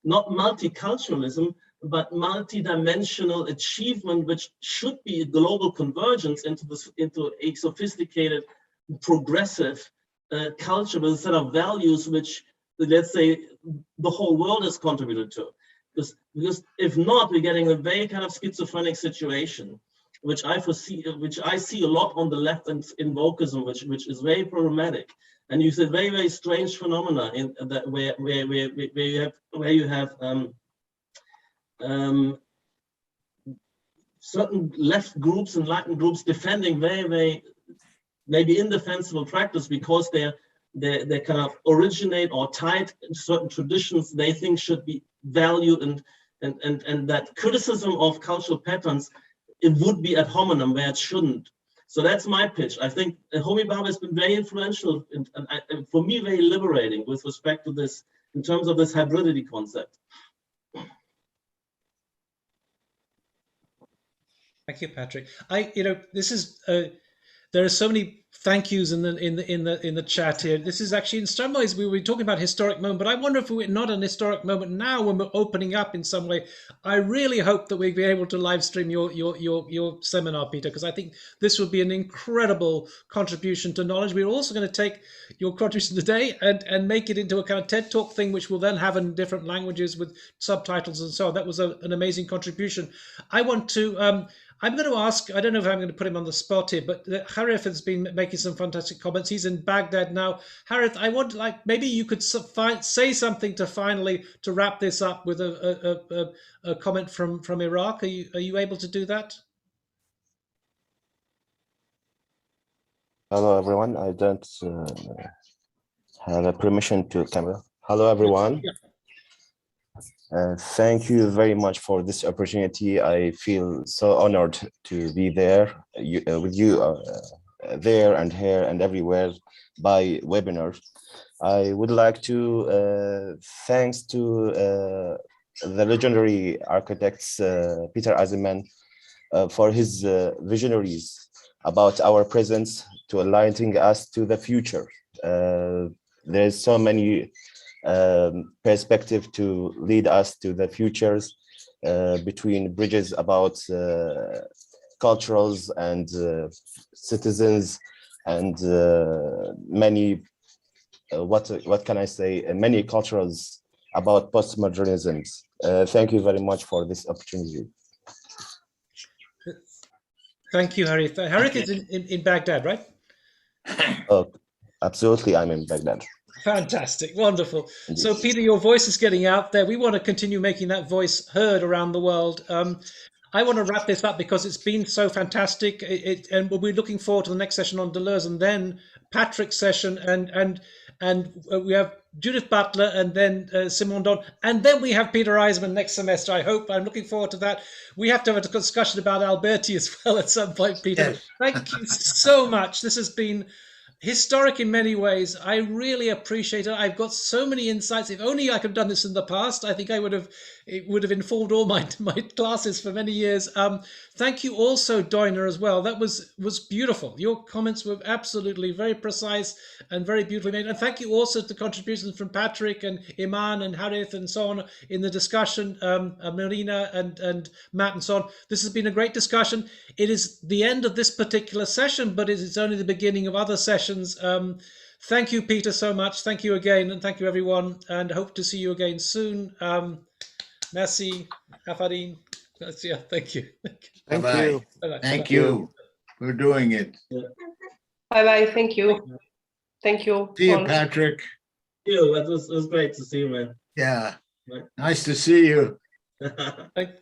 Speaker 5: not multiculturalism but multi-dimensional achievement, which should be a global convergence into a sophisticated, progressive culture with a set of values which, let's say, the whole world has contributed to. Because if not, we're getting a very kind of schizophrenic situation, which I see a lot on the left and in wokeism, which is very problematic. And you see very, very strange phenomena in that where you have certain left groups, enlightened groups, defending very, very maybe indefensible practice because they kind of originate or tied in certain traditions they think should be valued, and that criticism of cultural patterns, it would be ad hominem where it shouldn't. So that's my pitch. I think Homi Bhabha has been very influential and for me very liberating with respect to this in terms of this hybridity concept.
Speaker 1: Thank you, Patrick. This is there are so many thank yous in the chat here. This is actually, in some ways, we were talking about historic moment, but I wonder if we're not an historic moment now when we're opening up in some way. I really hope that we'll be able to live stream your seminar, Peter, because I think this would be an incredible contribution to knowledge. We're also going to take your contribution today and make it into a kind of TED Talk thing, which we'll then have in different languages with subtitles and so on. That was an amazing contribution. I want to. I'm going to ask, I don't know if I'm going to put him on the spot here, but Harith has been making some fantastic comments. He's in Baghdad now. Harith, I want, maybe you could say something to wrap this up with a comment from Iraq. Are you able to do that?
Speaker 10: Hello, everyone. I don't have a permission to camera. Hello, everyone. Yeah. Thank you very much for this opportunity. I feel so honored to be there with you there and here and everywhere by webinar. I would like to thanks to the legendary architects Peter Eisenman for his visionaries about our presence to aligning us to the future. There's so many perspective to lead us to the futures between bridges about cultures and citizens and many what can I say, many cultures about postmodernism. Thank you very much for this opportunity.
Speaker 1: Thank you, Harith. Harith is in Baghdad, right?
Speaker 10: Oh, absolutely, I'm in Baghdad.
Speaker 1: Fantastic, wonderful. So Peter, your voice is getting out there. We want to continue making that voice heard around the world. I want to wrap this up because it's been so fantastic. And we're looking forward to the next session on Deleuze, and then Patrick's session, and we have Judith Butler, and then Simon Don, and then we have Peter Eisenman next semester. I hope. I'm looking forward to that. We have to have a discussion about Alberti as well at some point, Peter.
Speaker 3: Yes.
Speaker 1: Thank you so much. This has been historic in many ways. I really appreciate it. I've got so many insights. If only I could have done this in the past, I think it would have informed all my classes for many years. Thank you also, Doina, as well. That was beautiful. Your comments were absolutely very precise and very beautifully made. And thank you also to contributions from Patrick and Iman and Harith and so on in the discussion, Marina and Matt and so on. This has been a great discussion. It is the end of this particular session, but it is only the beginning of other sessions. Thank you, Peter, so much. Thank you again, and thank you, everyone, and hope to see you again soon. Merci, Afarin. Yeah, thank you.
Speaker 3: Thank you.
Speaker 1: Bye-bye.
Speaker 3: Thank you for doing it.
Speaker 4: Bye-bye. Thank you. Thank you.
Speaker 3: See you,
Speaker 4: all.
Speaker 3: Patrick.
Speaker 5: It was great to see you, man.
Speaker 3: Yeah. Nice to see you.
Speaker 1: Thank